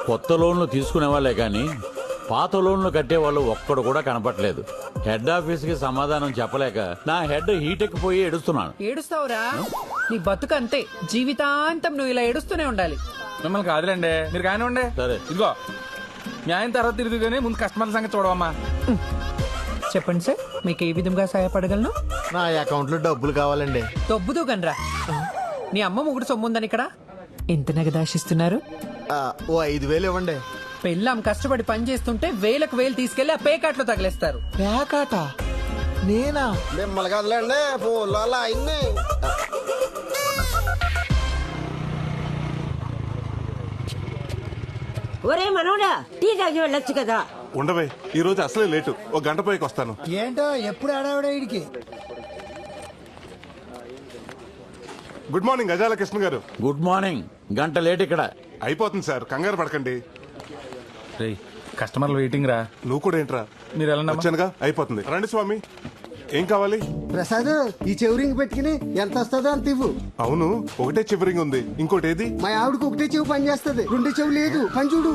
కొత్త లోన్లు తీసుకునే వాళ్ళే కానీ పాత లోన్లు కట్టేవాళ్ళు ఒక్కడు కూడా కనపట్లేదు. హెడ్ ఆఫీస్ కి సమాధానం చెప్పలేక నా హెడ్ హీట్ ఎక్కిపోయి ఏడుస్తున్నాను. ఏడుస్తావురా? నీ బతుకు అంతే, జీవితాంతం నువ్వు ఇలా ఏడుస్తూనే ఉండాలి. మిమ్మల్ని కాదులేండి, మీరు కానివ్వండి. సరే. ఇదిగో న్యాయం తర్వాత తిరిగి కానీ ముందు కస్టమర్ల సంగతి చూడవమ్మా. చెప్పండి సార్, మీకు ఏ విధంగా సహాయపడగలను? నా అకౌంట్ లో డబ్బులు కావాలండి. దొబ్బుదు గనరా. నీ అమ్మ ముగుడు సొమ్ముందని ఇక్కడ ఎంత నగదాశిస్తున్నారు? ఓ 5,000 ఇవ్వండి. పెళ్ళాం కష్టపడి పని చేస్తుంటే వేలకు వేలు తీసుకెళ్లి ఆ పేకాట్లో తగిలేస్తారు. పేకాట నేనా? మిమ్మల్ని కదలండి ఫోన్లో అలా అయింది. ఒరే మనోడా, టీ తాగి వెళ్ళొచ్చు కదా. ఉండవే, ఈ రోజు అసలే లేటు, ఒక గంట పైకి వస్తాను. ఏంటో ఎప్పుడు ఆడావిడ ఇడికి. గుడ్ మార్నింగ్ గజాల కృష్ణ గారు. Good morning. గంట లేట్ ఇక్కడ. అయిపోతుంది సార్, కంగారు పడకండి. రేయ్, కస్టమర్లు వెయిటింగ్ రా. నువ్వు కూడా ఏంట్రా? మీరు వెళ్ళండి. వచ్చానుగా, అయిపోతుంది. రండి స్వామి, ఏం కావాలి? ప్రసాద్, ఈ చెవురింగ్ పెట్టుకుని ఎంత వస్తుందో అంత ఇవ్వు. అవును, ఒకటే చివరింగ్ ఉంది, ఇంకోటి ఏది? మా ఆవిడకి ఒకటే చెవు పని చేస్తుంది, రెండు చెవు లేదు. పని చూడు.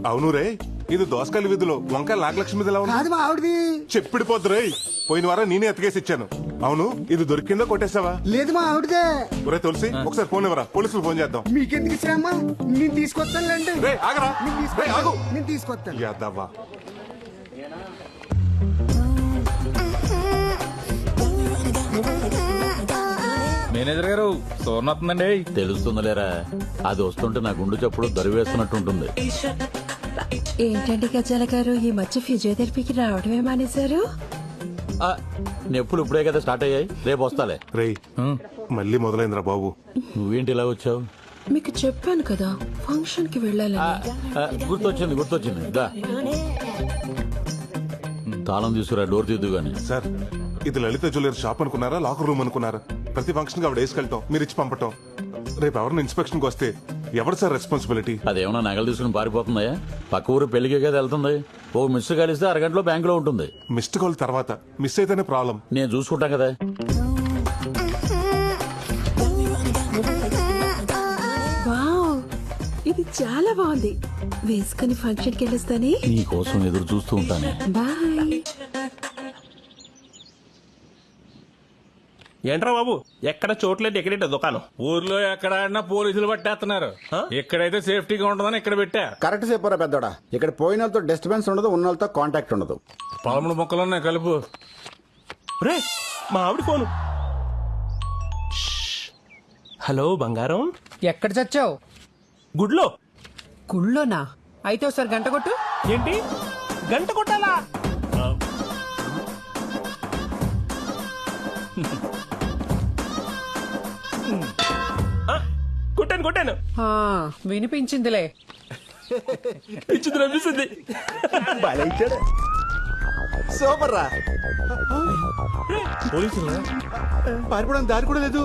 అవును రే, ఇది దోసకాయల వీధిలో వంకాయ నాగలక్ష్మి ఎలా ఉంది? కాదు మా ఆవిడది. చెప్పిడిపోద్దు రే, పోయిన వారం నేనే ఎత్తుకేసి ఇచ్చాను. అవును, ఇది దొరికిందో కొట్టేసావా? లేదు మా ఆవిడదే. ఒరే తులసి, ఒకసారి ఫోన్ ఇవ్వరా, పోలీసులు ఫోన్ చేద్దాం. మీకెందుకు శ్రమ, నేను తీసుకొస్తానులేండి. రే ఆగరా, రే ఆగు. నేను తీసుకొస్తాను. యాదవ్వా. మేనేజర్ గారు, సోర్ణ వస్తుందండి. తెలుస్తుందిలేరా, అది వస్తుంటే నా గుండు చప్పుడు దరివేస్తున్నట్టుంటుంది. ఏంటండి గజాల గారు, ఈ మధ్య ఫిజియోథెరపీకి రావడమే మానేశారు? ఆ, నొప్పులు ఇప్పుడే కదా స్టార్ట్ అయ్యాయి, రేపు వస్తాలే. రే మళ్ళీ మొదలైందిరా బాబు. నువ్వేంటి ఇలా వచ్చావు? మీకు చెప్పాను కదా ఫంక్షన్ కి వెళ్ళాలని. గుర్తొచ్చింది దా. తాళం తీసుకురా, డోర్ తీద్దు గాని. సార్, ఇది లలిత జ్యువెలరీ షాప్ అనుకున్నారా, లాకర్ రూమ్ అనుకున్నారా? ప్రతి ఫంక్షన్ కి ఆవిడ వేసుకెళ్తాం, మీరు ఇచ్చి పంపటం. రేపు ఎవరిని ఇన్స్పెక్షన్ కి వస్తే ఎవరు సార్ రెస్పాన్సిబిలిటీ? అదేమన్నా నగలు తీసుకుని పారిపోతుందా? పక్క ఊరు పెళ్లికే కదా వెళ్తుంది. ఓ మిస్ కలిస్తే అరగంటలో బ్యాంకులో ఉంటుంది. మిస్డ్ కాల్ తర్వాత మిస్ అయితేనే ప్రాబ్లం. నేను చూసుకుంటా కదా. వావ్, ఇది చాలా బాగుంది. వేసుకుని ఫంక్షన్ కి వెళ్ళొస్తానే. నీ కోసం ఎదురు చూస్తూ ఉంటాను. బాయ్. ఏంట్రా బాబు, ఎక్కడ చోట్లేదు, ఎక్కడేంటో దుకాణం? ఊర్లో ఎక్కడ ఆడినా పోలీసులు పట్టేస్తున్నారు. ఎక్కడైతే సేఫ్టీగా ఉంటుందని ఇక్కడ పెట్టా. కరెక్ట్ చెప్పారా పెద్దోడా. ఇక్కడ పోయిన వాళ్ళతో డిస్టర్బెన్స్ ఉండదు, ఉన్న వాళ్ళతో కాంటాక్ట్ ఉండదు. 13 మొక్కలున్నాయి కలుపు. రే, మా ఆవిడ ఫోను. హలో బంగారం, ఎక్కడ చచ్చావు? గుడ్లో. గుళ్ళోనా? అయితే ఒకసారి గంట కొట్టు. ఏంటి, గంట కొట్టాలా? కొట్టాను. ఆ, వినిపించిందిలే. పిచ్చింది అనిపిస్తుంది. సూపర్ రా. పోలీసులు పారిపోవడానికి దారి కూడా లేదు.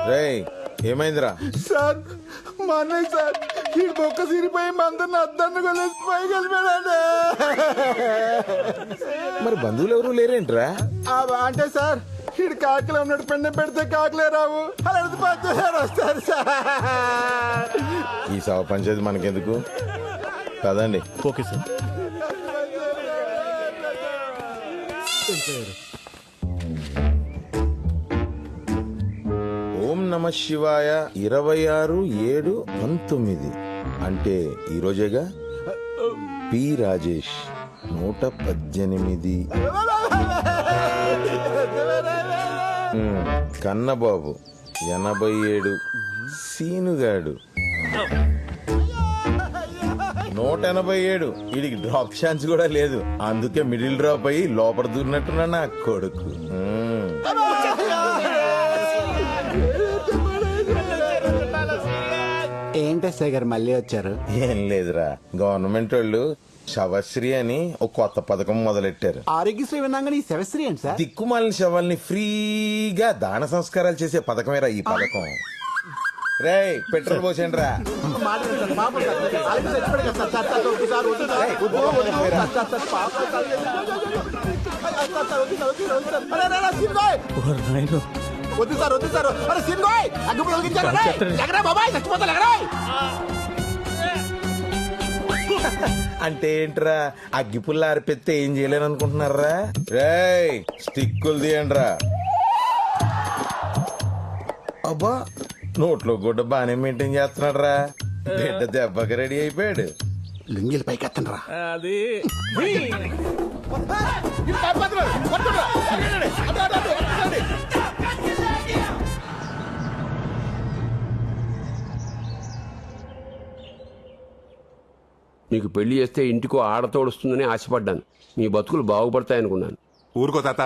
రేయ్, ఏమైందిరా? సార్, మా అన్నయ్య సార్, ఈ బొక్క సిరిపోయి మందరిని అద్దాన్ని కొలేసి పైకి వెళ్ళిపోయాడు. మరి బంధువులు ఎవరు లేరేంట్రా? అంటే సార్, ఈడు కాకిలో ఉన్నాడు, పెండ పెడితే కాకిలే రావు, అలాంటి పద్ధతి వస్తారు సార్. ఈ సవ పంచేది మనకెందుకు, కదండి. Okay sir. ఓం నమ శివాయ 26/7/19 అంటే ఈ రోజేగా. పి రాజేష్ 118. కన్నబాబు 87. సీనుగాడు 187. వీడికి డ్రాప్ ఛాన్స్ కూడా లేదు, అందుకే మిడిల్ డ్రాప్ అయ్యి లోపల దూరినట్టున్నా నా కొడుకు. ఏంటి సార్ గారు మళ్ళీ వచ్చారు? ఏం లేదురా, గవర్నమెంట్ వాళ్ళు శవశ్రీ అని ఒక కొత్త పథకం మొదలెట్టారు. ఆరోగ్యశ్రీ విన్నాగా నీ శవశ్రీ ఏంటి సార్? దిక్కుమాలిన శవాల్ని ఫ్రీగా దాన సంస్కారాలు చేసే పథకమేరా ఈ పథకం. రేయ్ పెట్రోల్ పోసేయండి రా. వద్దు సార్, వద్దు సార్. అరే సిన్గోయ్, అగ్గిపుల్ల వెలిగించారా రే? ఎగరా బాబాయ్, చచ్చిపోతా ఎగరా. అంటే ఏంట్రా, అగ్గిపుల్ల ఆరిపెత్తే ఏం చేయలేను అనుకుంటున్నారా? రేయ్ స్టిక్కులు తీయండి రా. అబ్బా నోట్లో గుడ్డ బానే మెయింటైన్ చేస్తున్నాడు రా. బిడ్డ దెబ్బకి రెడీ అయిపోయాడు. లింగిల్ పైకి ఎత్తండి రా. అది నీకు పెళ్లి చేస్తే ఇంటికో ఆడతోడుస్తుందని ఆశపడ్డాను. మీ బతుకులు బాగుపడతాయనుకున్నాను. ఊరుకో తాత,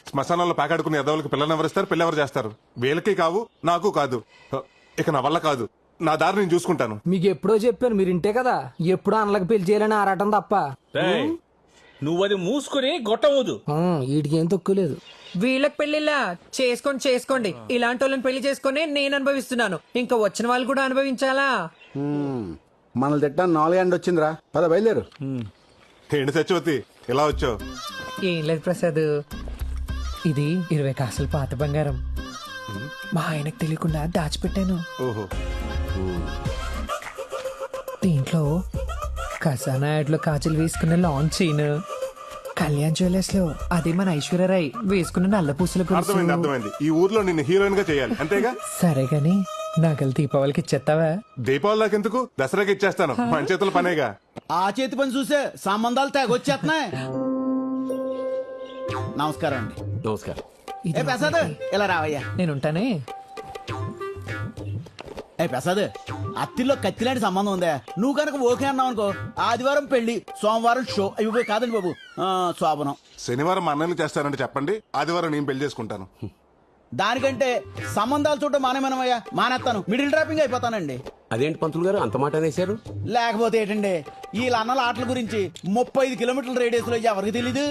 శ్మశానంలో పాకాడుకునే ఎదవులకు పిల్లలు ఎవరిస్తారు, పిల్ల ఎవరు చేస్తారు? వీళ్ళకి కావు, నాకు కాదు. ఇక నా వల్ల కాదు. నా దారి నేను చూసుకుంటాను. మీకు ఎప్పుడో చెప్పాను, మీరు ఇంటే కదా. ఎప్పుడో అన్నలకు పెళ్లి చేయాలని ఆరాటం తప్ప. నువ్వు అది మూసుకుని గొట్టమూదు. వీటికి ఏం తక్కువలేదు. వీళ్ళకి పెళ్లిలా చేసుకోండి. ఇలాంటి వాళ్ళని పెళ్లి చేసుకుని నేను అనుభవిస్తున్నాను. ఇంకా వచ్చిన వాళ్ళు కూడా అనుభవించాలా? మనల్ని తిట్టా 4 గంటలు వచ్చిందిరా. పద బయలుదేరు. ఏంటి సత్యవతి ఇలా వచ్చావు? ఏం లేదు ప్రసాద్, ఇది 20 కాసులు పాత బంగారం మా ఆయనకు తెలియకుండా దాచిపెట్టాను. ఓహో, దీంట్లో ఖజానా యాడ్లో కాజులు వేసుకున్న లాంగ్ చైన్, కళ్యాణ్ జ్యువెలర్స్ లో అది మన ఐశ్వర్యరాయ్ వేసుకున్న నల్ల పూసల అర్థమైంది అర్థమైంది. ఈ ఊర్లో నిన్ను హీరోయిన్ గా చేయాలి అంతేగా? సరే గాని నగలు దీపావళికి ఇచ్చేస్తావా? దీపావళి దాకెందుకు, దసరాకి ఇచ్చేస్తాను. మన చేతుల పనేగా. ఆ చేతి పని చూసే సంబంధాలు తెగొచ్చేస్తున్నాయి. నమస్కారం అండి. నమస్కారం. ఏ ప్రసాద్, ఇలా రావయ్యా. నేనుంటానే. ఏ ప్రసాద్, అత్తిల్లో కత్తిలాంటి సంబంధం ఉందా? నువ్వు కనుక ఓకే అన్నావు అనుకో, ఆదివారం పెళ్లి, సోమవారం షో. ఇవి కాదండి బాబు, శోభనం. శనివారం మా అన్నయ్యలు చేస్తారంటే చెప్పండి, ఆదివారం నేను పెళ్లి చేసుకుంటాను. దానికంటే సంబంధాలు చూడటం మానేమనమయ్యా. మానేస్తాను, మిడిల్ డ్రాపింగ్ అయిపోతానండి. అదేంటి పంతులు గారు అంత మాట అనేశారు? లేకపోతే ఏంటండి, వీళ్ళ అన్నల ఆటల గురించి 35 కిలోమీటర్ల రేడియస్ లో ఎవరికి తెలీదు.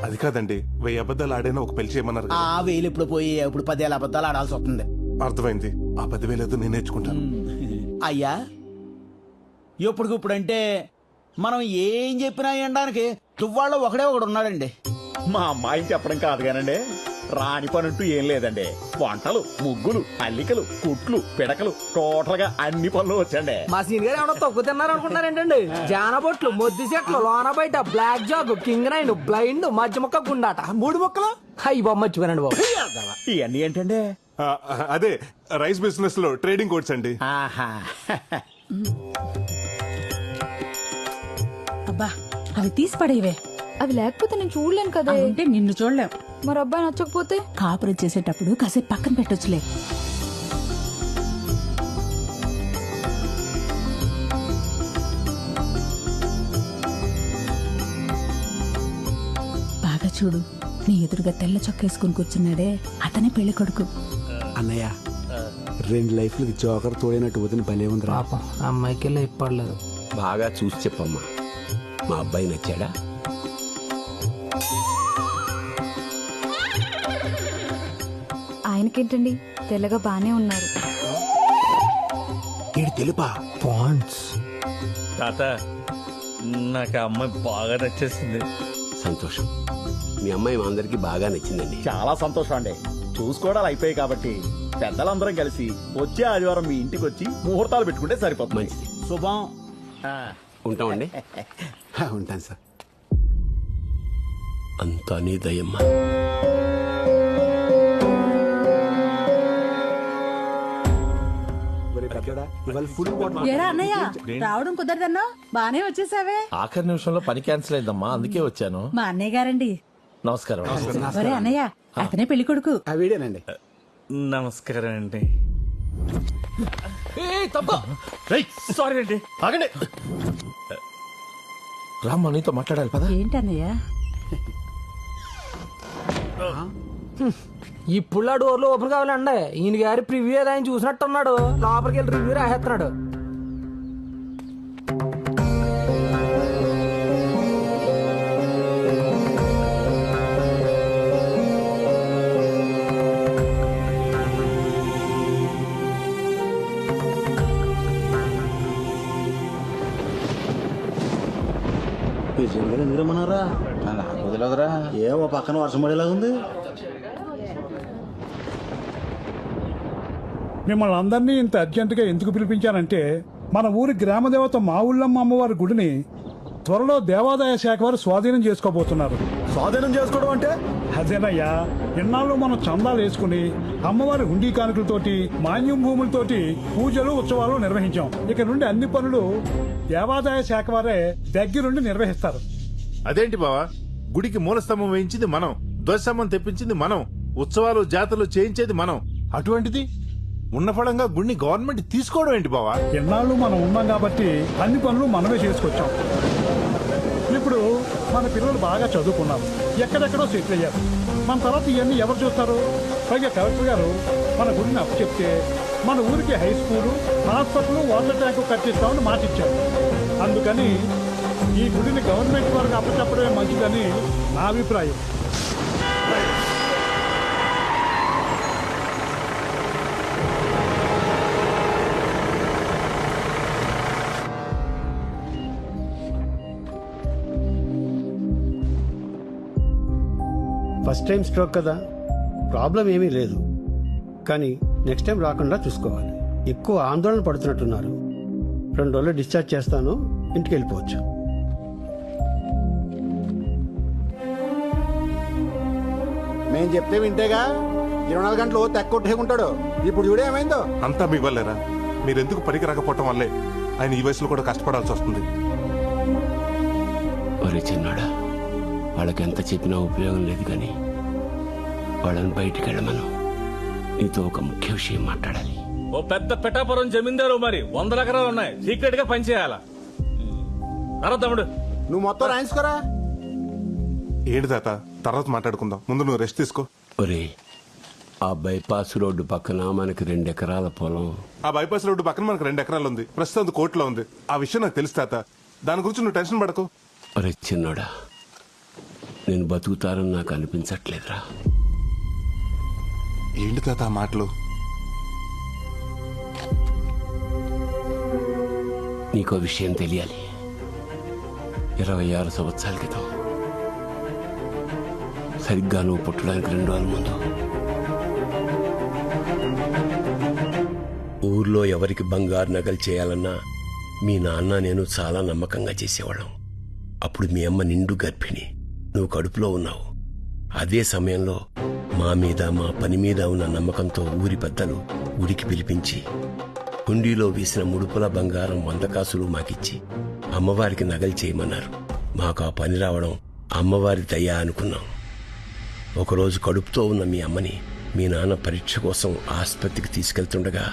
అది కాదండి, 1000 అబద్ధాలు ఆడైనా ఒక పెళ్లి చేయమన్నారు కదా. ఆ వేలు ఇప్పుడు పోయి ఇప్పుడు 10,000 అబద్ధాలు ఆడాల్సి వస్తుంది. అర్థమైంది. ఆ 10,000 ఏదో నేను నేర్చుకుంటాను. అయ్యా ఇప్పుడుకిప్పుడంటే మనం ఏం చెప్పినా వినడానికి తువ్వాళ్ళలో ఒకడే ఒకడు ఉన్నాడండి. మా అమ్మాయిని చెప్పడం కాదు కానండి, రాని పనంటూ ఏం లేదండి. వంటలు, ముగ్గులు, అల్లికలు, కుట్లు, పిడకలు, టోటల్ గా అన్ని పనులు వచ్చండి. మా సీన్ గారు ఏమన్నా తక్కువ తిన్నారు అనుకుంటారేంటండి? జానబొట్లు, మొద్దు చెట్లు, లోన బయట, blackjack, king nine, blind, మధ్య మొక్క, గుండాట, 3 మొక్కలు. అయ్యి బాబు మర్చిపోయానండి బాబు. ఇవన్నీ ఏంటండి? అదే రైస్ బిజినెస్ లో ట్రేడింగ్ కోడ్స్ అండి. ఆహా, అబ్బా అవి తీసి పడేవే. అవి లేకపోతే నేను చూడలేను కదా. అంటే నిన్ను చూడలేం. మరి అబ్బాయి నచ్చకపోతే కాపురం చేసేటప్పుడు కాసేపు పక్కన పెట్టొచ్చులే. బాగా చూడు, నీ ఎదురుగా తెల్ల చొక్కేసుకుని కూర్చున్నాడే అతనే పెళ్లి కొడుకు. అన్నయ్య 2 లైఫ్లకి జోకర్ తోడైనట్టు వదిన భలే ఉంది రా. పాపం అమ్మాయికి వెళ్ళి ఇప్పడలేదు. బాగా చూసి చెప్పమ్మా, మా అబ్బాయి నచ్చాడా? ఆయనకేంటండి, తెల్లగా బానే ఉన్నారు. తెలుపా పాండ్స్. తాత, నాకు ఆ అమ్మాయి బాగా నచ్చేసింది. సంతోషం. మీ అమ్మాయి మా అందరికి బాగా నచ్చిందండి. చాలా సంతోషం అండి. చూసుకోవడాలు అయిపోయాయి కాబట్టి పెద్దలందరం కలిసి వచ్చే ఆదివారం మీ ఇంటికి వచ్చి ముహూర్తాలు పెట్టుకుంటే సరిపోతుంది. మంచిది. శుభం. ఉంటామండి. ఉంటాను సార్. అంతా నీ దయమ్మా. ఎరా అన్నయ్య, రావడం కుదరదన్నా బానే వచ్చేసావే. ఆఖరి నిమిషంలో పని క్యాన్సిల్ అయిందమ్మా, అందుకే వచ్చాను. మా అన్నయ్య గారండి. నమస్కారం. ఒరే అన్నయ్య, అతనే పెళ్లి కొడుకు. ఆ వీడియోనండి. నమస్కారం అండి. సారీ అండి, ఆగండి. రామ్మా నీతో మాట్లాడాలి పదా. ఏంటన్నయ్య? ఇప్పుడు ఆ డోర్లు ఓపెన్ కావాలండి. ఈయన గారి ప్రివ్యూ ఏదో ఆయన చూసినట్టున్నాడు. లోపలికి వెళ్ళి రివ్యూ రాసేస్తున్నాడు. ఎందుకు రమ్మన్నారా? నాకు వదిలేదురా. ఏమో పక్కన వర్షం పడేలా ఉంది. మిమ్మల్ని అందరినీ ఇంత అర్జెంటుగా ఎందుకు పిలిపించానంటే మన ఊరి గ్రామదేవత మా ఊళ్ళమ్మ అమ్మవారి గుడిని త్వరలో దేవాదాయ శాఖ వారు స్వాధీనం చేసుకోబోతున్నారు. స్వాధీనం చేసుకోవడం అంటే? అదేనయ్యా, ఇన్నాళ్ళు మనం చందాలు వేసుకుని అమ్మవారి హుండీ కానుకలతోటి మాన్యం భూములతోటి పూజలు ఉత్సవాలు నిర్వహించాం. ఇక నుండి అన్ని పనులు దేవాదాయ శాఖ వారే దగ్గరుండి నిర్వహిస్తారు. అదేంటి బావా, గుడికి మూలస్తంభం వేయించింది మనం, ధ్వజస్తంభం తెప్పించింది మనం, ఉత్సవాలు జాతరలు చేయించేది మనం. అటువంటిది ఉన్న ఫలంగా గుడిని గవర్నమెంట్ తీసుకోవడం ఏంటి బావా? ఎన్నాళ్ళు మనం ఉన్నాం కాబట్టి అన్ని పనులు మనమే చేసుకొచ్చాం. ఇప్పుడు మన పిల్లలు బాగా చదువుకున్నారు, ఎక్కడెక్కడో సెటిల్ అయ్యారు. మన తర్వాత ఇవన్నీ ఎవరు చూస్తారు? పైగా కలెక్టర్ గారు మన గుడిని అప్పు చెప్తే మన ఊరికి high school, hospital, water tank కట్టిస్తామని మాటిచ్చారు. అందుకని ఈ గుడిని గవర్నమెంట్ వారికి అప్పచెప్పడమే మంచిదని నా అభిప్రాయం. ఫస్ట్ టైం స్ట్రోక్ కదా, ప్రాబ్లం ఏమీ లేదు. కానీ నెక్స్ట్ టైం రాకుండా చూసుకోవాలి. ఎక్కువ ఆందోళన పడుతున్నట్టున్నారు. 2 రోజులు డిశ్చార్జ్ చేస్తాను, ఇంటికి వెళ్ళిపోవచ్చు. మేము చెప్తే వింటేగా 24 గంటలు తెక్కొట్టేకుంటాడు. ఇప్పుడు చూడే ఏమైందో. అంతా మీ వల్లేరా? మీరెందుకు పనికి రాకపోవటం వల్లే ఆయన ఈ వయసులో కూడా కష్టపడాల్సి వస్తుంది. ఒరే చిన్నాడా, వాళ్ళకి ఎంత చెప్పినా ఉపయోగం లేదు, కానీ వాళ్ళని బయటికి వెళ్ళమను. నీతో ఒక ముఖ్య విషయం మాట్లాడాలి. ఓ పెద్ద పిఠాపురం జమీందారు, మరి 100 ఎకరాలు ఉన్నాయి, సీక్రెట్ గా పనిచేయాలా? తమ్ముడు నువ్వు మొత్తం రాయించుకోరా. ఏంటి తాత, తర్వాత మాట్లాడుకుందాం, ముందు నువ్వు రెస్ట్ తీసుకో. ఒరే, ఆ బైపాస్ రోడ్డు పక్కన మనకి 2 ఎకరాల పొలం. ఆ బైపాస్ రోడ్డు పక్కన మనకు 2 ఎకరాలు ఉంది, ప్రస్తుతం అది కోర్టులో ఉంది. ఆ విషయం నాకు తెలుసు తాత, దాని గురించి నువ్వు టెన్షన్ పడకు. ఒరే చిన్నోడా, నేను బతుకుతారని నాకు అనిపించట్లేదురా. ఏంటి తాత ఆ మాటలు? నీకో విషయం తెలియాలి. 26 సంవత్సరాల క్రితం, సరిగ్గా నువ్వు పుట్టడానికి 2 రోజుల ముందు, ఊర్లో ఎవరికి బంగారు నగలు చేయాలన్నా మీ నాన్న నేను చాలా నమ్మకంగా చేసేవాళ్ళం. అప్పుడు మీ అమ్మ నిండు గర్భిణి, నువ్వు కడుపులో ఉన్నావు. అదే సమయంలో మా మీద, మా పని మీద ఉన్న నమ్మకంతో ఊరి పెద్దలు గుడికి పిలిపించి హుండీలో వేసిన ముడుపుల బంగారం 100 కాసులు మాకిచ్చి అమ్మవారికి నగలు చేయమన్నారు. మాకు ఆ పని రావడం అమ్మవారి దయ అనుకున్నాం. ఒకరోజు కడుపుతో ఉన్న మీ అమ్మని మీ నాన్న పరీక్ష కోసం ఆసుపత్రికి తీసుకెళ్తుండగా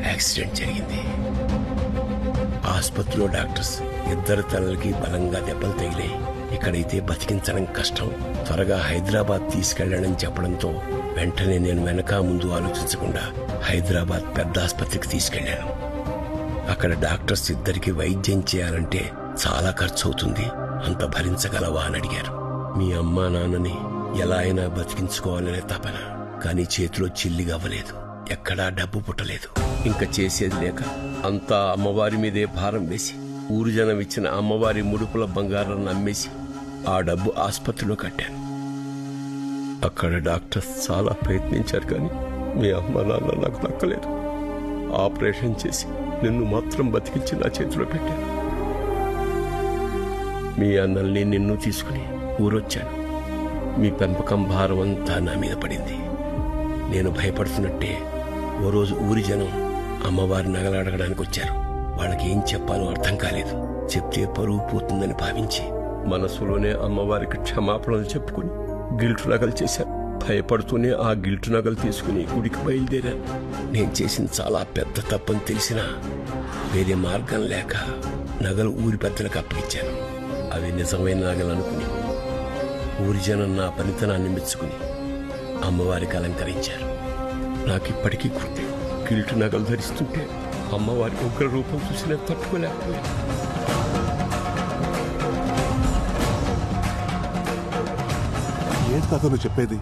యాక్సిడెంట్ జరిగింది. ఆసుపత్రిలో డాక్టర్స్ 2 తలలకి బలంగా దెబ్బలు తగిలాయి. ఇక్కడైతే బతికించడం కష్టం, త్వరగా హైదరాబాద్ తీసుకెళ్లడని చెప్పడంతో వెంటనే నేను వెనక ముందు ఆలోచించకుండా హైదరాబాద్ పెద్ద ఆసుపత్రికి తీసుకెళ్లాను. అక్కడ డాక్టర్స్ 2కి వైద్యం చేయాలంటే చాలా ఖర్చు అవుతుంది, అంత భరించగలవా అని అడిగారు. మీ అమ్మా నాన్నని ఎలా అయినా బతికించుకోవాలనే తపన, కానీ చేతిలో చిల్లిగా అవ్వలేదు, ఎక్కడా డబ్బు పుట్టలేదు. ఇంకా చేసేది లేక అంతా అమ్మవారి మీదే భారం వేసి ఊరు జనం ఇచ్చిన అమ్మవారి ముడుపుల బంగారాన్ని అమ్మేసి ఆ డబ్బు ఆసుపత్రిలో కట్టాను. అక్కడ డాక్టర్స్ చాలా ప్రయత్నించారు, కానీ మీ అమ్మ నాన్న నాకు దక్కలేదు. ఆపరేషన్ చేసి నిన్ను మాత్రం బతికించి నా చేతిలో పెట్టాను. మీ అన్నల్ని నిన్ను తీసుకుని ఊరొచ్చాను. మీ పెంపకం భారం అంతా నా మీద పడింది. నేను భయపడుతున్నట్టే ఓ రోజు ఊరి జనం అమ్మవారి నగలు అడగడానికి వచ్చారు. వాళ్ళకి ఏం చెప్పాలో అర్థం కాలేదు. చెప్తే పరువు పోతుందని భావించి మనసులోనే అమ్మవారికి క్షమాపణలు చెప్పుకుని గిల్టు నగలు చేశాను. భయపడుతూనే ఆ గిల్టు నగలు తీసుకుని గుడికి బయలుదేరాను. నేను చేసిన చాలా పెద్ద తప్పని తెలిసినా వేరే మార్గం లేక నగలు ఊరి పెద్దలకు అప్పగించాను. అవి నిజమైన నగలు అనుకుని ఊరి జనం నా పనితనాన్ని మెచ్చుకుని అమ్మవారికి అలంకరించారు. నాకిప్పటికీ గుర్తే, గిల్టు నగలు ధరిస్తుంటే అమ్మవారి ఉగ్ర రూపం చూసి నేను తట్టుకోలేకపోయాను. ఏంటి తాత నువ్వు చెప్పేది?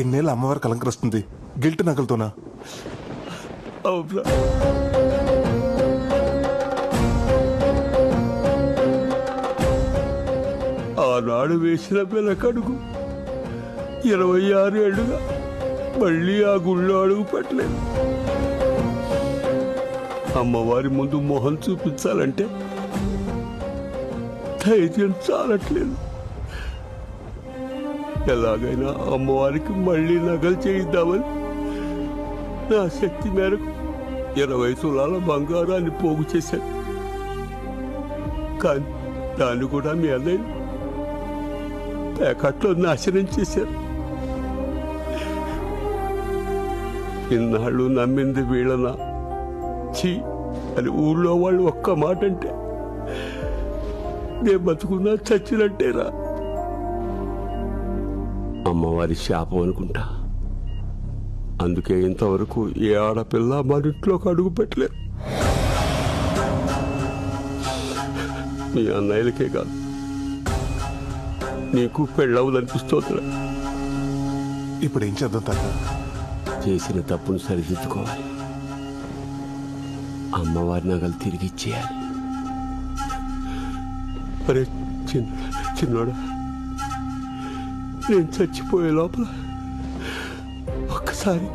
ఎన్నేళ్ళ అమ్మవారికి అలంకరిస్తుంది గిల్ట్ నగలతోనా? ఆనాడు వేసిన వెనకడుగు 26 ఏళ్లుగా మళ్ళీ ఆ గుళ్ళో అడుగు పెట్టలేదు. అమ్మవారి ముందు మొహం చూపించాలంటే ధైర్యం చాలట్లేదు. ఎలాగైనా అమ్మవారికి మళ్ళీ నగలు చేయిద్దామని నా శక్తి మేరకు 20 తులాల బంగారాన్ని పోగు చేశాను. కానీ దాన్ని కూడా మీ అన్నయ్య ప్యాకెట్లో నాశనం చేశారు. ఇన్నాళ్ళు నమ్మింది వీళ్ళనా చీ అని ఊళ్ళో వాళ్ళు ఒక్క మాట అంటే నేను బతుకున్నా చచ్చినట్టేరా. అమ్మవారి శాపం అనుకుంటా. అందుకే ఇంతవరకు ఏ ఆడపిల్ల మన ఇంట్లోకి అడుగు పెట్టలేదు. మీ అన్నయ్యలకే కాదు నీకు పెళ్ళవుదనిపిస్తోందిరా. ఇప్పుడు ఏం చేద్దాం తాత? చేసిన తప్పును సరిదిద్దుకోవాలి. అమ్మవారి నగలు తిరిగి ఇచ్చేయాలి. అరే చిన్నోడా, నేను చచ్చిపోయే లోపల ఒక్కసారి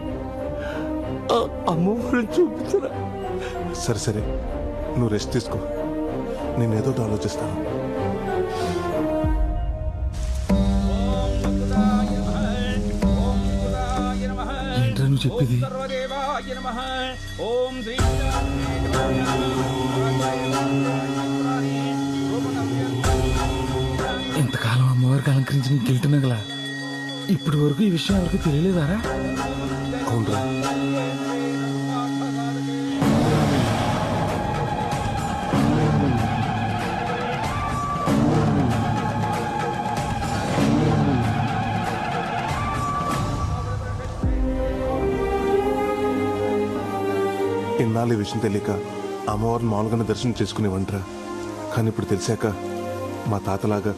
అమ్మవారిని చూపించరా. సరే సరే, నువ్వు రెస్ట్ తీసుకో, నేనేదో ఆలోచిస్తాను. ఏంట్రా నువ్వు చెప్పేది? ఇంతకాలం అమ్మవారికి అలంకరించిన గిల్ట్ నగల ఇప్పటి వరకు ఈ విషయం ఎవరికి తెలియలేదారా? అవునరా. ఇన్నాళ్ళు ఈ విషయం తెలియక అమ్మవారిని మామూలుగానే దర్శనం చేసుకునేవంటరా. కానీ ఇప్పుడు తెలిసాక మా తాతలాగా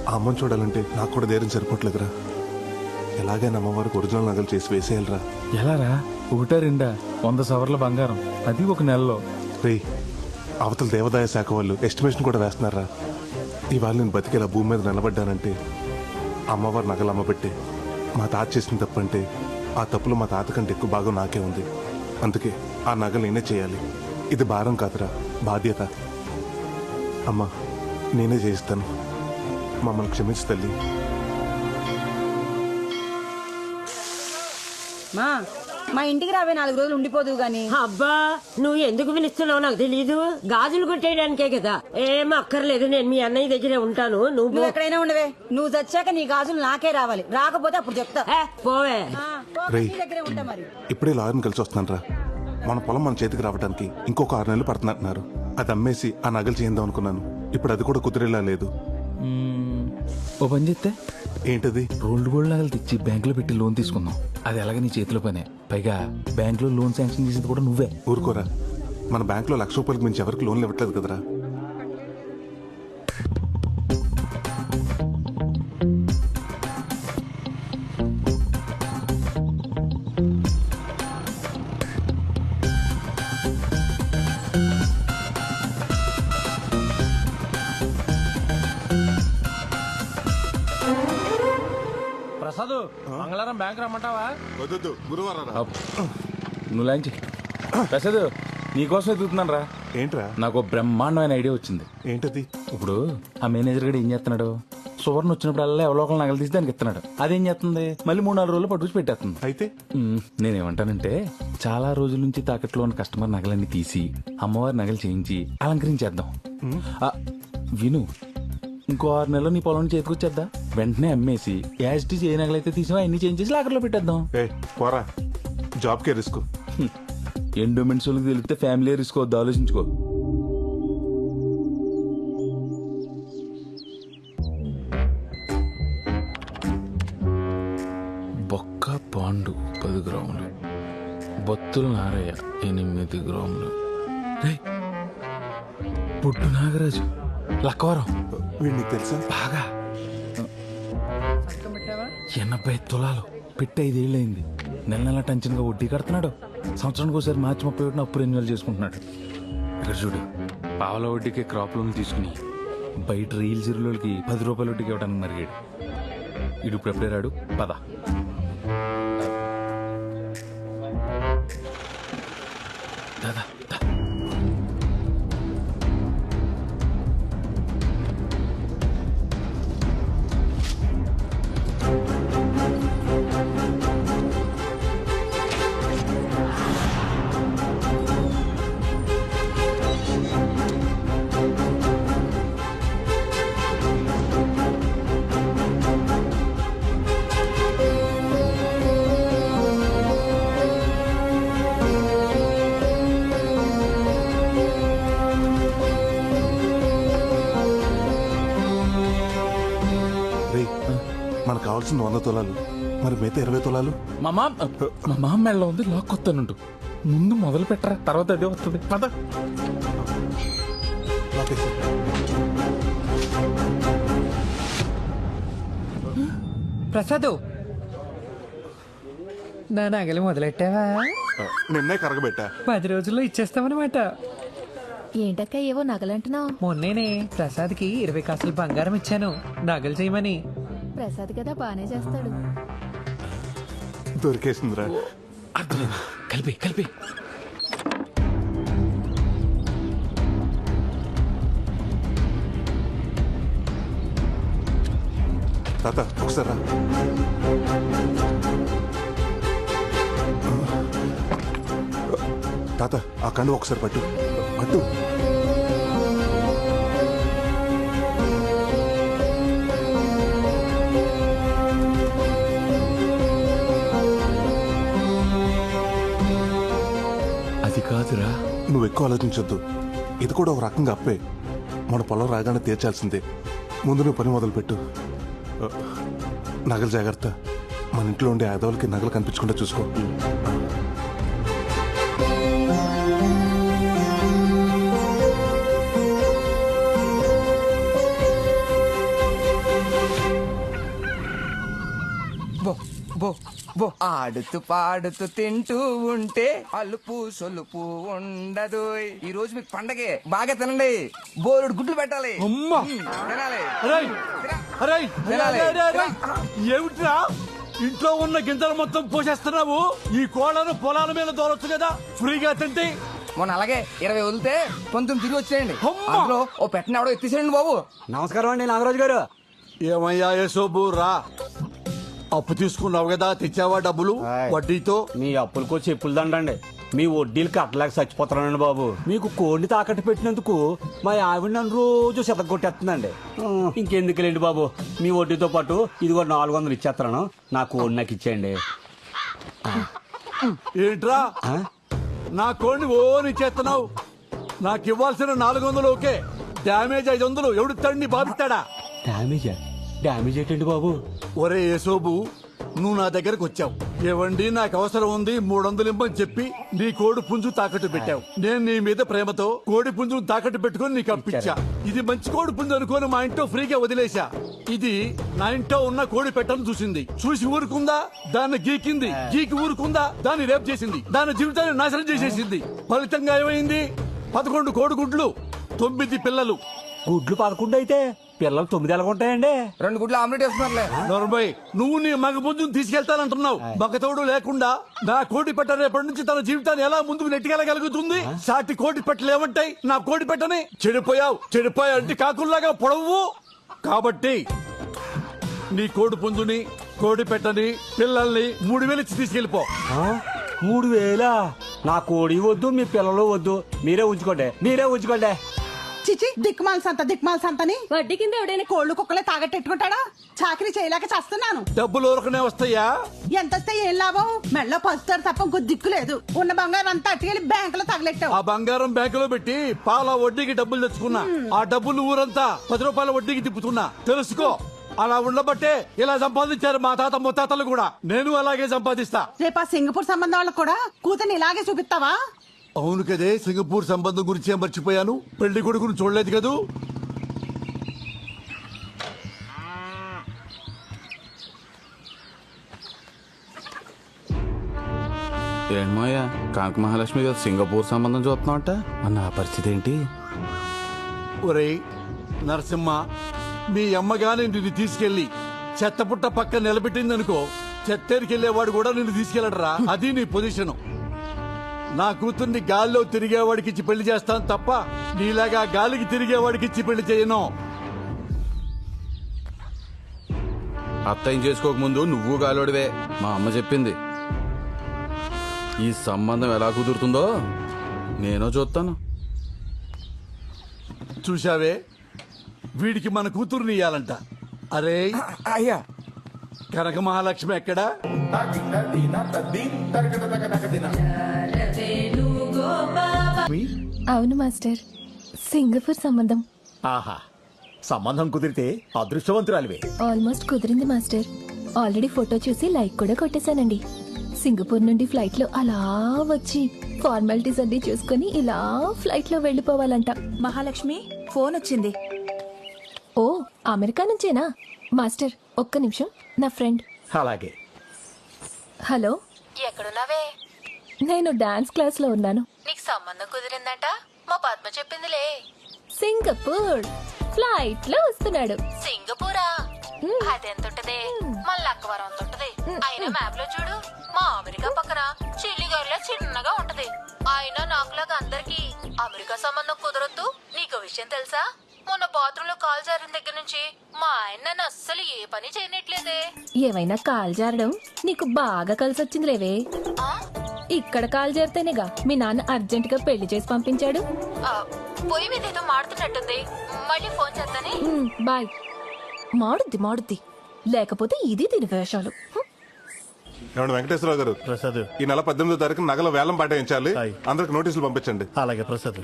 ఆ అమ్మని చూడాలంటే నాకు కూడా ధైర్యం సరిపోవట్లేదురా. ఎలాగైనా అమ్మవారికి ఒరిజినల్ నగలు చేసి వేసేయాలరా. ఎలారా? 1-2 100 సవర్ల బంగారం, అది ఒక నెలలో. రే, అవతల దేవాదాయ శాఖ వాళ్ళు ఎస్టిమేషన్ కూడా వేస్తున్నారా. ఇవాళ నేను బతికేలా భూమి మీద నిలబడ్డానంటే అమ్మవారి నగలు అమ్మబెట్టే. మా తాత చేసిన తప్పు అంటే ఆ తప్పులో మా తాత కంటే ఎక్కువ భాగం నాకే ఉంది. అందుకే ఆ నగలు నేనే చేయాలి. ఇది భారం కాదురా, బాధ్యత. అమ్మా, నేనే చేయిస్తాను. మమ్మల్ని క్షమించు తల్లి. మా ఇంటికి రావే 4 రోజులు ఉండిపోదు గాని. అబ్బా, నువ్వు ఎందుకు పిలుస్తున్నావు నాకు తెలీదు. గాజులు కొట్టేయడానికే కదా. ఏం అక్కర్లేదు, నేను మీ అన్నయ్య దగ్గరే ఉంటాను. నువ్వు ఎక్కడైనా ఉండవే. నువ్వు చచ్చాక నీ గాజులు నాకే రావాలి. రాకపోతే అప్పుడు చెప్తా. పోవే. రేయ్, దగ్గరే ఉంటా మరి. ఇప్పుడే లాయర్ని కలిసి వస్తాను రా. మన పొలం మన చేతికి రావడానికి ఇంకొక 6 నెలలు పడుతున్నట్టున్నారు. అది అమ్మేసి ఆ నగలు చేద్దాం అనుకున్నాను. ఇప్పుడు అది కూడా కుదిరేలా లేదు. ఓ పని చేస్తే ఏంటది? రోల్డ్ గోల్డ్ నగలు తెచ్చి బ్యాంకులో పెట్టి లోన్ తీసుకుందాం. అది ఎలాగ నీ చేతిలో పనే. పైగా బ్యాంకులో లోన్ శాంక్షన్ చేసేది కూడా నువ్వే. ఊరుకోరా, మన బ్యాంకులో ₹1,00,000 మించి ఎవరికి లోన్లు ఇవ్వట్లేదు కదరా. ప్రసాద్, మంగళవారం బ్యాంక్ రమ్మంటావా? వద్దు, గురువారం రా. నువ్వు లాంచి. ప్రసాద్, నీకోసం ఎదుగుతున్నాను రా. ఏంట్రా? నాకు బ్రహ్మాండమైన ఐడియా వచ్చింది. ఏంటది? ఇప్పుడు ఆ మేనేజర్ గడు ఏం చేస్తున్నాడు? సువర్ణ వచ్చినప్పుడల్లా ఎవరో ఒకరు నగలు తీసి దానికి ఇస్తున్నాడు. అదేం చేస్తుంది? మళ్ళీ 3-4 రోజులు పట్టుకుని పెట్టేస్తుంది. అయితే నేనేమంటానంటే, చాలా రోజుల నుంచి తాకట్లో ఉన్న కస్టమర్ నగలన్నీ తీసి అమ్మవారి నగలు చేయించి అలంకరించేద్దాం. విను, ఇంకో 6 నెలలు నీ పొలం చేతికొచ్చేద్దా. వెంటనే అమ్మేసి యాజిటీ ఏ నగలైతే తీసినా అన్ని చేంజ్ చేసి లాకర్లో పెట్టేద్దాం. పోరా, జాబ్కే రిస్క్. ఎండోమెంట్స్ వాళ్ళకి తెలిస్తే ఫ్యామిలీ రిస్క్ వద్దు, ఆలోచించుకో. బొక్క పాండు 10 గ్రాములు, బొత్తుల నారయ్య 8 గ్రాములు, పుట్టు నాగరాజు లక్కవరం. వీడిని తెలుసా? బాగా 80 తులాలు పెట్టి 5 ఏళ్ళయింది. నెల టెన్షన్గా వడ్డీ కడుతున్నాడు. సంవత్సరానికి ఒకసారి మార్చి 31 అప్పు రెన్యువల్ చేసుకుంటున్నాడు. ఇక్కడ చూడు, పావల వడ్డీకి క్రాప్ లోన్ తీసుకుని బయట రీల్ జీరోలకి 10 రూపాయలు ఒడ్డుకి ఇవ్వడానికి మరిగాడు. ఇడు ఇప్పుడు ఎప్పుడే రాడు. పద. దాదా మనకు కావాల్సిన 100 తులాలు, మరి మిగతా 20 తులాలు మా మామ మెళ్ళ ఉంది, లాక్కొస్తానుండు. ముందు మొదలు పెట్టరా, తర్వాత అదే వస్తుంది. పద. ప్రసాద్, నా నగలు మొదలెట్టావా? నిన్నే కరగబెట్టా. 10 రోజుల్లో ఇచ్చేస్తామన్నమాట. ఏంటక్క ఏవో నగలంటున్నావు? మొన్నేనే ప్రసాద్కి 20 కాసులు బంగారం ఇచ్చాను నగలు చేయమని. ప్రసాద్ కదా బానే చేస్తాడు. దొరికేసిందిరా. కలిపి కలిపి. తాత ఒకసారి తాత ఆ కండు ఒకసారి పట్టు పట్టు. అది కాదురా. నువ్వు ఎక్కువ ఆలోచించొద్దు. ఇది కూడా ఒక రకంగా అప్పే. మన పొలం రాగానే తీర్చాల్సిందే. ముందు నువ్వు పని మొదలుపెట్టు. నగలు జాగ్రత్త. మన ఇంట్లో ఉండే ఆదవులకి నగలు కనిపించకుండా చూసుకో. ఆడుతూ పాడుతూ తింటూ ఉంటే అలుపు సొలుపు ఉండదు. ఈ రోజు మీకు పండగే, బాగా తినండి. బోరుడు గుడ్లు పెట్టాలి. ఏమిట్రా ఇంట్లో ఉన్న గింజలు మొత్తం పోసేస్తున్నావు? ఈ కోళ్ళను పొలాల మీద దోలొచ్చు కదా, ఫ్రీగా తింటే. మొన్న అలాగే 20 వదిలితే 19 తిరిగి వచ్చేయండి. అందులో ఓ పెట్టిన ఎవడో ఎత్తిసేయండి బాబు. నమస్కారం అండి నాగరాజు గారు. ఏమయ్యా యశోబు రా. అప్పు తీసుకున్నావు కదా, తెచ్చావా డబ్బులు వడ్డీతో? మీ అప్పులకో చెప్పులు దండండి. మీ వడ్డీలు కట్టలేక చచ్చిపోతున్నానండి బాబు. మీకు కోడిని తాకట్టు పెట్టినందుకు మా ఆవిడ నన్ను రోజు కొట్టేస్తుందండి. ఇంకెందుకులేండి బాబు, మీ వడ్డీతో పాటు ఇదిగో 400 ఇచ్చేస్తున్నాను. నా కోడి నాకు ఇచ్చేయండి. ఏంట్రా నా కోడిని ఓనిచ్చేస్తున్నావు? నాకు ఇవ్వాల్సిన 400 ఓకే, డ్యామేజ్ 500 ఎవడుతాడు? నీ బాబిస్తాడా? డ్యామేజ్ ఏంటండి బాబు? ఒరే యేసోబు, నువ్వు నా దగ్గరకు వచ్చావు. ఏవండి నాకు అవసరం ఉంది 300 ఇమ్మని చెప్పి నీ కోడి పుంజు తాకట్టు పెట్టావు. నేను నీ మీద ప్రేమతో కోడి పుంజును తాకట్టు పెట్టుకుని నీకు అప్పించా. ఇది మంచి కోడి పుంజు అనుకోని మా ఇంట్లో ఫ్రీగా వదిలేశా. ఇది నా ఇంట్లో ఉన్న కోడి పెట్టను చూసింది, చూసి ఊరుకుందా? దాన్ని గీకింది, గీకి ఊరుకుందా? దాన్ని రేపు చేసింది, దాని జీవితాన్ని నాశనం చేసేసింది. ఫలితంగా ఏమైంది? 11 కోడిగుడ్లు, 9 పిల్లలు. గుడ్లు 11 అయితే పిల్లలు 9 ఎలాగుంటాయండి? 2 గుడ్లు ఆమ్లెట్ వేస్తున్నారులే. నోర్మయ్, నువ్వు నీ మగ పుంజును తీసుకెళ్తానంటున్నావు. మగతోడు లేకుండా నా కోడి పెట్ట రేపటి నుంచి తన జీవితాన్ని ఎలా ముందుకు నెట్టుకెళ్ళగలుగుతుంది? సాటి కోడి పెట్టలు ఏమంటాయి నా కోడి పెట్టని? చెడిపోయావు అంటే కాకుల్లాగా పొడవు. కాబట్టి నీ కోడి పుంజుని, కోడి పెట్టని, పిల్లల్ని 3000 ఇచ్చి తీసుకెళ్లిపో. 3000? నా కోడి వద్దు, మీ పిల్లలు వద్దు. మీరే ఉంచుకోండి. చిచి దిక్మాల్ సంతని వడ్డీ కింద ఎవడైనా కోళ్లు కుక్కలే తాగట్టెట్టుకుంటాడా? చాకరీ చేయలేక చేస్తున్నాను. డబ్బులు ఊరకనే వస్తాయా? ఎంత వస్తే ఏం లాభం? మెళ్ళో పసుతారు తప్ప ఇంకో దిక్కు లేదు. ఉన్న బంగారం అంతా అట్టుకెళ్ళి బ్యాంకులో తగలెట్టావు. ఆ బంగారం బ్యాంకులో పెట్టి పాల వడ్డీకి డబ్బులు తెచ్చుకున్నా. ఆ డబ్బులు ఊరంతా 10 రూపాయల వడ్డీకి తిప్పుతున్నా. తెలుసుకో, అలా ఉండబట్టే ఇలా సంపాదించారు మా తాత ముత్తాతలు కూడా. నేను అలాగే సంపాదిస్తా. రేపు ఆ సింగపూర్ సంబంధం వాళ్ళకు కూడా కూతుర్ని ఇలాగే చూపిస్తావా? అవును కదే, సింగపూర్ సంబంధం గురించి మర్చిపోయాను. పెళ్లి కొడుకును చూడలేదు కదూ. ఏంటోయ్యా, కాంక మహాలక్ష్మి గారు సింగపూర్ సంబంధం చూస్తున్నావుట. అన్న ఆ పరిస్థితి ఏంటి? ఒరేయ్, నరసింహ, మీ అమ్మగాని నిన్ను తీసుకెళ్లి చెత్తపుట్ట పక్క నిలబెట్టిందనుకో, చెత్తేరికెళ్లేవాడు కూడా నిన్ను తీసుకెళ్లడరా. అది నీ పొజిషను. నా కూతుర్ని గాల్లో తిరిగేవాడికి ఇచ్చి పెళ్లి చేస్తాను తప్ప నీలాగా గాలికి తిరిగేవాడికి ఇచ్చి పెళ్లి చేయను. అత్తయ్యం చేసుకోకముందు నువ్వు గాలోడివే, మా అమ్మ చెప్పింది. ఈ సంబంధం ఎలా కుదురుతుందో నేను చూస్తాను. చూశావే, వీడికి మన కూతుర్ని ఇయ్యాలంట. అరే అయ్యా, కనక మహాలక్ష్మి ఎక్కడా? అవును మాస్టర్, సింగపూర్ సంబంధం ఆహా, సంబంధం కుదిరితే అదృష్టవంతురాలివే. ఆల్మోస్ట్ కుదిరింది మాస్టర్. ఆల్రెడీ ఫోటో చూసి లైక్ కూడా కొట్టేశానండి. సింగపూర్ నుండి ఫ్లైట్ లో అలా వచ్చి ఫార్మాలిటీస్ అన్ని చూసుకుని ఇలా ఫ్లైట్ లో వెళ్ళిపోవాలంట. మహాలక్ష్మి ఫోన్ వచ్చింది. ఓ, అమెరికా నుంచేనా? మాస్టర్ ఒక్క నిమిషం, నా ఫ్రెండ్. అలాగే. హలో, ఎక్కడున్నావే? నేను డాన్స్ క్లాస్ లో ఉన్నాను. నీకు సంబంధం కుదిరిందంట, మా పద్మ చెప్పిందిలే. సింగపూర్ ఫ్లైట్ లో వస్తున్నాడు. సింగపూరా? అదెంత ఉంటది? మన లక్కవరం అంత ఉంటది. అయినా మ్యాప్ లో చూడు, మా అమెరికా పక్కన చిల్లిగారిలా చిన్నగా ఉంటది. అయినా నాకులాగా అందరికి అమెరికా సంబంధం కుదరొద్దు. నీకు విషయం తెలుసా? మొన్న బాత్రూమ్ లో కాల్ జారిన దగ్గర నుంచి మా ఆయన నన్ను అస్సలు ఏ పని చేయనట్లేదే. ఏమైనా కాల్ జారడం నీకు బాగా కలిసి వచ్చింది లేవే. ఇక్కడ కాల్ జారితేనేగా మీ నాన్న అర్జెంట్ గా పెళ్లి చేసి పంపించాడు. పొయ్యి మీద ఏదో మాడుతున్నట్టుంది, మళ్ళీ ఫోన్ చేస్తానే. బాయ్. మాడుద్ది, లేకపోతే ఇది దీని వేషాలు. ఏమండి వెంకటేశ్వరరావు గారు, ప్రసాద్, ఈ నెల 18వ తారీఖు నగల వేలం పాటించాలి. అందరికి నోటీసులు పంపించండి. అలాగే ప్రసాద్.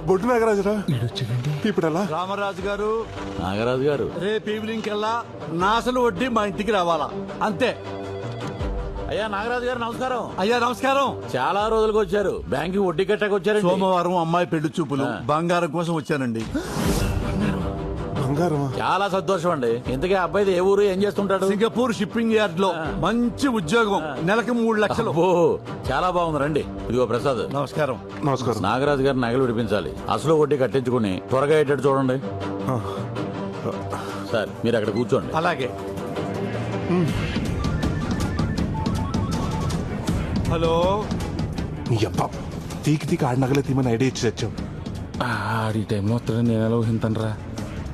బొడ్డు నాగరాజురా, ఇప్పుడు ఎలా? రామరాజు గారు, నాగరాజు గారు, రేపు ఈవినింగ్ కల్లా నా అసలు వడ్డీ మా ఇంటికి రావాలా, అంతే. అయ్యా నాగరాజు గారు నమస్కారం. అయ్యా నమస్కారం. చాలా రోజులకు వచ్చారు. బ్యాంకి వడ్డీ కట్టకు వచ్చారు. సోమవారం అమ్మాయి పెళ్లి చూపులు, బంగారం కోసం వచ్చానండి. చాలా సంతోషం అండి. ఇంతకీ అబ్బాయి ఏ ఊరు, ఏం చేస్తుంటాడు? సింగపూర్ షిప్పింగ్ యార్డ్ లో మంచి ఉద్యోగం, నెలకు 3 లక్షలు. చాలా బాగుంది. రండి. ఇదిగో ప్రసాద్. నమస్కారం. నమస్కారం. నాగరాజు గారు నగలు విడిపించాలి. అసలు వడ్డీ కట్టించుకుని త్వరగా అయ్యేటట్టు చూడండి. సార్ మీరు అక్కడ కూర్చోండి. అలాగే. హలో. నీ అబ్బా, తీకి ఆడి నగలే తీమని ఐడియా ఇచ్చి తెచ్చావు. ఆడి టైంలో వస్తాడని నేను ఎలా ఊహింతనరా?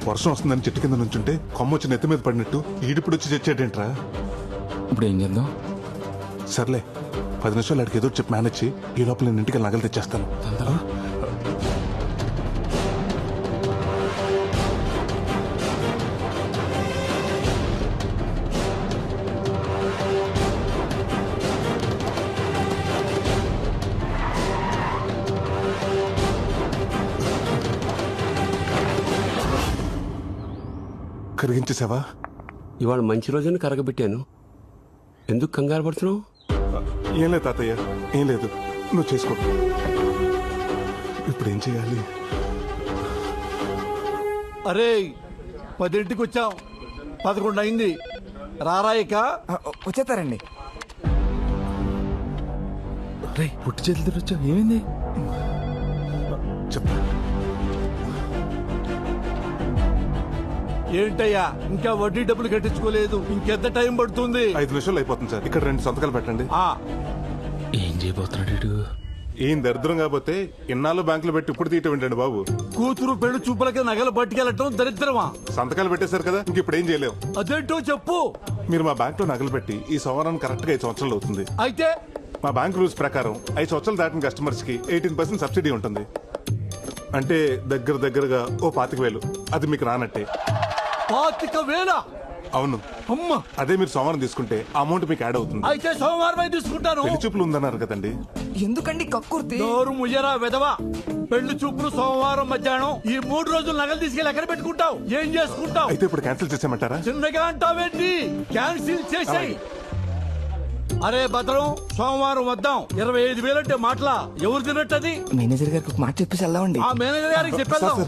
వర్షం వస్తుందని చెట్టు కింద నుంచుంటే కొమ్మ వచ్చి నెత్తి మీద పడినట్టు ఈడిప్పుడు వచ్చి తెచ్చాడేంట్రా? ఇప్పుడు ఏం చేద్దాం? సర్లే, 10 నిమిషాలు అడిగి ఏదో చెప్పి మేనేజ్ చేయి. ఈ లోపల నేను ఇంటికి నగలు తెచ్చేస్తాను. కరిగించేసావా? ఇవాళ మంచి రోజున కరగబెట్టాను. ఎందుకు కంగారు పడుతున్నావు? ఏం లేదు తాతయ్య, ఏం లేదు. నువ్వు చేసుకో. ఇప్పుడు ఏం చేయాలి? అరే 10ంటికి వచ్చాం, 11 అయింది. రారాయిక వచ్చేస్తారండి. పుట్టి చేతులు తిరగొచ్చా? ఏమైంది చెప్పు. ఏంటయ్యా, ఇంకా వడ్డీ డబ్బులు కట్టించుకోలేదు? ఇంకెంత టైం పడుతుంది? 5 నిమిషాలు అయిపోతుంది సార్. ఇక్కడ 2 సంతకాలు పెట్టండి. ఏం చేయబోతున్నాడు? ఏం దరిద్రం కాకపోతే ఇన్నాళ్ళు బ్యాంకులో పెట్టి ఇప్పుడు తీయటం ఏంటండి బాబు? కూతురు పెళ్లి చూపులకి నగలు పట్టుకెళ్ళటం దరిద్రమా? సంతకాలు పెట్టేశారు కదా, ఇంక ఇప్పుడు ఏం చేయలేవు. అదేంటో చెప్పు. మీరు మా బ్యాంక్ లో నగలు పెట్టి ఈ సంవత్సరం కరెక్ట్ గా 5 సంవత్సరాలు అవుతుంది. అయితే మా బ్యాంక్ రూల్స్ ప్రకారం 5 సంవత్సరాలు దాటిన కస్టమర్స్ కి 18% సబ్సిడీ ఉంటుంది. అంటే దగ్గరగా ఓ 25,000. అది మీకు రానట్టే. 25,000? అవును. అమ్మా, అదే మీరు సోమవారం తీసుకుంటే ఆ అమౌంట్ మీకు యాడ్ అవుతుంది. అయితే సోమవారం తీసుకుంటాను. పెళ్లి చూపులు ఉందన్నారు కదండి. ఎందుకండి కక్కుర్తి? నోరు ముయ్యరా వెదవా. పెళ్లి చూపులు సోమవారం మధ్యాహ్నం. ఈ 3 రోజులు నగలు తీసుకెళ్ళి ఎక్కడ పెట్టుకుంటావు? ఏం చేసుకుంటావు? అయితే ఇప్పుడు క్యాన్సిల్ చేసేయమంటారా? చిన్నగా అంటావేంటి? క్యాన్సిల్ చేసేయి. అరే భద్రం, సోమవారం వద్దాం. 25,000 అంటే మాటలా? ఎవరు తిన్నట్టది? మేనేజర్ గారికి ఒక మాట చెప్పేసి వెళ్దామండి. ఆ మేనేజర్ గారికి చెప్పేద్దాం.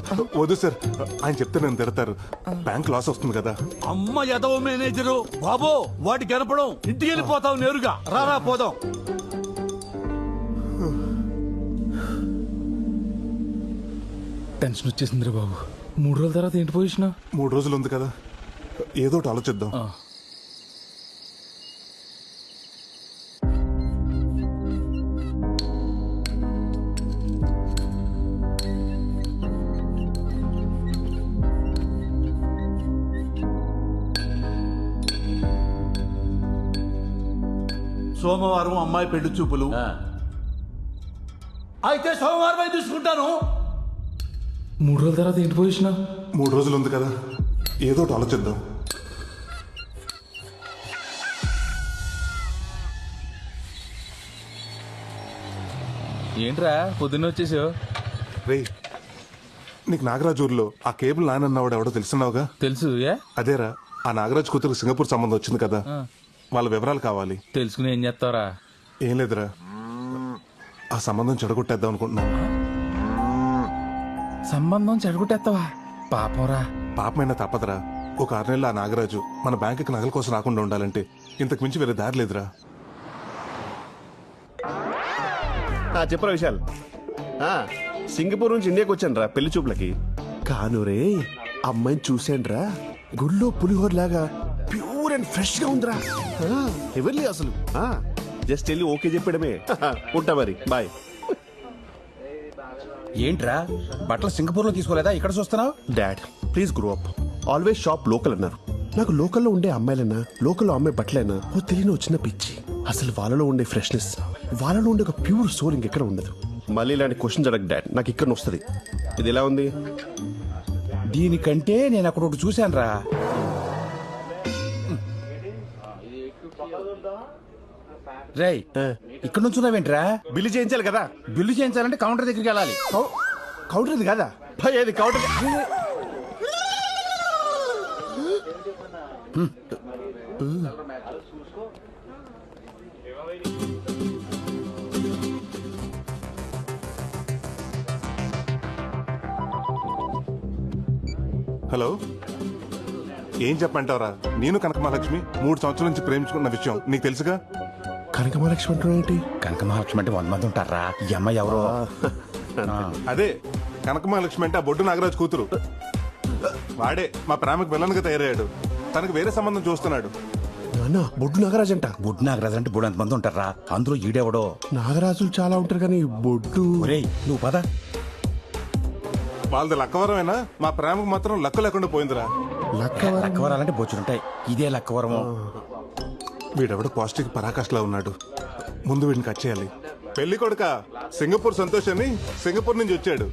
వద్దు సార్, ఆయన చెప్తే నేను తిడతారు. బ్యాంక్ లాస్ వస్తుంది కదా. అమ్మ ఎదవ మేనేజరు బాబో, వాటి కనపడం. ఇంటికి వెళ్ళిపోతావు నేరుగా. రారా పోదాం. టెన్షన్ వచ్చేసిందిరా బాబు. 3 రోజుల తర్వాత ఏంటి పొజిషన్? 3 రోజులు ఉంది కదా, ఏదో ఒకటి ఆలోచిద్దాం. సోమవారం అమ్మాయి పెళ్లి చూపులు. అయితే సోమవారం తీసుకుంటాను. 3 రోజుల తర్వాత ఏంటి పొజిషన్? 3 రోజులు ఉంది కదా, ఏదో ఒకటి ఆలోచిద్దాం. ఏంట్రా పొద్దున్న వచ్చేసావు? రే, నీకు నాగరాజు ఊర్లో ఆ కేబుల్ నానన్నవాడు ఎవడో తెలుసున్నావుగా? తెలుసు. అదేరా, ఆ నాగరాజు కూతురు సింగపూర్ సంబంధం వచ్చింది కదా, వాళ్ళ వివరాలు కావాలి. తెలుసుకుని ఏం చేస్తావరా? ఏం లేదురా, ఆ సంబంధం చెడగొట్టేద్దాం అనుకుంటున్నాను. సంబంధం చెడగొట్టేస్తావా? పాపంరా. పాపమైనా తప్పదురా. ఒక 6 నెలలు ఆ నాగరాజు మన బ్యాంకుకి నగల కోసం రాకుండా ఉండాలంటే ఇంతకు మించి వేరే దారి లేదురా. చెప్పరా విశాల్, సింగపూర్ నుంచి ఇండియాకి వచ్చాను రా పెళ్లి చూపులకి. కానురే, అమ్మాయిని చూశాను రా, గుళ్ళో పులిహోర లాగా ప్యూర్ అండ్ ఫ్రెష్ గా ఉందిరా. ఎవరి అసలు జస్ట్ వెళ్ళి ఓకే చెప్పడమే. ఉంటా మరి, బాయ్. ఏంట్రా బట్టలు సింగపూర్ లో తీసుకోలేదా, ఇక్కడ చూస్తున్నావు? Dad please grow up. Always shop local అన్నారు. నాకు లోకల్లో ఉండే అమ్మాయిలన్నా, లోకల్లో అమ్మాయి బట్టలైనా ఓ తెలియని వచ్చిన పిచ్చి. అసలు వాళ్ళలో ఉండే ఫ్రెష్నెస్, వాళ్ళలో ఉండే ఒక ప్యూర్ సోల్ ఇంకెక్కడ ఉండదు. మళ్ళీ ఇలాంటి క్వశ్చన్ అడగ డాడ్, నాకు ఇక్కడ వస్తుంది. ఇది ఎలా ఉంది? దీనికంటే నేను అక్కడ ఒకటి చూశాను రా. రేయ్, ఇక్కడ నుంచి ఉన్నావేంట్రా? బిల్లు చేయించాలి కదా. బిల్లు చేయించాలంటే కౌంటర్ దగ్గరికి వెళ్ళాలి. కౌంటర్ ఇది కదా భయ్, అది కౌంటర్. హలో, ఏం చెప్పంటావురా? నేను కనకమహాలక్ష్మి 3 సంవత్సరాల నుంచి ప్రేమించుకున్న విషయం నీకు తెలుసుగా. కనకమహాలక్ష్మి అంటే ఏంటి? కనకమహాలక్ష్మి అంటే 100 మంది ఉంటారా? ఈ అమ్మాయి ఎవరో? అదే కనకమహాలక్ష్మి అంటే ఆ బొడ్డు నాగరాజు కూతురు. వాడే మా ప్రేమకు విలన్గా తయారయ్యాడు. తనకు వేరే సంబంధం చూస్తున్నాడు. బొడ్డు నాగరాజు అంట. బొడ్డు నాగరాజు అంటే 300 మంది ఉంటారా? అందులో ఈడెవడో. నాగరాజులు చాలా ఉంటారు కానీ బొడ్డు. నువ్వు పద. వాళ్ళది లక్కవరమేనా? మా ప్రేమకు మాత్రం లక్క లేకుండా పోయిందిరా. లక్కవరాలంటే బొచ్చులుంటాయి, ఇదే లక్కవరము. వీడెవడో పాజిటివ్ పరాకాష్లా ఉన్నాడు. ముందు వీడిని కట్ చేయాలి. పెళ్లి కొడుక సింగపూర్ సంతోష్ అని సింగపూర్ నుంచి వచ్చాడు.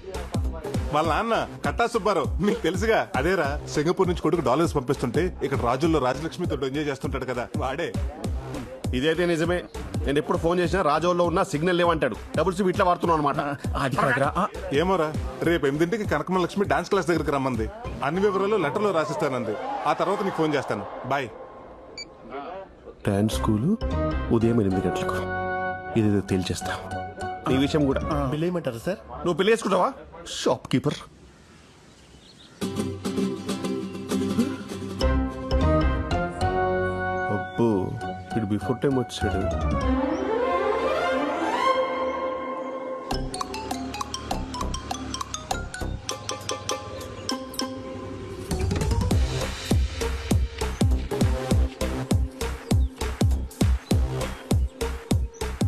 వాళ్ళ నాన్న కట్టా సుబ్బారావు, మీకు తెలుసుగా. అదేరా, సింగపూర్ నుంచి కొడుకు డాలర్స్ పంపిస్తుంటే ఇక్కడ రాజుల్లో రాజలక్ష్మితో ఎంజాయ్ చేస్తుంటాడు కదా, వాడే. ఇదైతే నిజమే. నేను ఎప్పుడు ఫోన్ చేసినా రాజోల్లో ఉన్న సిగ్నల్ లేవంటాడు. డబుల్ సిమ్ ఇట్లా వాడుతున్నావు అనమాట. ఏమోరా, రేపు 8ంటికి కనకమహాలక్ష్మి డాన్స్ క్లాస్ దగ్గరికి రమ్మంది. అన్ని వివరాలు లెటర్లో రాసిస్తానంది. ఆ తర్వాత నీకు ఫోన్ చేస్తాను. బాయ్. డాన్స్ స్కూలు ఉదయం 8 గంటలకు. ఇది తేల్చేస్తా. ఈ విషయం కూడా పెళ్లి ఏమంటారు సార్? నువ్వు పెళ్లి చేసుకుంటావా? Shop keeper. అబ్బో, ఇటు బిఫోర్ టైం వచ్చాడు.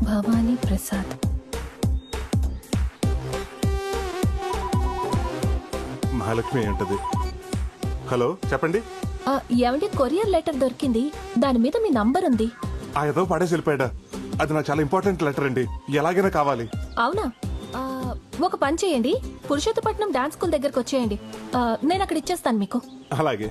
భవానీ ప్రసాద్. మహాలక్ష్మి ఏంటది? హలో, చెప్పండి. ఏమంటే కొరియర్ లెటర్ దొరికింది, దాని మీద మీ నంబర్ ఉంది. ఆ ఏదో పడేసి వెళ్ళిపోయాడా? అది నాకు చాలా ఇంపార్టెంట్ లెటర్ అండి, ఎలాగైనా కావాలి. అవునా? ఒక పని చేయండి, పురుషోత్తపట్నం డాన్స్ స్కూల్ దగ్గరకు వచ్చేయండి. నేను అక్కడ ఇచ్చేస్తాను మీకు. అలాగే.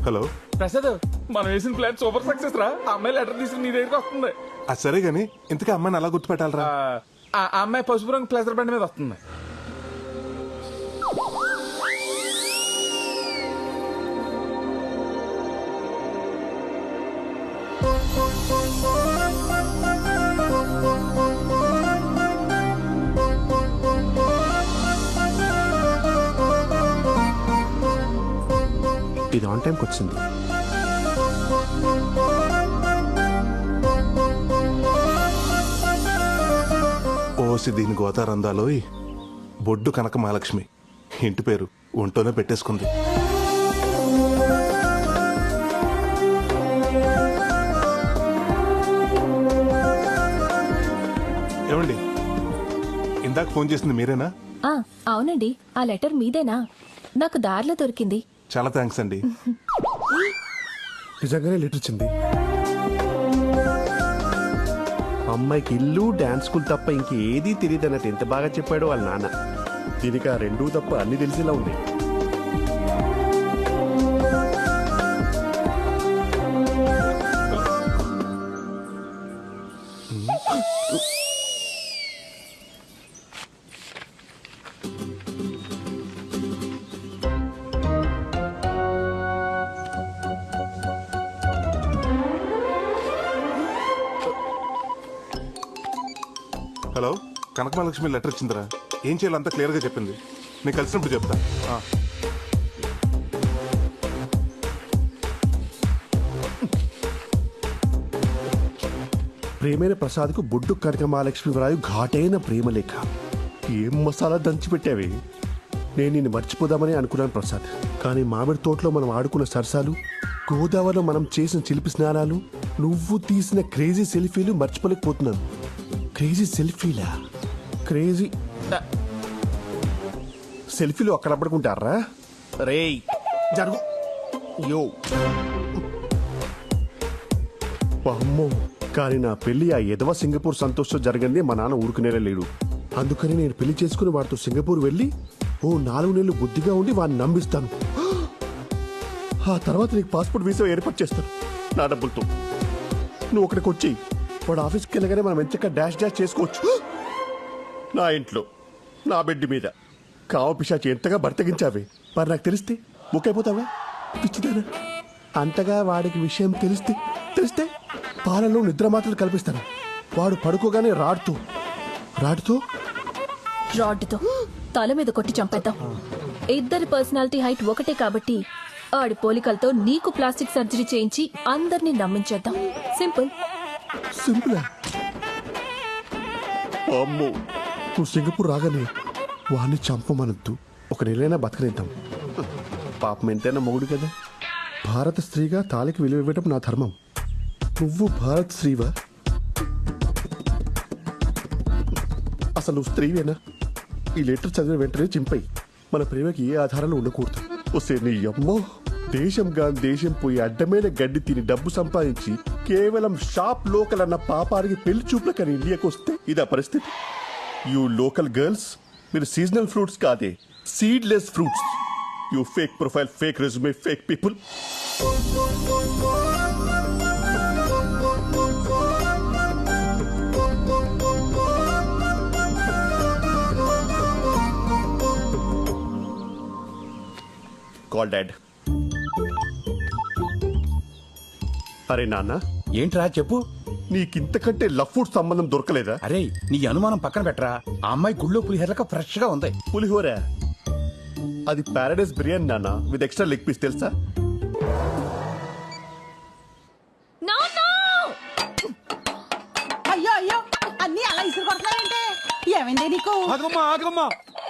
హలో ప్రసాద్, మనం వేసిన ప్లాన్ సూపర్ సక్సెస్ రా. ఆ అమ్మాయి లెటర్ తీసుకుని నీ దగ్గరికి వస్తుంది. అది సరే గాని ఇంతకీ అమ్మాయిని అలా గుర్తుపెట్టాలరా? ఆ అమ్మాయి పసుపు రంగు ప్లేసర్ బండి మీద వస్తుంది. ఇది ఆన్ టైంకి వచ్చింది. ఓసి దీని గోతారందాలోయ్ బొడ్డు కనక మహాలక్ష్మి ఇంటి పేరు ఒంటోనే పెట్టేసుకుంది. ఏమండి ఇందాక ఫోన్ చేసింది మీరేనా? అవునండి, ఆ లెటర్ మీదేనా? నాకు దారిలో దొరికింది. చాలా థ్యాంక్స్ అండి. నిజంగానే లెటర్ వచ్చింది. అమ్మాయికి ఇల్లు డాన్స్ స్కూల్ తప్ప ఇంకేదీ తెలియదు అన్నట్టు ఎంత బాగా చెప్పాడో వాళ్ళ నాన్న. దీనికి ఆ రెండూ తప్ప అన్ని తెలిసేలా ఉంది. హలో, కనక మహాలక్ష్మి లెటర్ ఇచ్చిందిరా. ఏం చేయాలో అంతా క్లియర్గా చెప్పింది. నేను కలిసినప్పుడు చెప్తా. ప్రేమైన ప్రసాద్కు బొడ్డు కనక మహాలక్ష్మి వ్రాయు ఘాటైన ప్రేమలేఖ. ఏం మసాలా దంచిపెట్టావి. నేను నిన్ను మర్చిపోదామని అనుకున్నాను ప్రసాద్, కానీ మామిడి తోటలో మనం ఆడుకున్న సరసాలు, గోదావరిలో మనం చేసిన చిలిపి స్నానాలు, నువ్వు తీసిన క్రేజీ సెల్ఫీలు మర్చిపోలేకపోతున్నాను. క్రేజీ సెల్ఫీలా? క్రేజీ సెల్ఫీలు అక్కడ పడుకుంటారా? రేయ్ జరుగు. యో అమ్మో, కానీ నా పెళ్లి ఆ ఎదవ సింగపూర్ సంతోషం జరగందే మా నాన్న ఊరుకునేలా లేడు. అందుకని నేను పెళ్లి చేసుకుని వాడితో సింగపూర్ వెళ్ళి ఓ 4 నెలలు బుద్ధిగా ఉండి వాడిని నమ్మిస్తాను. ఆ తర్వాత నీకు పాస్పోర్ట్ వీసా ఏర్పాటు చేస్తాను నా డబ్బులతో. నువ్వు అక్కడికి వచ్చి వాడు ఆఫీస్కి వెళ్ళగానే మనం ఎంచక్క డాష్ డాష్ చేసుకోవచ్చు. నా ఇంట్లో నా బెడ్ మీద కావ పిశాచి ఎంతగా బర్తగించావే. మరి నాకు తెలిస్తే ముక్కైపోతావా? పిచ్చిదానా. అంతగా వాడికి విషయం తెలిస్తే పాలలో నిద్ర మాత్రలు కల్పిస్తాను. వాడు పడుకోగానే రాడ్తో తల మీద కొట్టి చంపేద్దాం. ఇద్దరి పర్సనాలిటీ హైట్ ఒకటే కాబట్టి ఆడి పోలికలతో నీకు ప్లాస్టిక్ సర్జరీ చేయించి అందరినీ నమ్మించేద్దాం. సింపుల్. సింపులా? అమ్మో, నువ్వు సింగపూర్ రాగానే వాడిని చంపమనొద్దు. 1 నెలైనా బతకనిద్దాం. పాపం ఎంతైనా మొగుడు కదా. భారత స్త్రీగా తాళికి విలువ ఇవ్వడం నా ధర్మం. నువ్వు భారత స్త్రీవా? అసలు నువ్వు స్త్రీవేనా? ఈ లెటర్ చదివిన వెంటనే చింపై. మన ప్రేమకి ఏ ఆధారాలు ఉండకూడదు. వస్తే నీ అమ్మో, దేశం పోయి అడ్డమైన గడ్డి తిని డబ్బు సంపాదించి కేవలం షాప్ లోకల్ అన్న పాపానికి పెళ్లి చూపులకని ఇండియాకి వస్తే ఇదా పరిస్థితి. యూ లోకల్ గర్ల్స్, మీరు సీజనల్ ఫ్రూట్స్ కాదే, seedless fruits. You fake profile, fake resume, fake people. Call dad. అరే నాన్న. ఏంట్రా చెప్పు. నీకింతకంటే లవ్ ఫుడ్ సంబంధం దొరకలేదా? అరే నీ అనుమానం పక్కన పెట్టరా. ఆ అమ్మాయి గుళ్ళో పులిహోరక ఫ్రెష్ గా ఉంది. పులిహోర? అది పారాడైస్ బిర్యానీ నాన్న, విత్ ఎక్స్ట్రా లెగ్ పీస్. తెలుసా? అయ్యో అన్ని అలా ఇసురు కొడతాయంటే ఏమైంది నీకు? ఆగమ్మా.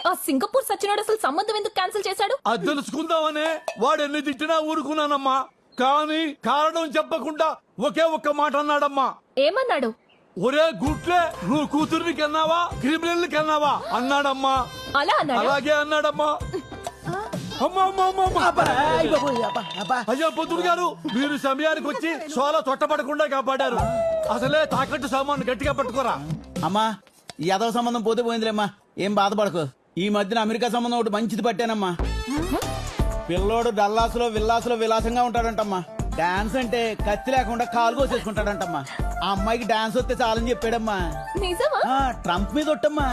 ఆ సింగపూర్ సచ్చినాడు అసలు సంబంధం ఎందుకు క్యాన్సిల్ చేశాడు? అది తెలుసుకుందామనే వాడు ఎన్ని తిట్టినా ఊరుకున్నానమ్మా. కానీ కారణం చెప్పకుండా ఒకే ఒక్క మాట అన్నాడమ్మా. ఏమన్నాడు? ఒరే గుట్లే, నువ్వు కూతుర్ని కన్నావా క్రిమినల్ కన్నావా అన్నాడమ్మా. అలా అన్నాడు? అలాగే అన్నాడమ్మా. అయ్యా పొద్దుడు గారు, మీరు సమయానికి వచ్చి సోలా తొట్టపడకుండా కాపాడారు. అసలే తాకట్టు సామాను గట్టిగా పట్టుకోరా. అమ్మా, ఈ యాదవ సంబంధం పోతే పోయిందిలేమ్మా, ఏం బాధపడకు. ఈ మధ్యన అమెరికా సంబంధం ఒకటి మంచిది పట్టానమ్మా. పిల్లోడు డల్లాసులో విల్లాసులో విలాసంగా ఉంటాడంటమ్మా. డాన్స్ అంటే కత్తి లేకుండా కాలు కోసేసుకుంటాడంటమ్మా. ఆ అమ్మాయికి డాన్స్ వస్తే చాలని చెప్పాడమ్మా. నిజమా? ట్రంప్ మీద ఒట్టమ్మా.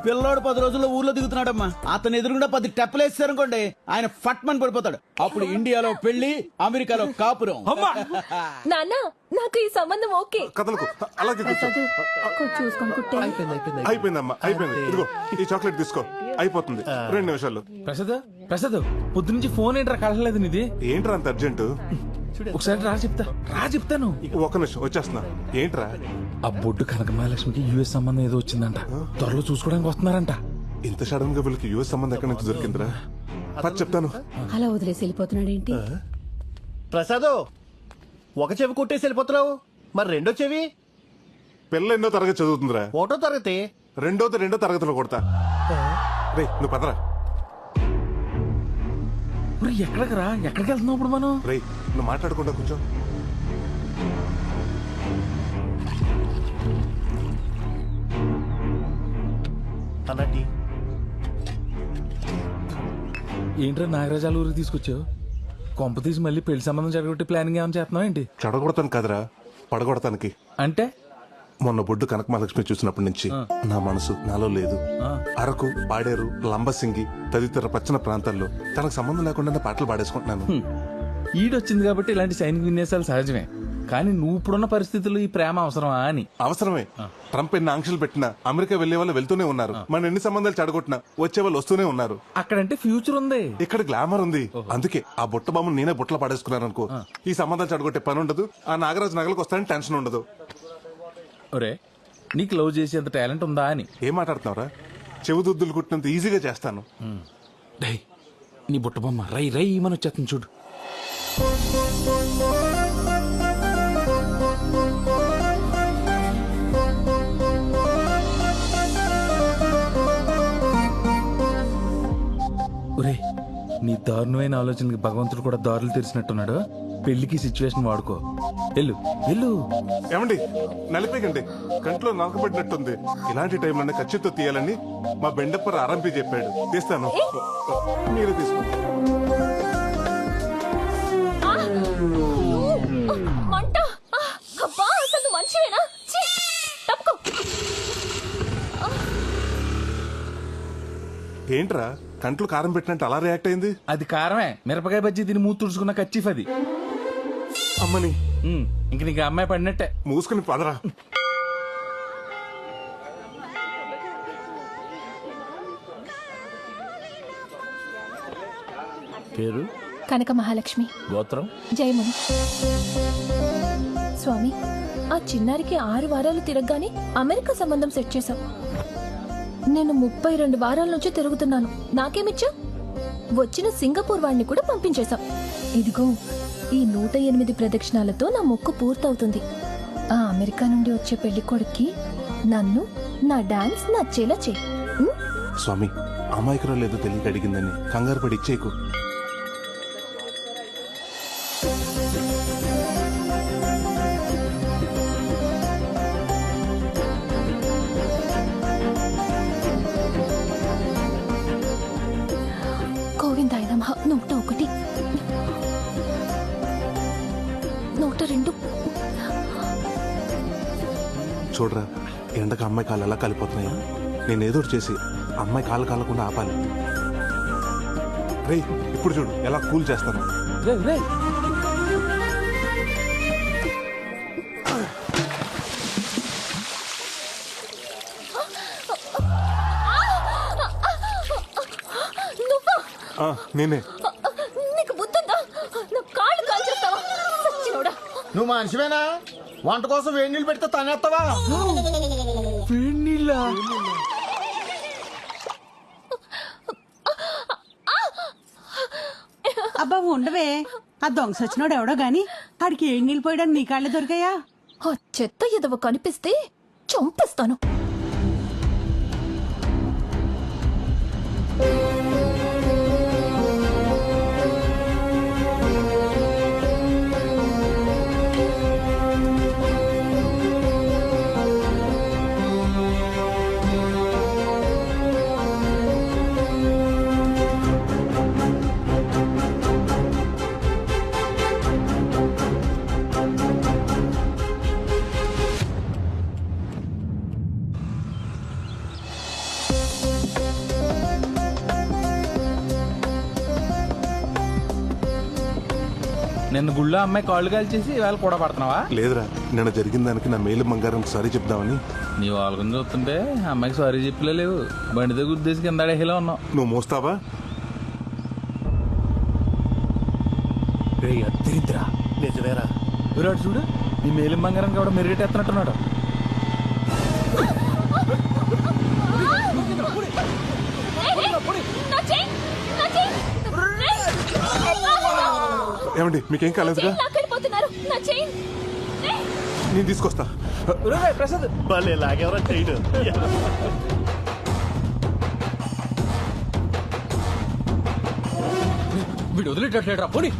పిల్లోడు 10 రోజుల్లో ఊర్లో దిగుతున్నాడమ్మా. అతను ఎదురుగుండా 10 టెప్పలు వేస్తారనుకోండి, ఆయన ఫట్మని పడిపోతాడు. అప్పుడు ఇండియాలో పెళ్లి, అమెరికాలో కాపురం. నాన్న నాకు ఈ సంబంధం ఓకే. కథలకు అలాగే కూర్చో. చూసుకొని కుట్టే. అయిపోయిందమ్మా, అయిపోయింది. ఇదిగో ఈ చాక్లెట్ తీసుకో, అయిపోతుంది 2 నిమిషాల్లో. ప్రసాద్ పొద్దునుంచి ఫోన్ ఏంట్రా కలలేదు నీది? ఏంట్రా అంత అర్జెంటు? ఒకసారి చెప్తాను. ఒక్క నిమిషం వచ్చేస్తున్నా. ఏంట్రా? ఆ బొడ్డు కనకమహాలక్ష్మికి యుఎస్ సంబంధం ఏదో వచ్చిందంట, త్వరలో చూసుకోవడానికి వస్తున్నారంట. ఇంత సడన్ గా వీళ్ళకి యుఎస్ సంబంధం ఎక్కడి నుంచి దొరికిందిరా? చెప్తాను. అలా వదిలేసి వెళ్ళిపోతున్నాడు ఏంటి? ప్రసాద్, ఒక చెవి కొట్టేసి వెళ్ళిపోతున్నావు, మరి రెండో చెవి? పిల్ల ఎన్నో తరగతి చదువుతుందిరా? 1వ తరగతి. రెండో తరగతిలో కొడతా. రే నువ్వు పదరా. ఎక్కడికి వెళ్తున్నావు ఇప్పుడు మనం? రే నువ్వు మాట్లాడకుండా కూర్చో. అన్నట్టి ఏంట్రా నాగరాజాల ఊరికి తీసుకొచ్చావు? కొంప తీసి మళ్ళీ పెళ్లి సంబంధం జరగొట్టి ప్లానింగ్ ఏమైనా చేస్తున్నావు ఏంటి? చెడగొడతాను కదరా, పడగొడతానికి. అంటే మొన్న బొడ్డు కనకమహాలక్ష్మి చూసినప్పటి నుంచి నా మనసు నాలో లేదు. అరకు, పాడేరు, లంబసింగి తదితర పచ్చని ప్రాంతాల్లో తనకు సంబంధం లేకుండా పాటలు పాడేసుకుంటున్నాను. ఈడొచ్చింది కాబట్టి ఇలాంటి సైనిక విన్యాసాలు సహజమే, కానీ నువ్వు ఇప్పుడున్న పరిస్థితుల్లో ఈ ప్రేమ అవసరమా అని. అవసరమే. ట్రంప్ ఎన్ని ఆంక్షలు పెట్టినా అమెరికా వెళ్లే వాళ్ళు వెళ్తూనే ఉన్నారు. మన ఎన్ని సంబంధాలు చెడగొట్టినా వచ్చే వాళ్ళు వస్తూనే ఉన్నారు. అక్కడంటే ఫ్యూచర్ ఉంది, ఇక్కడ గ్లామర్ ఉంది. అందుకే ఆ బుట్ట బొమ్మను నేనే బుట్టలు పాడేసుకున్నాను అనుకో, ఈ సంబంధాలు చెడగొట్టే పని ఉండదు. ఆ నాగరాజు నగలకు వస్తానని టెన్షన్ ఉండదు. ఒరే నీకు లవ్ చేసేంత టాలెంట్ ఉందా అని. ఏం మాట్లాడుతున్నావురా? చెవుదుద్దులు కుట్టినంత ఈజీగా చేస్తాను. నీ బుట్ట బొమ్మ రై రై మన వచ్చేస్తుంది చూడు. ఒరే నీ దారుణమైన ఆలోచనకి భగవంతుడు కూడా దారులు తెరిచినట్టున్నాడు. పెళ్లికి సిచ్యువేషన్ వాడుకో. వెళ్ళు. ఏమండి నలిపేకండి, కంట్లో నలకబడినట్టుంది. ఇలాంటి టైంలోనే ఖచ్చితంగా తీయాలని మా బెండప్పర్ ఆరంపి చెప్పాడు. తీస్తాను, మీరే తీసుకోండి. ఏంట్రా కంట్లో కారం పెట్టినట్టు అలా రియాక్ట్ అయింది? అది కారమే, మిరపకాయ బజ్జీ తిని మూతి తుడుచుకున్న కచ్చిఫ్ అది. అమ్మని ఇంక నీకు అమ్మాయి పడినట్టే. మూసుకుని పదరా. పేరు కనక మహాలక్ష్మి, గోత్రం జయముని. స్వామి ఆ చిన్నారికి 6 వారాలు తిరగగానే అమెరికా సంబంధం సెట్ చేశాం. నేను 32 వారాల నుంచి తిరుగుతున్నాను. నాకేమిచ్చా? వచ్చిన సింగపూర్ వాడిని కూడా పంపించేశాం. ఇదిగో ఈ 108 ప్రదక్షిణాలతో నా మొక్కు పూర్తవుతుంది. ఆ అమెరికా నుండి వచ్చే పెళ్లి కొడుక్కి నన్ను నా డాన్స్ నచ్చేలా చేయి. స్వామి అమాయకురాలు ఏదో తెలియక అడిగిందని కంగారు పడి ఇచ్చేకు. గోవిందాయ నమః. 101, 102. చూడరా ఎండకు అమ్మాయి కాళ్ళు ఎలా కాలిపోతున్నాయా? నేను ఏదో ఒకటి చేసి అమ్మాయి కాళ్ళు కాలకుండా ఆపాలి. రే ఇప్పుడు చూడు ఎలా కూల్ చేస్తాను. నేనే. నీకు బుద్ధుందా? నా కాళ్ళు కాల్చేస్తావా? సచ్చినోడా. నువ్వు మనిషివేనా? వంట కోసం వేడి నీళ్ళు పెడితే తనేస్తావా? వేడినీళ్ళ? అబ్బా ఉండవే, ఆ దొంగ సచ్చినోడు ఎవడో గాని ఆడికి ఏడు నీళ్ళు పోయడానికి నీ కాళ్ళే దొరికాయా? ఆ చెత్త ఎదవ కనిపిస్తే చంపేస్తాను. నిన్న గుళ్ళో అమ్మాయి కాళ్ళు కాల్చేసి ఇవాళ కూడా పడుతున్నావా? లేదురా, నిన్న జరిగిన దానికి నా మేలు బంగారం సారీ చెప్దామని. నీ వాళ్ళని చూస్తుంటే అమ్మాయికి సారీ చెప్పలే లేవు. బండి దగ్గర ఉద్దేశం కింద అడేలా ఉన్నావు. నువ్వు మోస్తావా? అద్దరిద్రా నిజమేరా. విరాట్ చూడు, నీ మేలిం బంగారం కూడా మెరుగెట్టేస్తున్నట్టున్నాడు. ఏమండి మీకేం కాలేదుగా? నేను తీసుకొస్తా. ప్రసాద్ భలే లాగేవరా చేయడు. వీడు వదిలేటట్లేడు రా పోనీ.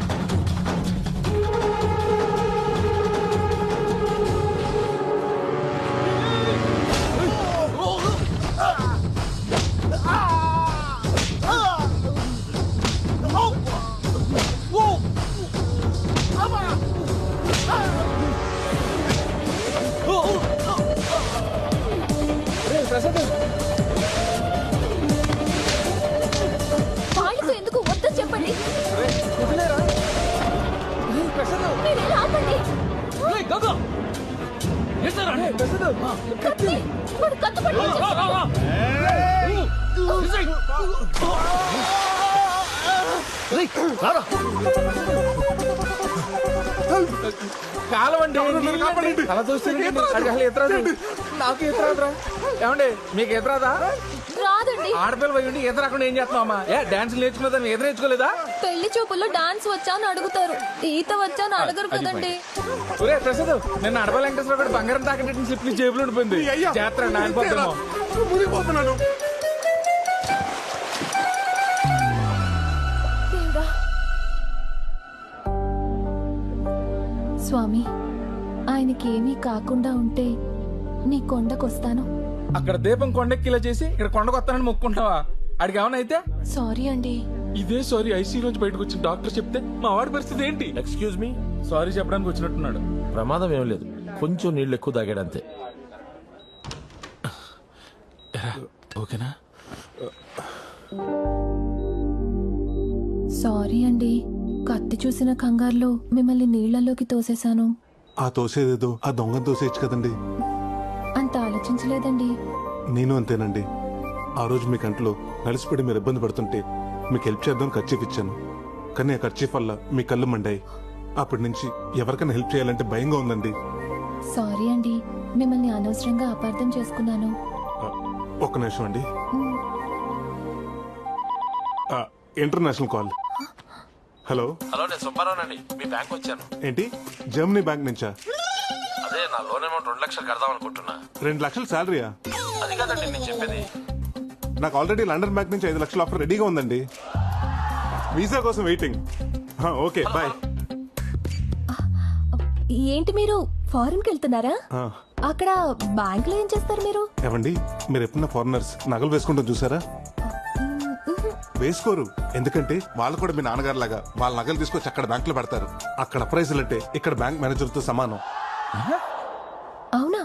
వాళ్ళతో ఎందుకు వద్దని చెప్పండి. కత్తి వాడు కత్తి కాలవండి అలా చూస్తుంది. నాకు ఎదురాదురా. ఏమండి మీకు ఎదురాదా? రాదండి. ఆడపిల్ల పోయి ఉండి ఎదురు రాకుండా ఏం చేస్తున్నావమ్మా? డాన్స్ నేర్చుకున్నదని ఎదురు నేర్చుకోలేదా? పెళ్లి చూపుల్లో డాన్స్ వచ్చా అని అడుగుతారు, ఈత వచ్చా అని అడగరు కదండి. ఒరే ప్రసాద్, నిన్న అడప వెంకటేశ్వర గారు బంగారం తాకట్టు స్లిప్ జేబులో ఉండిపోయింది. జాతర నాయనపోతామో. స్వామి, ఆయనకి ఏమీ కాకుండా ఉంటే నీ కొండకొస్తాను. అక్కడ దీపం కొండెక్కిలా చేసి ఇక్కడ కొండకొస్తానని మొక్కుంటావా? అడిగి ఏమన్నా అయితే? సారీ అండి. ఇదే సారీ ఐసీ నుంచి బయటకు వచ్చిన డాక్టర్ చెప్తే మా వాడి పరిస్థితి ఏంటి? ఎక్స్క్యూజ్ మీ, సారీ చెప్పడానికి వచ్చినట్టున్నాడు. ప్రమాదం ఏం లేదు, కొంచెం నీళ్ళు ఎక్కువ తాగాడు అంతే. ఓకేనా? సారీ అండి, కత్తి చూసిన కంగారులో మిమ్మల్ని నీళ్లలోకి తోసేశాను. ఆ తోసేదేదో ఆ దొంగ తోసేయచ్చు కదండి. అంత ఆలోచించలేదండి. నేను అంతేనండి. ఆ రోజు మీ కంట్లో నలిసిపడి మీరు ఇబ్బంది పడుతుంటే మీకు హెల్ప్ చేద్దాం ఖర్చీఫ్ ఇచ్చాను. కానీ ఆ ఖర్చీఫ్ వల్ల మీ కళ్ళు మండాయి. అప్పటి నుంచి ఎవరికైనా హెల్ప్ చేయాలంటే భయంగా ఉందండి. సారీ అండి, మిమ్మల్ని అనవసరంగా అపార్థం చేసుకున్నాను. ఒక్క నిమిషం అండి. International call. హలో. హలో, నేను సుబ్బారావునండి. మీ బ్యాంక్ వచ్చాను. ఏంటి, జర్మనీ బ్యాంక్ నుంచా? అదే నా లోన్ అమౌంట్ 2 లక్షలు కడదాం అనుకుంటున్నా. 2 లక్షలు శాలరీయా? అది కాదండి నేను చెప్పేది. నాకు ఆల్రెడీ లండన్ బ్యాంక్ నుంచి 5 లక్షల ఆఫర్ రెడీగా ఉందండి. వీసా కోసం వెయిటింగ్. Okay bye. ఏంటి మీరు ఫారెన్ కి వెళ్తున్నారా? అక్కడ బ్యాంక్ లో ఏం చేస్తారు మీరు? ఏమండి, మీరు ఎప్పుడన్నా ఫారినర్స్ నగలు వేసుకుంటాం చూసారా? వేసుకోరు. ఎందుకంటే వాళ్ళు కూడా మీ నాన్నగారు లాగా వాళ్ళ నగలు తీసుకొచ్చి అక్కడ బ్యాంక్ లో పెడతారు. అక్కడ ప్రైజులు అంటే ఇక్కడ బ్యాంక్ మేనేజర్ తో సమానం. అవునా?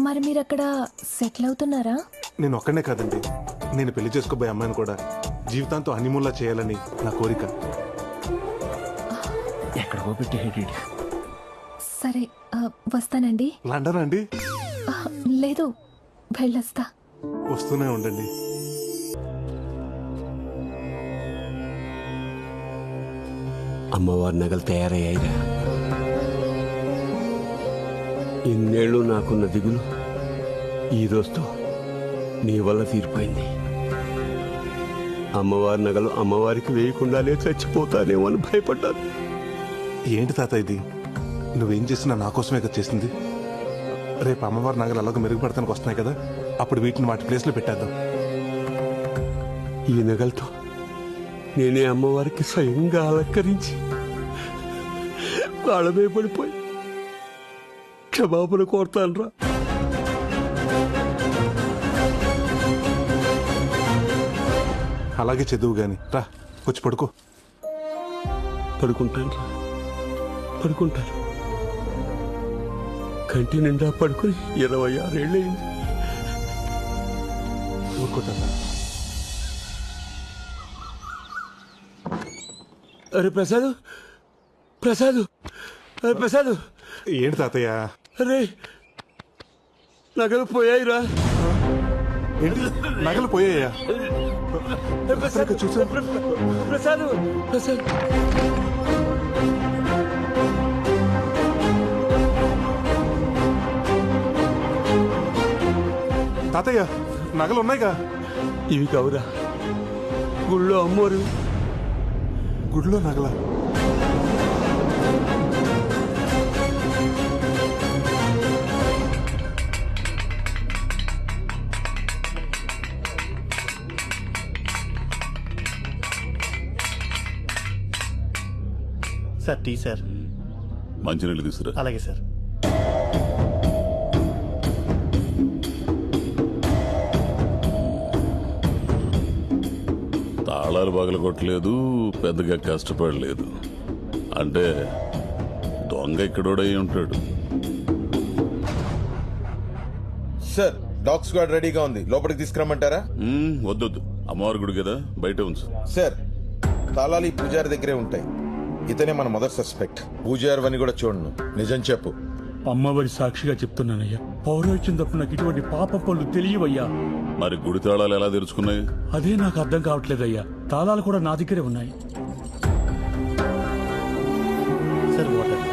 మరి మీరు అక్కడ సెటిల్ అవుతున్నారా? నేను ఒక్కనే కాదండి, నేను పెళ్లి చేసుకోబోయే అమ్మాయిని కూడా జీవితాంతో హనీమూన్లా చేయాలని నా కోరిక. ఎక్కడికో పెట్టి సరే, వస్తానండి. లండన్ అండి? లేదు, వెళ్ళొస్తా. వస్తూనే ఉండండి. అమ్మవారి నగలు తయారయ్యాయిరా. ఇన్నేళ్ళు నాకున్న దిగులు ఈ రోజుతో నీ వల్ల తీరిపోయింది. అమ్మవారి నగలు అమ్మవారికి వేయకుండానే చచ్చిపోతానేమో అని భయపడ్డాను. ఏంటి తాత ఇది? నువ్వేం చేసినా నా కోసమే కదా చేసింది. రేపు అమ్మవారి నగలు అలాగ మెరుగుపడతానికి వస్తున్నాయి కదా, అప్పుడు వీటిని వాటి ప్లేస్లో పెట్టేద్దాం. ఈ నగలతో నేనే అమ్మవారికి స్వయంగా అలంకరించి కాళ్ళమే పడిపోయి క్షమాపణ కోరుతానురా. అలాగే చదువు గాని రా, వచ్చి పడుకో. పడుకుంటాను రా, పడుకుంటాను. కంటి నిండా పడుకుని 26 ఏళ్ళయింది. ఊరుకోతా. అరే ప్రసాద్, ప్రసాద్ ప్రసాద్ ఏంటి తాతయ్య? అరే నగలు పోయాయిరా. ఏంటి నగలు పోయాయా? చూసా ప్రసాద్ ప్రసాద్ తాతయ్య నగలు ఉన్నాయిగా? ఇవి కావురా, గుళ్ళో అమ్మోరు. గుడిలో నగల? Sir tea sir. మంచినీళ్ళు తీసుకురా. అలాగే సార్. తాళాలు పగలు కొట్టలేదు, పెద్దగా కష్టపడలేదు. అంటే దొంగ ఇక్కడోడై ఉంటాడు. సార్ డాగ్ స్క్వాడ్ రెడీగా ఉంది, లోపలికి తీసుకురమ్మంటారా? వద్దొద్దు, అమ్మవారి గుడి కదా, బయట ఉంచు. సార్ తాళాలు ఈ పూజారి దగ్గరే ఉంటాయి. ఇతనే మన మొదటి సస్పెక్ట్. పూజారి అని కూడా చూడను. నిజం చెప్పు. అమ్మవారి సాక్షిగా చెప్తున్నానయ్యా, పౌరోహిత్యం తప్ప నాకు ఇటువంటి పాప పనులు తెలియవయ్యా. మరి గుడి తాళాలు ఎలా తెరుచుకున్నాయి? అదే నాకు అర్థం కావట్లేదయ్యా. తాళాలు కూడా నా దగ్గరే ఉన్నాయి. Sir water.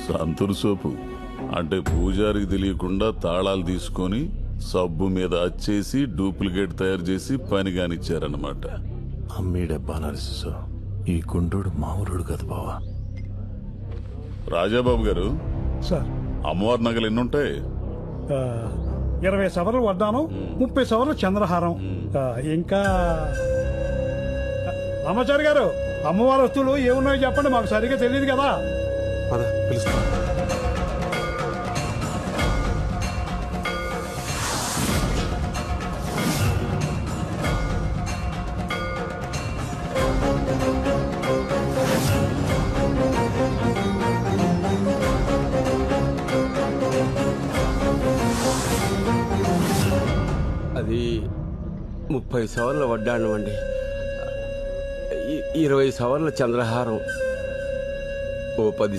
సంతూర్ సోపు అంటే పూజారికి తెలియకుండా తాళాలు తీసుకొని సబ్బు మీద అచ్చేసి డూప్లికేట్ తయారు చేసి పని కానిచ్చారన్నమాట. అమ్మీడబ్బా నరసిసో, ఈ గుండోడు మామూలుడు కదా బావా. రాజాబాబు గారు, సార్ అమ్మవారి నగలు ఎన్నుంటాయి? 20 సవర్లు వడ్డానం, 30 సవర్లు చంద్రహారం, ఇంకా అమ్మచారి గారు అమ్మవారి వస్తువులు ఏమున్నాయో చెప్పండి, మాకు సరిగ్గా తెలియదు కదా. పిలుస్తా. అది 30 సవర్ల వడ్డాణం అండి, 20 సవర్ల చంద్రహారం, ఓ 10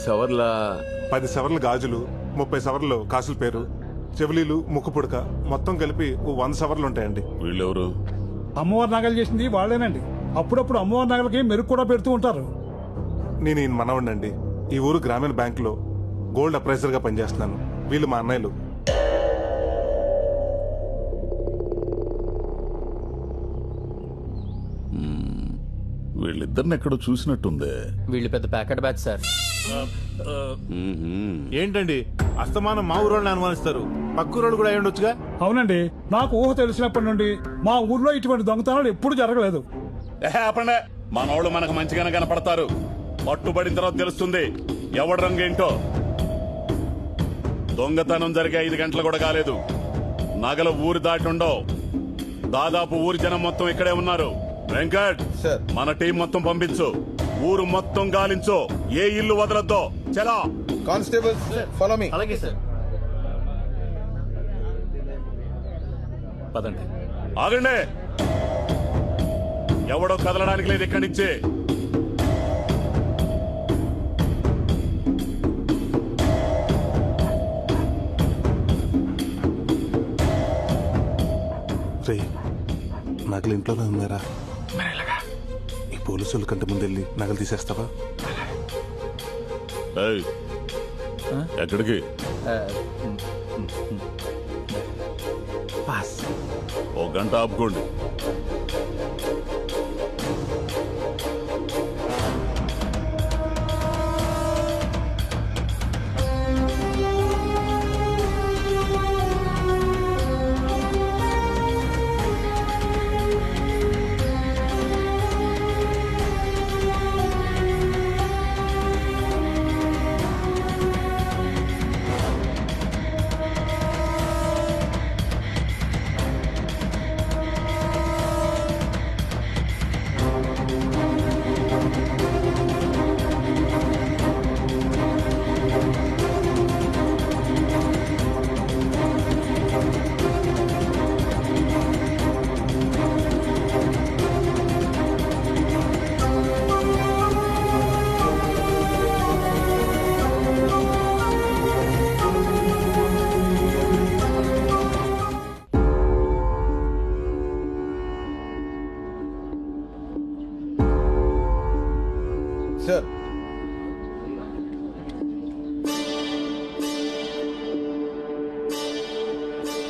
సవర్ల గాజులు, 30 సవర్లు కాసుల పేరు, చెవులీలు, ముక్కు పుడక, మొత్తం కలిపి 100 సవర్లు ఉంటాయండి. వీళ్ళెవరు? అమ్మవారి నగలు చేసింది వాళ్ళేనండి. అప్పుడప్పుడు అమ్మవారి నగలకి మెరుగు కూడా పెడుతూ ఉంటారు. నేను ఈయన మనవండి. ఈ ఊరు గ్రామీణ బ్యాంకులో గోల్డ్ అప్రైజర్ గా పనిచేస్తున్నాను. వీళ్ళు మా అన్నయ్యలు. వీళ్ళిద్దరిని ఎక్కడో చూసినట్టుందే. వీళ్ళు పెద్ద ప్యాకెట్ బ్యాచ్ సార్. ఏంటండి అస్తమానం మా ఊరోళ్ళని అనుమానిస్తారు? పక్కూరోళ్ళు కూడా అయ్యుండొచ్చుగా. అవునండి, నాకు ఊహ తెలిసినప్పటి నుండి మా ఊర్లో ఇటువంటి దొంగతనాలు ఎప్పుడు జరగలేదు. ఆపండి, మనోళ్ళు మనకు మంచిగానే కనపడతారు. పట్టుబడిన తర్వాత తెలుస్తుంది ఎవడు రంగేంటో. దొంగతనం జరిగే 5 గంటలు కూడా కాలేదు. నగలు ఊరి దాటి ఉండవు. దాదాపు ఊరి జనం మొత్తం ఇక్కడే ఉన్నారు. వెంకట్, మన టీం మొత్తం పంపించు. ఊరు మొత్తం గాలించు, ఏ ఇల్లు వదలొద్దో. చలా కానిస్టేబుల్, ఫాలో మీ. అలాగే సార్. పదండి. ఆగండి, ఎవడో కదలడానికి లేదు ఇక్కడి నుంచి. రే, నగలు ఇంట్లోనే ఉన్నారా? ఈ పోలీసుల కంటే ముందు వెళ్ళి నగలు తీసేస్తావా? ఎక్కడికి? ఓ గంట ఆపుకోండి.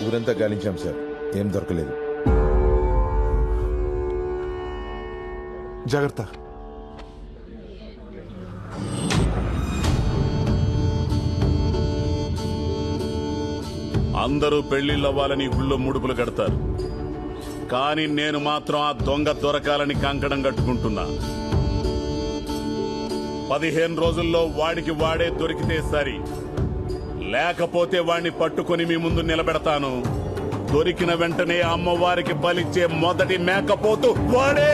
ఊరంతా గాలించాం సార్, ఏం దొరకలేదు. జాగ్రత్త. అందరూ పెళ్లిళ్ళవ్వాలని గుళ్ళో ముడుపులు కడతారు, కానీ నేను మాత్రం ఆ దొంగ దొరకాలని కంకణం కట్టుకుంటున్నా. 15 రోజుల్లో వాడికి వాడే దొరికితే సరి, లేకపోతే వాడిని పట్టుకొని మీ ముందు నిలబెడతాను. దొరికిన వెంటనే అమ్మవారికి బలిచ్చే మొదటి మేకపోతు వాడే.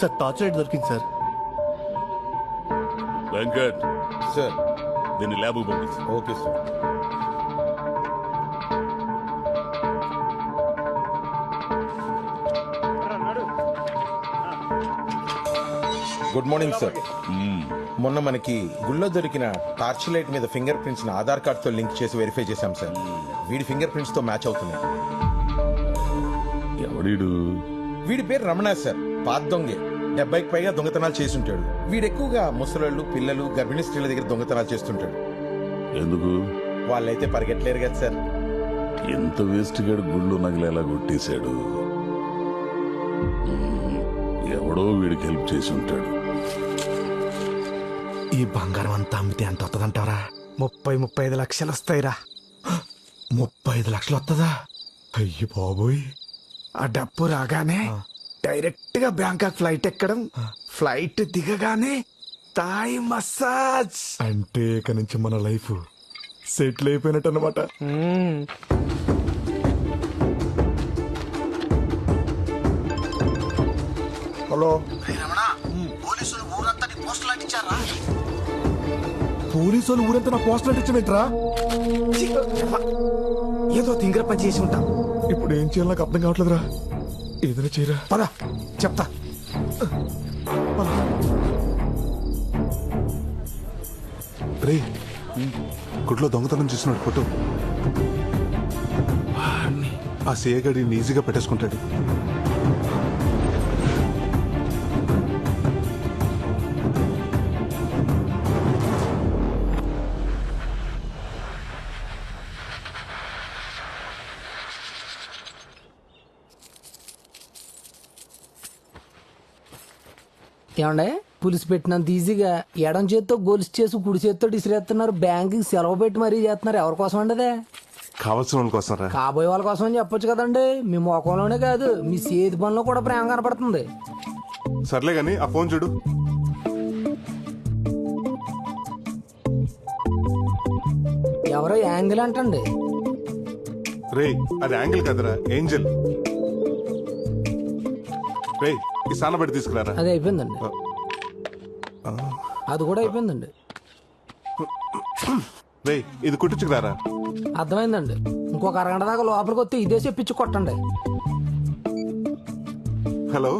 సార్ టార్చ్ లైట్ దొరికింది సార్. వెంకట్ సార్, దీన్ని ల్యాబ్కు పంపించు. Okay sir. Good morning sir. మొన్న మనకి గుళ్ళో దొరికిన టార్చ్ లైట్ మీద ఫింగర్ ప్రింట్స్ ఆధార్ కార్డ్ తో లింక్ చేసి వెరిఫై చేశాం సార్. వీడి ఫింగర్ ప్రింట్స్ తో మ్యాచ్ అవుతున్నాయి. ఎవడీడు? వీడి పేరు రమణ సార్, పాత దొంగే. 70కి పైగా దొంగతనాలు చేస్తుంటాడు. వీడు ఎక్కువగా ముసలోళ్ళు, పిల్లలు, గర్భిణీ స్త్రీల దగ్గర దొంగతనాలు చేస్తుంటాడు. ఎందుకు? వాళ్ళైతే పరిగెట్టలేరు కదా సార్. ఎంత వేస్ట్ గాడు గుళ్ళు నగలేలా కొట్టేశాడు. ఎవడో వీడికి హెల్ప్ చేసి ఉంటాడు. ఈ బంగారం అంతా అమ్మితే ఎంత వస్తుందంటావరా? 35 లక్షలు వస్తాయిరా. 35 లక్షలు వస్తుందా? అయ్యి బాబోయ్. ఆ డబ్బు రాగానే డైరెక్ట్ గా బ్యాంకాక్ ఫ్లైట్ ఎక్కడం, ఫ్లైట్ దిగగానే థాయ్ మసాజ్. అంటే ఇక నుంచి మన లైఫ్ సెటిల్ అయిపోయినట్టు అనమాట. హలో, పోలీసులు ఊరంతా నా పోస్టర్ అంటించబెట్టరా? ఏదో తింగర పని చేసి ఉంటా. ఇప్పుడు ఏం చేయాలో నాకు అర్థం కావట్లేదురా. ఏదైనా చేయరా. పద చెప్తా. రే, గుడ్లో దొంగతనం చేస్తున్నాడు ఫోటో. ఆ సేగడి ఈజీగా పెట్టేసుకుంటాడు. ఏమండే, పులిసి పెట్టినంత ఈజీగా ఎడం చేత్తో గొలుసు చేసి కుడి చేత్తో ఇసిరేస్తున్నారు. బ్యాంకుకి సెలవు పెట్టి మరీ చేస్తున్నారు. ఎవరి కోసం అండి అదే? కావాల్సిన వాళ్ళ కోసం రా. కాబోయే వాళ్ళ కోసం అని చెప్పొచ్చు కదండి. మీ ముఖంలోనే కాదు, మీ చేతి పనిలో కూడా ప్రేమ కనపడుతుంది. సర్లే గాని ఆ ఫోన్ చూడు. ఎవరో యాంగిల్ అంటండి. రే, అది యాంగిల్ కదరా, ఏంజల్. రే, ఈ సానబడి తీసుకురారా. అది అయిపోయిందండి. అది కూడా అయిపోయిందండి. రే, ఇది కుట్టించుకురారా. అర్థమైందండి. ఇంకొక అరగంట దాకా లోపలికి వస్తే ఇదే చెప్పించి కొట్టండి. హలో.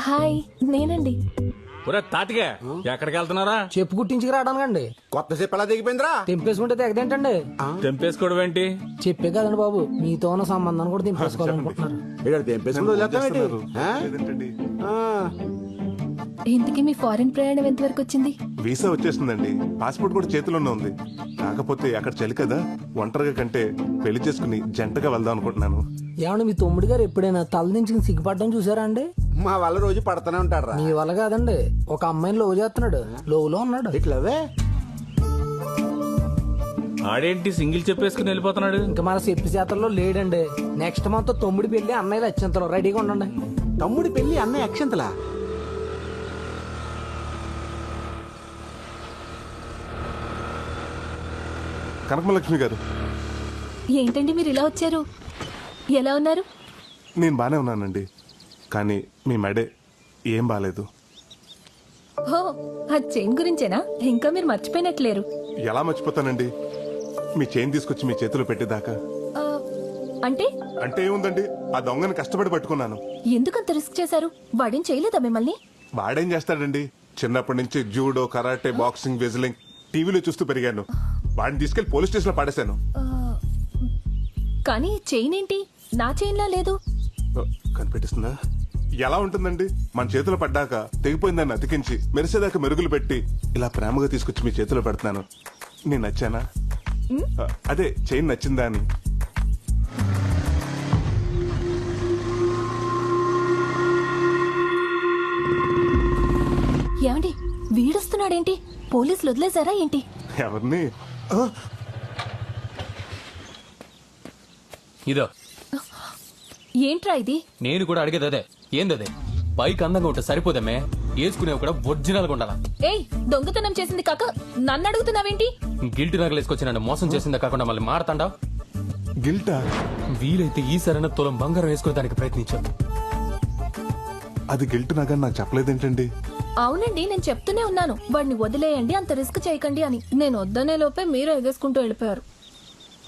హాయ్, నేనండి. తాతిగా ఎక్కడికి వెళ్తున్నారా? చెప్పు కుట్టించుకు రావడానికండి. కొత్త చెప్పు ఎలా దిగిపోయిందిరా? తెంపేసుకుంటే తెగదేంటండి? తెంపేసుకోవడం ఏంటి? చెప్పే కదండి బాబు, మీతో ఉన్న సంబంధాన్ని కూడా తెంపేసుకోవాలనుకుంటున్నారు. ఇంతకీ మీ ఫారిన్ ప్రయాణం ఎంతవరకు వచ్చింది? వీసా వచ్చేసిందండి. పాస్పోర్ట్ కూడా చేతిలోనే ఉంది. కాకపోతే అక్కడ చలి కదా, ఒంటరిగా కంటే పెళ్లి చేసుకుని జంటగా వెళ్దాం అనుకుంటున్నాను. ఏమండి, మీ తమ్ముడు గారు ఎప్పుడైనా తల దించుకుని సిగ్గుపడడం చూసారా అండి? మా వల్ల రోజు పడతానే ఉంటాడు. మీ వల్ల కాదండి, ఒక అమ్మాయిని లవ్ చేస్తున్నాడు. లోవులో ఉన్నాడు. ఇట్లవే ఆడేంటి సింగిల్ చెప్పేసుకుని వెళ్ళిపోతున్నాడు? ఇంకా మన చెప్పి చేతల్లో లేడండి. నెక్స్ట్ మంత్ తమ్ముడి పెళ్లి, అన్నయ్యలు అత్యంతలో రెడీగా ఉండండి. తమ్ముడి పెళ్లి, అన్నయ్య అక్షంతలా? కనకమలక్ష్మి గారు. ఏంటండి మీరు ఇలా వచ్చారు? ఎలా ఉన్నారు? నేను బానే ఉన్నానండి, కానీ మీ మెడే ఏం బాలేదు. హో, ఆ చైన్ గురించేనా? ఇంకా మీరు మర్చిపోయినట్లేరు. ఎలా మర్చిపోతానండి, మీ చైన్ తీసుకొచ్చి మీ చేతిలో పెట్టేదాకా. అంటే అంటే ఏముందండి, ఆ దొంగని కష్టపడి పట్టుకున్నాను. ఎందుకంత రిస్క్ చేశారు? వాడేం చేయలేదా మిమ్మల్ని? వాడేం చేస్తాడండి, చిన్నప్పటి నుంచి జూడో, కరాటే, బాక్సింగ్, వెజ్లింగ్ టీవీలో చూస్తూ పెరిగాను. వాడిని తీసుకెళ్లి పోలీస్ స్టేషన్ లో పడేశాను. కానీ చైన్ ఏంటి నా చైన్లా లేదు? కనిపెట్టిస్తుందా? ఎలా ఉంటుందండి? మన చేతిలో పడ్డాక తెగిపోయిందాన్ని అతికించి మెరిసేదాకా మెరుగులు పెట్టి ఇలా ప్రేమగా తీసుకొచ్చి మీ చేతిలో పెడుతున్నాను. నేను నచ్చానా? అదే చైన్ నచ్చిందా అని. ఏమండి వీడొస్తున్నాడేంటి? పోలీసులు వదిలేశారా ఏంటి? ఎవరిని? ఇదో ఏంట్రా ఇది? నేను కూడా అడిగేది అదే. ఏందదే? బైక్ అందంగా ఉంటే సరిపోదమ్మే, వేసుకునేవి కూడా ఒరిజినల్ గా ఉండాలా. ఏయ్, దొంగతనం చేసింది కాక నన్ను అడుగుతున్నావేంటి? గిల్ట్ నగలు వేసుకొచ్చి నన్ను మోసం చేసిందే కాకుండా మళ్ళీ మారతాండా? గిల్టా? వీలైతే ఈ సరైన తులం బంగారం వేసుకునే దానికి ప్రయత్నించాను. అది గిల్ట్ నాగా నాకు చెప్పలేదేంటండి? అవునండి, నేను చెప్తూనే ఉన్నాను వాడిని వదిలేయండి, అంత రిస్క్ చేయకండి అని. నేను వద్దనే లోపే మీరు ఎగేసుకుంటూ వెళ్ళిపోయారు.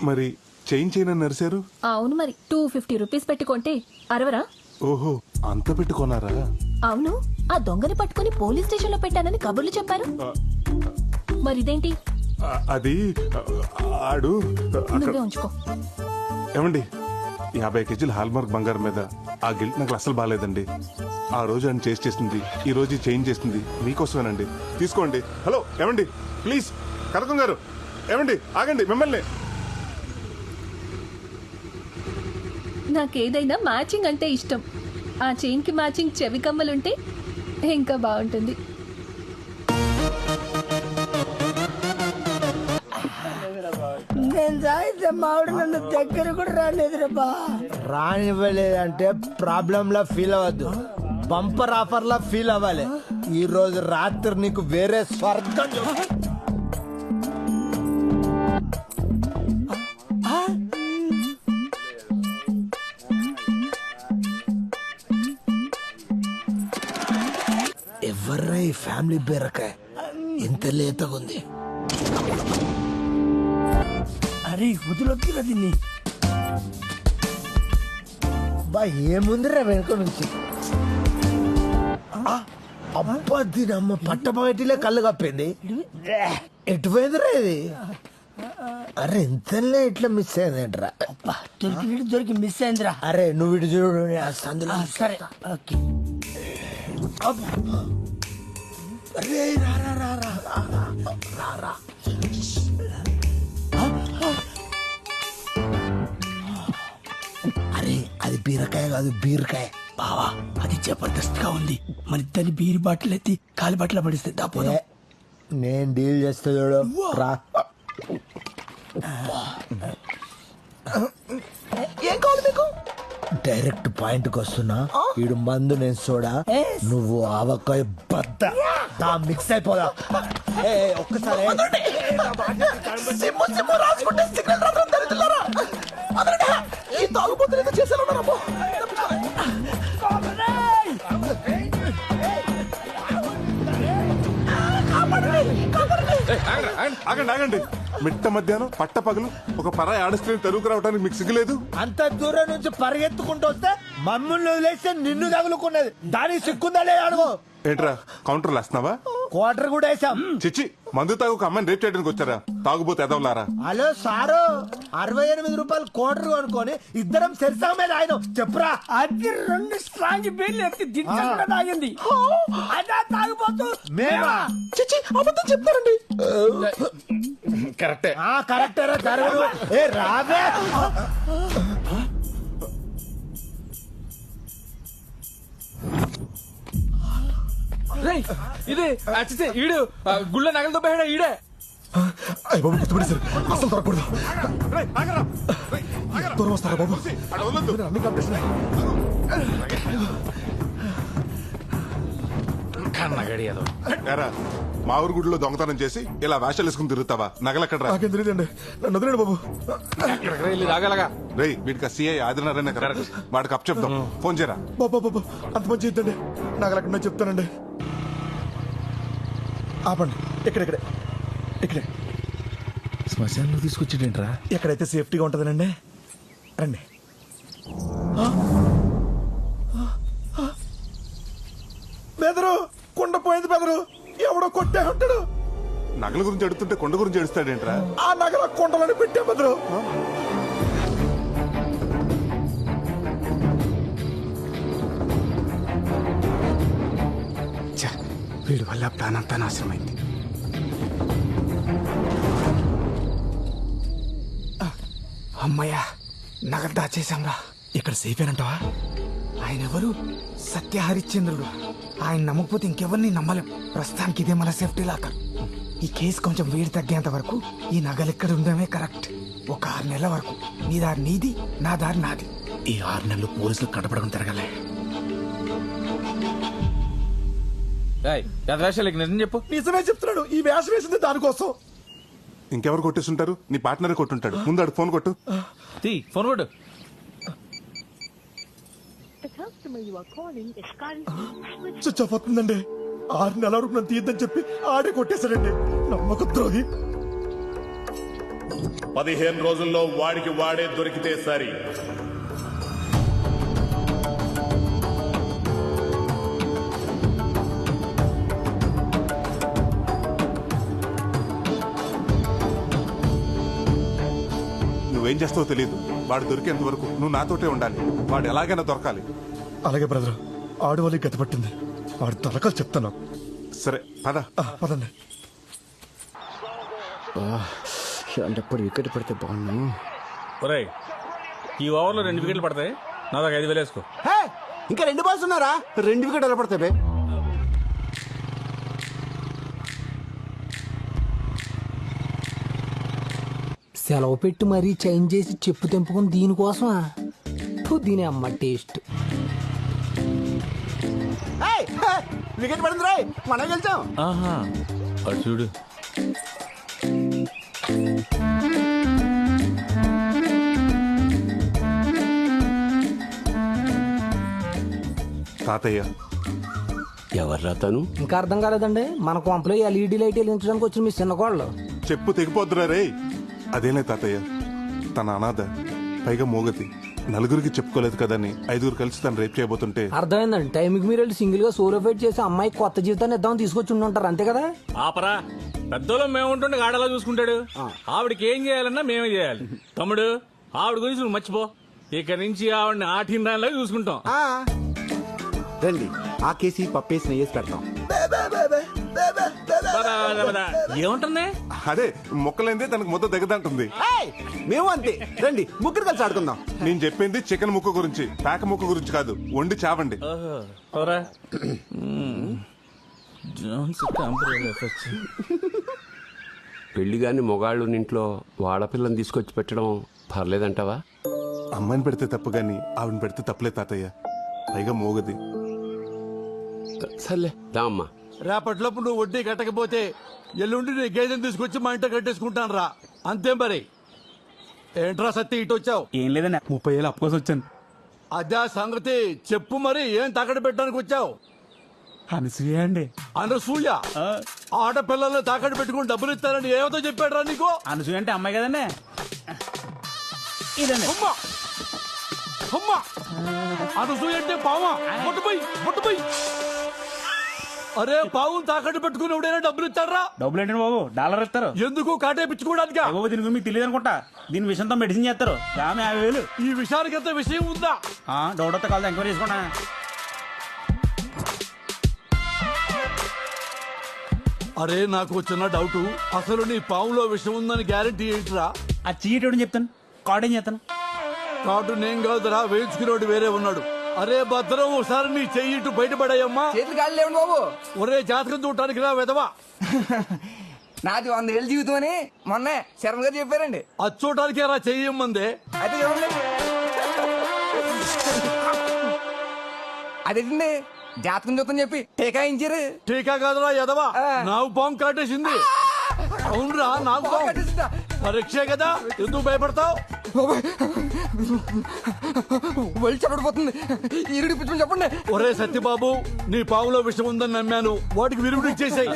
మరి చైన్ అని నరిశారు? అవును మరి 250 రూపీస్ పెట్టుకుంటే అరవరా? ఓహో, అంత పెట్టుకున్నారా? అవును, ఆ దొంగని పట్టుకుని పోలీస్ స్టేషన్ లో పెట్టానని కబుర్లు చెప్పారు. మరిదేంటి? అది ఆడు నువ్వే ఉంచుకో. ఏమండి, 50 కేజీల హాల్మార్క్ బంగారం మీద ఆ గిల్ట్ నాకు అసలు బాగాలేదండి. ఆ రోజు ఆయన చేసింది, ఈ రోజు చేంజ్ చేసింది మీకోసమేనండి. తీసుకోండి. హలో ఏమండి, ప్లీజ్. కనకం గారు, ఏమండి ఆగండి, మిమ్మల్ని. నాకేదైనా మ్యాచింగ్ అంటే ఇష్టం. ఆ చైన్ కి మ్యాచింగ్ చెవి కమ్మలుంటే ఇంకా బాగుంటుంది. నేను తాగితే మావిడ నన్ను దగ్గర కూడా రాలేదురా. రానివ్వలేదంటే ప్రాబ్లం లా ఫీల్ అవ్వద్దు, బంపర్ ఆఫర్ లా ఫీల్ అవ్వాలి. ఈ రోజు రాత్రి నీకు వేరే స్వర్గం ఎవర్రా ఈ ఫ్యామిలీ బీరకాయ ఎంత లేతగుంది. అరే వదిలొద్దురా దీన్ని. బా ఏముందిరా వెనుక నుంచి. అబ్బా దీని అమ్మ పట్టపగటిలే కళ్ళు కప్పింది. ఎటు పోయిందిరా ఇది? అరే ఇంతలే ఇట్లా మిస్ అయిందేంట్రా? దొరికి మిస్ అయిందిరా. అరే నువ్వు ఇటు చూడు, సందులో. సరే ఓకే. అరే రా అరే అది బీరకాయ కాదు, బీరకాయ. బావా అది జబర్దస్త్ గా ఉంది. మన ఇద్దరిని బీరి బాటిల్ ఎత్తి కాలి బట్టలు పడిస్తే దాపోదా. నేను డీల్ చేస్తా చూడు. రా. ఏం కావాలి మీకు? డైరెక్ట్ పాయింట్ కి వస్తున్నా. ఈడు మందు, నేను సోడా, నువ్వు ఆవకాయ బద్ద. మిక్స్ అయిపోదా ఒక్కసారి. ఆగండి ఆగండి, మిట్ట మధ్యాహ్నం పట్ట పగలు ఒక పరాయి ఆడస్త్రీని తరువుకు రావడానికి మీకు సిగ్గులేదు? అంత దూరం నుంచి పరిగెత్తుకుంటూ వస్తే మమ్మల్ని వదిలేస్తే నిన్ను తగులుకున్నది. దానికి సిగ్గుందా లేదా అడుగు. ఏంట్రా కౌంటర్లు వేస్తున్నావా? క్వార్టర్ కూడా వేసాం. చిచ్చి, మందు తాగు ఒక అమ్మాయిని రేప్ చేయడానికి వచ్చారా? తాగుబోతే ఎదవలారా. హలో సారు, 68 రూపాయలు క్వార్టర్ కొనుక్కొని ఇద్దరం సెరిసా మీద ఆయన చెప్పురా. అది 2 స్ట్రాంగ్ బీర్లు ఎత్తి దించకుండా తాగింది. అదా తాగిపోతూ మేమా? చిచ్చి అబద్ధం చెప్తారండి. కరెక్టే. కరెక్టేరా జరగదు. ఏ రావే. ఇదే ఈడు గుళ్ళ నగలతో పోయాడా ఈడే. అసలు దొరకకూడదు. దూరం వస్తారా బాబు? అన్ని కంప్లీట్. మా ఊరు గుడిలో దొంగతనం చేసి ఇలా వేషాలు వేసుకుని తిరుగుతావా? నగలెక్కడ్రా? నాకేం తెలియదండి, నన్ను వదిలేండి బాబు. రేయ్ వీడికి సిఐ ఆదినారాయణ వాడికి అప్ చెప్తాం. ఫోన్ చేయరా బాబా. అంత పని చేయొద్దండి, నగలెక్కడ చెప్తానండి. ఆపండి. ఇక్కడే శ్మశానంలో తీసుకొచ్చేటేంట్రా? ఎక్కడైతే సేఫ్టీగా ఉంటుందనండి. రండి. బెదరు కుండ పోయింది. బెదరు ఎవడో కొట్టే ఉంటాడు. నగల గురించి అడుగుతుంటే కొండ గురించి అడుస్తాడేంట్రా? ఆ నగల కొండలని పెట్టే బెదరు. వీడి వల్ల ప్లాన్ అంతా నాశనమైంది. అమ్మయ్యా, నగలు దాచేశాంరా. ఇక్కడ సేఫ్ అంటావా? ఆయన ఎవరు? సత్య హరిశ్చంద్రుడు. ఆయన నమ్మకపోతే ఇంకెవరిని నమ్మలేం. ప్రస్తుతానికి ఇదే మన సేఫ్టీ లాకర్. ఈ కేసు కొంచెం వేడి తగ్గేంత వరకు ఈ నగలు ఇక్కడ ఉండడమే కరెక్ట్. ఒక 6 నెలల వరకు నీ దారి నీది, నా దారి నాది. ఈ 6 నెలలు పోలీసులు కనపడకుండా తిరగలే. నిజం చెప్పు. నిజమే చెప్తున్నాడు. ఈ వేషం వేసింది దానికోసం. ఇంకెవరు కొట్టేస్తుంటారు? నీ పార్ట్నర్ కొట్టుంటాడు. ముందు ఆడు ఫోన్ కొట్టు. ఫోన్ కొట్టు. స్విచ్ ఆఫ్ అవుతుందండి. 6 నెలల వరకు నన్ను తీయద్దని చెప్పి ఆడే కొట్టేశాడండి. నమ్మక ద్రోహి. 15 రోజుల్లో వాడికి వాడే దొరికితే సరి. నువ్వేం చేస్తావో తెలియదు. వాడు దొరికేంత వరకు నువ్వు నాతోటే ఉండాలి. వాడు ఎలాగైనా దొరకాలి. అలాగే బ్రదర్. ఆడవాళ్ళకి గతి పట్టింది. వాడు దొరకాలి చెప్తాను. సరే పద. పదండి. ఎప్పుడు వికెట్ పడితే బాగున్నాను. ఒరేయ్, ఈ ఓవర్లో 2 వికెట్లు పడతాయి. నా దాకా 5,000 వేసుకో. ఇంకా 2 బాల్స్ ఉన్నారా? 2 వికెట్ ఎలా పడతాయి? సెలవు పెట్టి మరీ చేంజ్ చేసి చెప్పు తెంపుకుని దీనికోసమా? దీని అమ్మ టేస్ట్. వికెట్ పడింది రాయ్, మనం గెలిచాం. అది చూడు. తాతయ్య ఎవర్రా తను? ఇంకా అర్థం కాలేదండి. మన కొంపలో ఎల్ఈడి లైట్ వెలిగించడానికి వచ్చిన మీ చిన్న కోళ్ళు. చెప్పు తెగిపోద్దురా రే. అదేలే తాతయ్య, తన అనాథ, పైగా మోగతి. నలుగురికి చెప్పుకోలేదు కదని 5గురు కలిసి తను రేప్ చేయబోతుంటే అర్థమైందండి. టైంకి మీరు వెళ్ళి సింగిల్ గా సోలో ఫైట్ చేసి అమ్మాయి కొత్త జీవితాన్ని ఇద్దామని తీసుకొచ్చి ఉండుంటారు. అంతే కదా? ఆపరా. పెద్దోళ్ళం మేము ఉంటుండే ఆడలా చూసుకుంటాడు. ఆవిడకి ఏం చేయాలన్నా మేమే చేయాలి. తమ్ముడు, ఆవిడ గురించి నువ్వు మర్చిపో. ఇక నుంచి ఆవిడని ఆటిందానిలాగా చూసుకుంటాం. రండి, ఆ కేసి పప్పేసి నెయ్యేసి పెడతాం. ఏముంటుంది? అదే మొక్కలైందే తనకు ముద్ద దిగదంటుంది. మేము అంతే. రండి, ముగ్గురు కలిసి ఆడుకుందాం. నేను చెప్పింది చికెన్ ముక్క గురించి, పేక ముక్క గురించి కాదు. వండి చావండి. పెళ్లిగాని మొగాళ్ళు ఇంట్లో వాడపిల్లని తీసుకొచ్చి పెట్టడం పర్లేదంటావా? అమ్మాయిని పెడితే తప్పు గాని ఆవిడని పెడితే తప్పులే తాతయ్య. పైగా మోగది. సర్లే దా అమ్మా. రేపట్లోపు నువ్వు వడ్డీ కట్టకపోతే ఎల్లుండి నీ గేదెని తీసుకొచ్చి మా ఇంట కట్టేసుకుంటాను రా. అంతే మరి. ఏంట్రా సత్తి ఇటు వచ్చావు? ఏం లేదన్నా, 30,000 అప్పు కోసం వచ్చాను. అదే సంగతి చెప్పు. మరి ఏం తాకట్టు పెట్టడానికి వచ్చావు? అనసూయ అండి. అనసూయ? ఆడపిల్లల్ని తాకట్టు పెట్టుకుని డబ్బులు ఇస్తారని ఏమతో చెప్పాడు రా నీకు? అనసూయ అంటే అమ్మాయి కదండి. ఇదండి. అమ్మా అమ్మా, అనసూయ అంటే పావా? ముట్టుపోయి. అరే, పావును తాకట్టు పెట్టుకుని ఎవడైనా డబ్బులు ఇస్తారా? డబ్బులు ఏంటండి బాబు? డాలర్ ఇస్తారు. ఎందుకు? కాటేపించుకోవడానికి. దీని గురించి మీకు తెలియదు అనుకుంటా. దీని విషయంతో మెడిసిన్ చేస్తారు. 50,000. ఈ విషయానికి ఎంత విషయం ఉందా? డౌట్ వస్తే కాదు, ఎంక్వైరీ చేసుకోండి. అరే, నాకు చిన్న డౌట్. అసలు నీ పావులో విషయం ఉందని గ్యారెంటీ ఏంటిరా? ఆ చీటోడని చెప్తాను, కార్డు ఏం చేస్తాను. కార్డు నేను కాదురా, వేయించుకునేవాడు వేరే ఉన్నాడు. అరే భద్రం, ఒకసారి నీ చెయ్యి ఇటు బయటపడాయమ్మా. చేతులు కాళ్ళు లేవండి బాబు. ఒరే, జాతకం చూడటానికి రా వెదవా. నాది 100 ఏళ్ళ జీవితం అని మొన్న శరణ్ గారు చెప్పారండి. అది చూడటానికి రా చెయ్యమ్మందే. అయితే చూడండి. అదేంటండి, జాతకం చూద్దాం చెప్పి టీకా ఇచ్చారు. టీకా కాదురా ఎదవా, నాకు పాము కాటేసింది. అవునరా, నాకు పాము. పరీక్షే కదా, ఎందుకు భయపడతావు? వాళ్ళు చెప్పడిపోతుంది. ఈరుడి పిచ్చుని చెప్పండి. ఒరే సత్యబాబు, నీ పావులో విషయం ఉందని నమ్మాను. వాటికి విరుగుడు ఇచ్చేసాయి.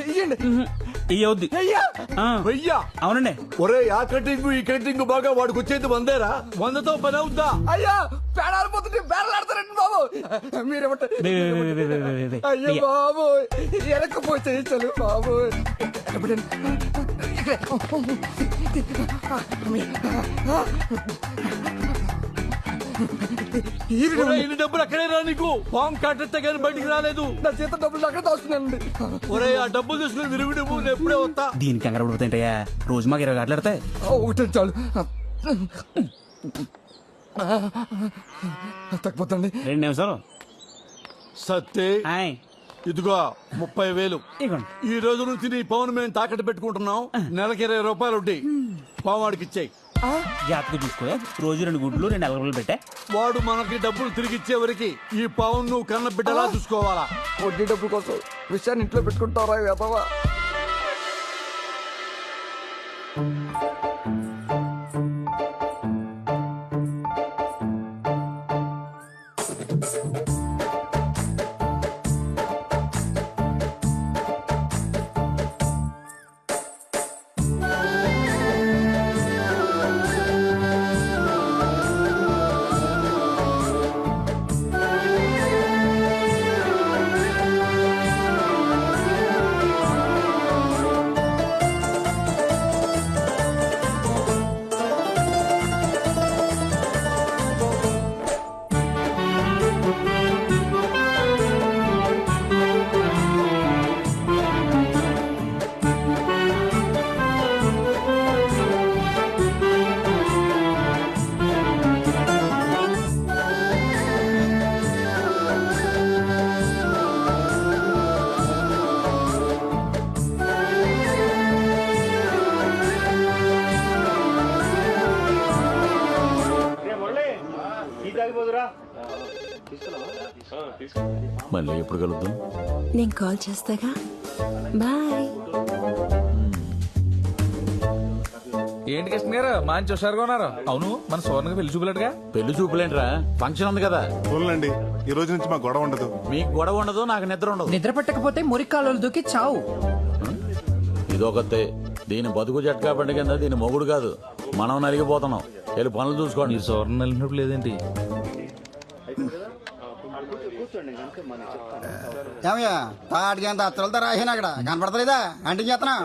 వెయ్యా? అవునండి. ఒరే, ఆ కటింగ్ ఈ కటింగ్ బాగా వాడికి వచ్చేది 100రా. 100తో పని అవుద్దా? అయ్యా, పేడాలిపోతుంటే బేరలాడతారండి బాబు. మీరేమంటారు? అయ్యో బాబు, ఎనకపోతే చలు బాబు. ఇన్ని డబ్బులు అక్కడే రా నీకు పాము కట్టెత్తే కానీ బయటికి రాలేదు. నా చేత డబ్బులు అక్కడ దాస్తున్నానండి. ఒరే ఆ డబ్బులు తీసుకుని విరుగుడు నేను ఎప్పుడే వస్తా. దీనికి కంగారు పడిపోతాయంటయ్యా, రోజు మాకు 20 గంటలు ఎడతాయి. ఒకటే చాలు తగ్గిపోతండి. 2 నిమిషాలు. సత్తే ఇదిగో 30,000. ఈ రోజు నుంచి నీ పవన్ మేము తాకట్టు పెట్టుకుంటున్నాం. నెలకి 20 రూపాయలు వడ్డీ. పావు వాడికి ఇచ్చాయి. జాతకు చూసుకో, రోజు 2 గుడ్లు 2 అలగలు పెట్టా. వాడు మనకి డబ్బులు తిరిగి ఇచ్చే వరకు ఈ పవన్ నువ్వు కన్న బిడ్డలా చూసుకోవాలా. వడ్డీ డబ్బుల కోసం విషయాన్ని ఇంట్లో పెట్టుకుంటారా వేదవా? మళ్ళీ ఎప్పుడు కలుద్దాం? నేను కాల్ చేస్తాగా. బాయ్. ఏంటి కృష్ణ గారు మంచి హుషారుగా ఉన్నారు? అవును, మన సోర్ణకి పెళ్లి చూపులేడుగా. పెళ్లి చూపులేంట్రా, ఫంక్షన్ ఉంది కదా. చూడండి, ఈ రోజు నుంచి మాకు గొడవ ఉండదు. మీకు గొడవ ఉండదు, నాకు నిద్ర ఉండదు. నిద్ర పట్టకపోతే మురికాలు దూకి చావు. ఇదొకతే. దీని బతుకు జట్కా బండి కింద దీని మొగుడు కాదు, మనం నలిగిపోతున్నాం. వెళ్ళి పనులు చూసుకోండి. సోర్ణ నలిగినప్పుడు లేదేంటి? ఏమయ్యా తాటికి ఎంత అత్తలతో రాసాను అక్కడ కనపడతలేదా? అంటే చేస్తున్నా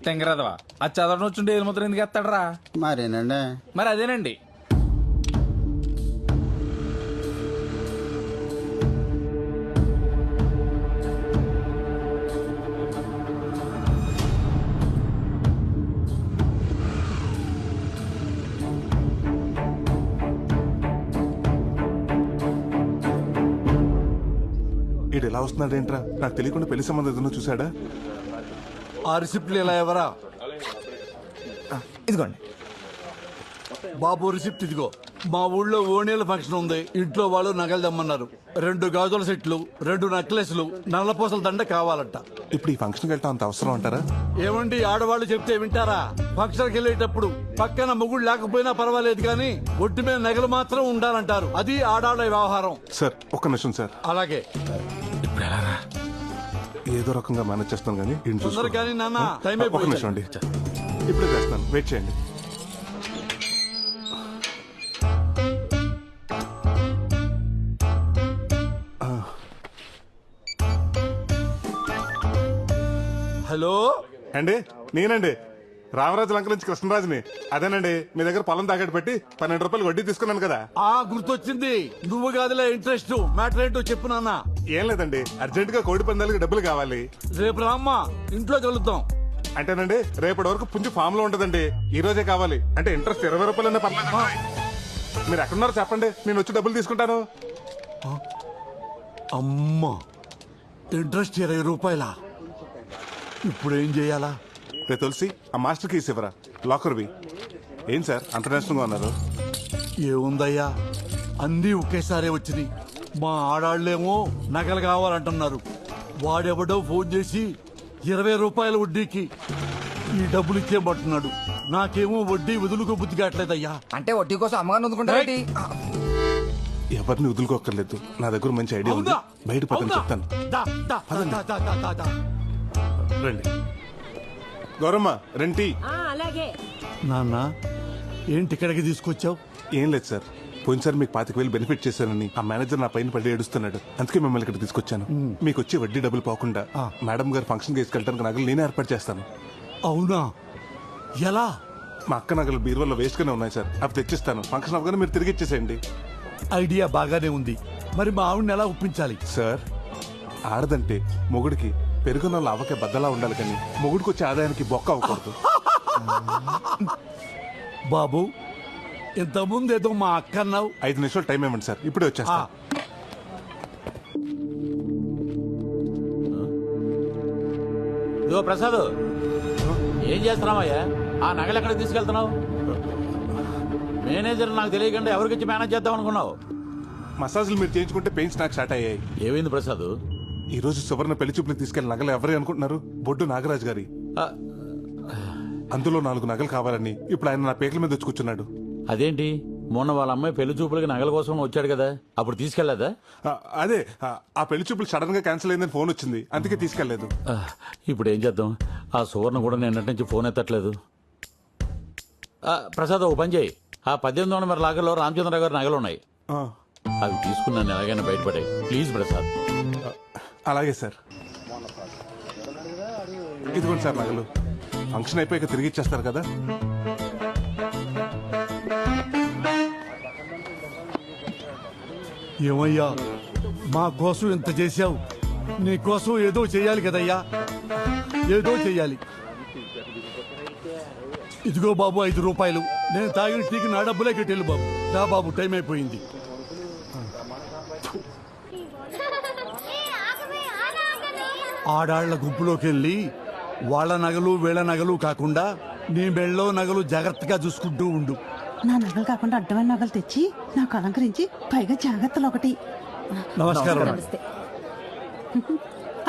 తెంగరాదవా అది చదవడం వచ్చుంటే ఏది మాత్రం ఎందుకు ఎత్తాడరా? మరేనండి. మరి అదేనండి. ఈడు ఎలా వస్తున్నాడేంట్రా? నాకు తెలియకుండా పెళ్లి సంబంధం ఏదైనా చూసాడా? ఆ రిసిప్ట్లు ఇలా ఎవరా? ఇదిగోండి బాబు, రిసిప్ట్ ఇదిగో. మా ఊళ్ళో ఓణీల ఫంక్షన్ ఉంది. ఇంట్లో వాళ్ళు నగలు తెమ్మన్నారు. 2 గాజుల సెట్లు, 2 నెక్లెస్లు, నల్లపూసల దండ కావాలంట. ఇప్పుడు ఈ ఫంక్షన్కి వెళ్ళటం అంత అవసరం అంటారా? ఏమండి, ఆడవాళ్ళు చెప్తే వింటారా? ఫంక్షన్కి వెళ్ళేటప్పుడు పక్కన మొగుడు లేకపోయినా పర్వాలేదు కానీ ఒట్టి మీద నగలు మాత్రం ఉండాలంటారు. అది ఆడాళ్ళ వ్యవహారం. సార్ ఒక్క నిమిషం సార్. అలాగే. ఇప్పుడు ఎలారా? ఏదో రకంగా మేనేజ్ చేస్తాను కానీ తొందరగా కానీ నాన్న, టైం ఒక్క నిమిషం అండి, ఇప్పుడే చేస్తాను. వెయిట్ చేయండి. హలో అండి, నేనండి రామరాజు లంక నుంచి కృష్ణరాజుని. అదేనండి, మీ దగ్గర పొలం తాకట్టు పెట్టి 12 రూపాయలు వడ్డీ తీసుకున్నాను కదా. గుర్తొచ్చింది. నువ్వు కాదులే ఇంట్రెస్ట్. మ్యాటర్ ఏంటో చెప్పు నాన్న. ఏం లేదండి, అర్జెంట్ గా కోడి పందాలకి డబ్బులు కావాలి. రేపు రామ్మా, ఇంట్లో కలుద్దాం. అంటేనండి, రేపటి వరకు పుంజు ఫామ్ లో ఉంటదండి. ఈ రోజే కావాలి. అంటే ఇంట్రెస్ట్ 20 రూపాయలన్నా పర్లేదు. మీరు ఎక్కడున్నారో చెప్పండి, నేను వచ్చి డబ్బులు తీసుకుంటాను. అమ్మా, ఇంట్రెస్ట్ 20 రూపాయలా? ఇప్పుడు ఏం చేయాలా? రే తులసి, ఆ మాస్టర్ కీస్ ఇవ్వరా, లాకర్వి. ఏం సార్ అంత నేషనల్గా ఉన్నారు? ఏముందయ్యా, అన్నీ ఒకేసారి వచ్చినాయి. మా ఆడాళ్ళేమో నగలు కావాలంటున్నారు. వాడెవడో ఫోన్ చేసి 20 రూపాయల వడ్డీకి ఈ డబ్బులు ఇచ్చేయమంటున్నాడు. నాకేమో వడ్డీ వదులుకో బుద్ధి కావట్లేదయ్యా. అంటే వడ్డీ కోసం అమ్మగారిని వదులుకుంటారేంటి? ఎవరిని వదులుకోక్కర్లేదు, నా దగ్గర మంచి ఐడియా ఉంది. బయట పక్కన చెప్తాను. రండి. గౌరమ్మ, రెంటి. అలాగే. నాన్న, ఏంటి ఇక్కడికి తీసుకొచ్చావు? ఏం లేదు సార్, పోయినసారి మీకు 25,000 బెనిఫిట్ చేశానని ఆ మేనేజర్ నా పైన పడి ఏడుస్తున్నాడు. అందుకే మిమ్మల్ని ఇక్కడ తీసుకొచ్చాను. మీకు వచ్చి వడ్డీ డబ్బులు పోకుండా మేడం గారు ఫంక్షన్ తీసుకెళ్ళడానికి నగలు నేనే ఏర్పాటు చేస్తాను. అవునా? ఎలా? మా అక్క నగలు బీరువాలో వేస్ట్ గానే ఉన్నాయి సార్. అవి తెచ్చిస్తాను. ఫంక్షన్ అవగానే మీరు తిరిగి ఇచ్చేసేయండి. ఐడియా బాగానే ఉంది. మరి మా ఆవిడని ఎలా ఒప్పించాలి? సార్, ఆడదంటే మొగుడికి పెరుగున్న లావకే బద్దలా ఉండాలి, కానీ మొగుడికి వచ్చే ఆదాయానికి బొక్క అవ్వకూడదు. బాబు, ఇంతకుముందు ఏదో మా అక్క అన్నావు. 5 నిమిషాలు టైం ఇవ్వండి సార్, ఇప్పుడే వచ్చేస్తా. ఇదిగో ప్రసాద్, ఏం చేస్తున్నావయ్యా? ఆ నగలు ఎక్కడికి తీసుకెళ్తున్నావు? మేనేజర్ నాకు తెలియకుండా ఎవరికిచ్చి మేనేజ్ చేద్దాం అనుకున్నావు? మసాజ్లు మీరు చేయించుకుంటే పెయిన్స్ నాకు స్టార్ట్ అయ్యాయి. ఏమైంది ప్రసాద్? ఈ రోజు సువర్ణ పెళ్లి చూపులకు తీసుకెళ్లిన నగలు ఎవరే అనుకుంటున్నారు? బొడ్డు నాగరాజు గారి. అందులో 4 నగలు కావాలని ఇప్పుడు ఆయన నా పేకల మీద వచ్చి కూర్చున్నాడు. అదేంటి, మొన్న వాళ్ళ అమ్మాయి పెళ్లి చూపులకి నగల కోసం వచ్చాడు కదా, అప్పుడు తీసుకెళ్లేదా? అదే, ఆ పెళ్లి చూపులు సడన్ గా క్యాన్సిల్ అయిందని ఫోన్ వచ్చింది, అందుకే తీసుకెళ్లేదు. ఇప్పుడు ఏం చేద్దాం? ఆ సువర్ణ కూడా నిన్నటి నుంచి ఫోన్ ఎత్తట్లేదు. ప్రసాద్, ఒక పని చేయి. ఆ 1800 నెంబర్ లాగర్లో రామచంద్రరావు గారి నగలు ఉన్నాయి, అవి తీసుకున్నాను ఎలాగైనా బయటపడే. ప్లీజ్ ప్రసాద్. అలాగే సార్. ఇదిగోండి సార్ నగలు. ఫంక్షన్ అయిపోయాక తిరిగి ఇచ్చేస్తారు కదా. ఏమయ్యా, మా కోసం ఇంత చేశావు, నీ కోసం ఏదో చెయ్యాలి కదయ్యా, ఏదో చెయ్యాలి. ఇదిగో బాబు 5 రూపాయలు. నేను తాగిన టీకి నా డబ్బులే కట్టేళ్ళు బాబు. రా బాబు, టైం అయిపోయింది. ఆడాళ్ల గుంపులోకి వెళ్ళి వాళ్ళ నగలు వీళ్ళ నగలు కాకుండా నీ మెళ్ళో నగలు జాగ్రత్తగా చూసుకుంటూ ఉండు. నా నగలు కాకుండా అడ్డమైన నగలు తెచ్చి నాకు అలంకరించి పైగా జాగ్రత్తలు ఒకటి. నమస్కారం.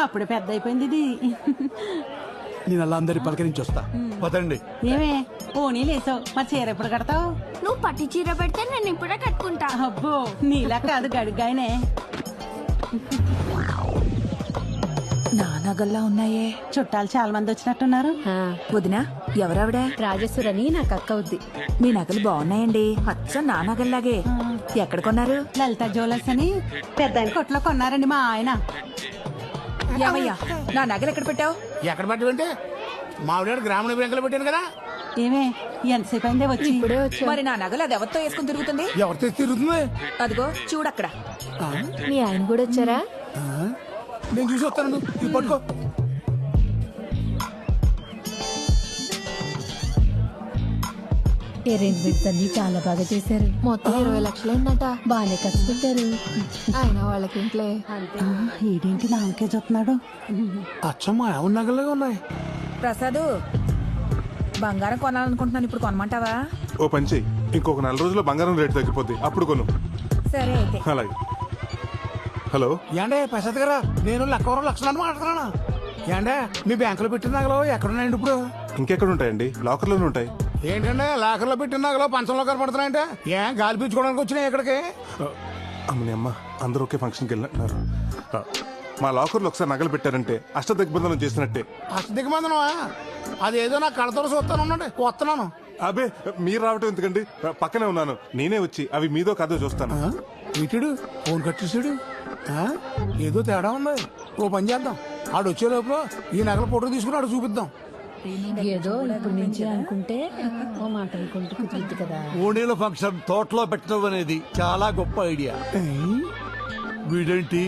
అప్పుడే పెద్ద అయిపోయింది ఇది. నేను అలా అందరి పలకరించి వస్తా. పదండి. ఏమే పోనీ లేసావు, మరి చీర ఎప్పుడు కడతావు? నువ్వు పట్టి చీర పెడితే నేను ఇప్పుడే కట్టుకుంటా. అబ్బో, నీలా కాదు గడిగాయనే. నా నగల్లా ఉన్నాయే. చుట్టాలు చాలా మంది వచ్చినట్టున్నారు. వదినా, ఎవరావిడ? రాజేశ్వరని నాకు అక్క అవుద్ది. మీ నగలు బాగున్నాయండి, అచ్చం నా నగల్లాగే. ఎక్కడ కొన్నారు? లలిత జ్యువెలర్స్ అని పెద్ద కొట్లో కొన్నారండి మా ఆయన. ఏమయ్యా, నా నగలు ఎక్కడ పెట్టావు? ఎక్కడ పెట్టమంటే మావిడ గ్రామీణ బ్యాంకులో పెట్టాను కదా. ఏమే ఎంతసేపు అయిందే వచ్చి? మరి నా నగలు అది ఎవరితో వేసుకుని తిరుగుతుంది? ఎవరితో తిరుగుతుంది? అదిగో చూడక్కడ. మీ ఆయన కూడా వచ్చారా? నేను చూసి వస్తాను, ఇది పట్టుకో. అరేంజ్మెంట్స్ అన్ని చాలా బాగా చేశారు. మొత్తం 20 లక్షలు అయిందట. బాగానే ఖర్చు పెట్టారు. ఆయన వాళ్ళకి ఇంట్లో ఏంటి నాకే చూస్తున్నాడు? అచ్చమ్మా, ఎవరి నగలుగా ఉన్నాయి. ప్రసాద్, బంగారం కొనాలనుకుంటున్నాను, ఇప్పుడు కొనమంటావా? ఓ పని చెయ్యి, ఇంకొక 4 రోజుల్లో బంగారం రేటు తగ్గిపోద్ది, అప్పుడు కొను. సరే అయితే. అలాగే. హలో ఏండే ప్రసాద్ గారా, నేను లక్కవరం లక్షణాన్ని మాట్లాడుతున్నాను. ఏండే మీ బ్యాంకులో పెట్టిన నగలు ఎక్కడున్నాయండి ఇప్పుడు? ఇంకెక్కడ ఉంటాయండి, లాకర్లోనే ఉంటాయి. ఏంటంటే లాకర్లో పెట్టిన నగలు పంచంలో కనపడుతున్నాయంటే ఏం గాలి పీల్చుకోవడానికి వచ్చినాయి ఇక్కడికి? అమ్మని అమ్మ, అందరూ ఒకే ఫంక్షన్కి వెళ్ళినట్టున్నారు. మా లాకర్లో ఒకసారి నగలు పెట్టారంటే అష్టదిగ్బంధనం చేసినట్టే. అష్టదిగ్బంధనమా? అదేదో నా కడతో చూస్తాను, ఉండండి వస్తున్నాను. అబే, మీరు రావటం ఎందుకండి, పక్కనే ఉన్నాను. నేనే వచ్చి అవి మీదో కాదో చూస్తాను. ఇటుడు ఫోన్ కట్ చేసాడు. ఏదో తేడా ఉంది. ఓ పని చేద్దాం, ఆడు వచ్చే లోపల ఈ నగల ఫోటో తీసుకుని ఆడు చూపిద్దాం. ఏదో ఇప్పుడు నుంచి అనుకుంటే ఓ మాట అనుకుంటూ కుదురుద్ది కదా. ఓణీల ఫంక్షన్ తోటలో పెట్టడం అనేది చాలా గొప్ప ఐడియా. వీడేంటి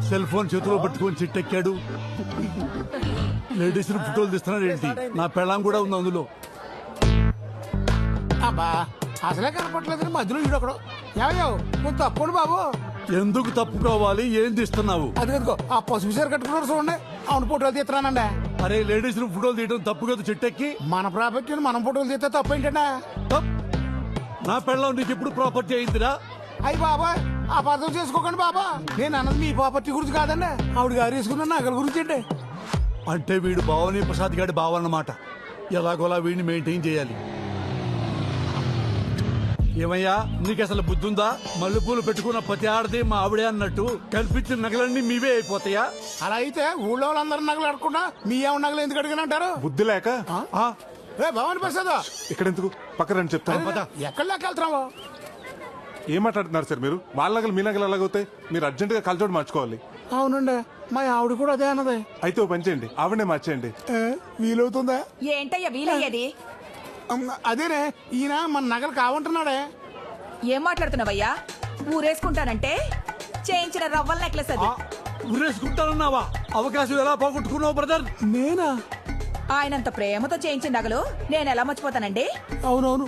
సెల్ ఫోన్ చేతిలో పట్టుకొని చిట్టెక్కాడు? లేడీస్ ఫోటోలు తీస్తున్నాడు ఏంటి? నా పెళ్ళాం కూడా ఉంది అందులో. అబ్బా, అసలే కనపట్లేదు, మధ్యలో వీడొకడు. ఏమయ్యో, నువ్వు తప్పండి బాబు. ఎందుకు తప్పుకోవాలి? ఏం తీస్తున్నావు? అదిగో ఆ పసుపు చీర కట్టుకున్నారు చూడండి, అవును ఫోటోలు తీస్తున్నానండి. అరే, లేడీస్ ఫోటోలు తీయడం తప్పు కదా చెట్టెక్కి. మన ప్రాపర్టీని మనం ఫోటోలు తీస్తే తప్పు ఏంటంటే? నా పెళ్ళం నీకు ఎప్పుడు ప్రాపర్టీ అయిందిరా? అయ్యి బాబా, అపార్థం చేసుకోకండి బాబా. నేను అన్నది మీ ప్రాపర్టీ గురించి కాదండి, ఆవిడ గారు వేసుకున్న నగల గురించి అండి. అంటే వీడు భావని ప్రసాద్ గారి భావ అన్నమాట. ఎలాగోలా వీడిని మెయింటైన్ చేయాలి. ఏమయ్యా, నీకు అసలు బుద్ధుందా? మల్లెపూలు పెట్టుకున్న ప్రతి ఆడది మా ఆవిడే అన్నట్టు కల్పించిన నగలన్నీ మీవే అయిపోతాయా? అలా అయితే ఊళ్ళో వాళ్ళందరూ నగలు అడగకుండా మీ ఏమన్నా నగలు ఎందుకు అడిగినంటారు? బుద్ధి లేక. భవాని ప్రసాద్, ఇక్కడ ఎందుకు, పక్కన రండి చెప్తాను. ఎక్కడ వెళ్తున్నావు? ఏం మాట్లాడుతున్నారు సార్ మీరు? వాళ్ళ నగలు మీ నగలు ఎలాగవుతాయి? మీరు అర్జెంట్ గా కలచోడు మార్చుకోవాలి. అవునండి, మా ఆవిడ కూడా అదే అన్నది. అయితే ఓ పని చేయండి, ఆవిడనే మార్చేయండి. వీలవుతుందా? ఏంటయ్యా వీలయ్యేది? అదేనే ఈయన మన నగలు కావంటున్నాడే. ఏం మాట్లాడుతున్నావయ్యా? ఊరేసుకుంటానంటే చేయించిన రవ్వల నెక్లెస్ అది. ఊరేసుకుంటానన్నావా? అవకాశం ఎలా పోగొట్టుకున్నావు బ్రదర్? నేనా? ఆయనంత ప్రేమతో చేయించిన నగలు నేను ఎలా మర్చిపోతానండి? అవునవును,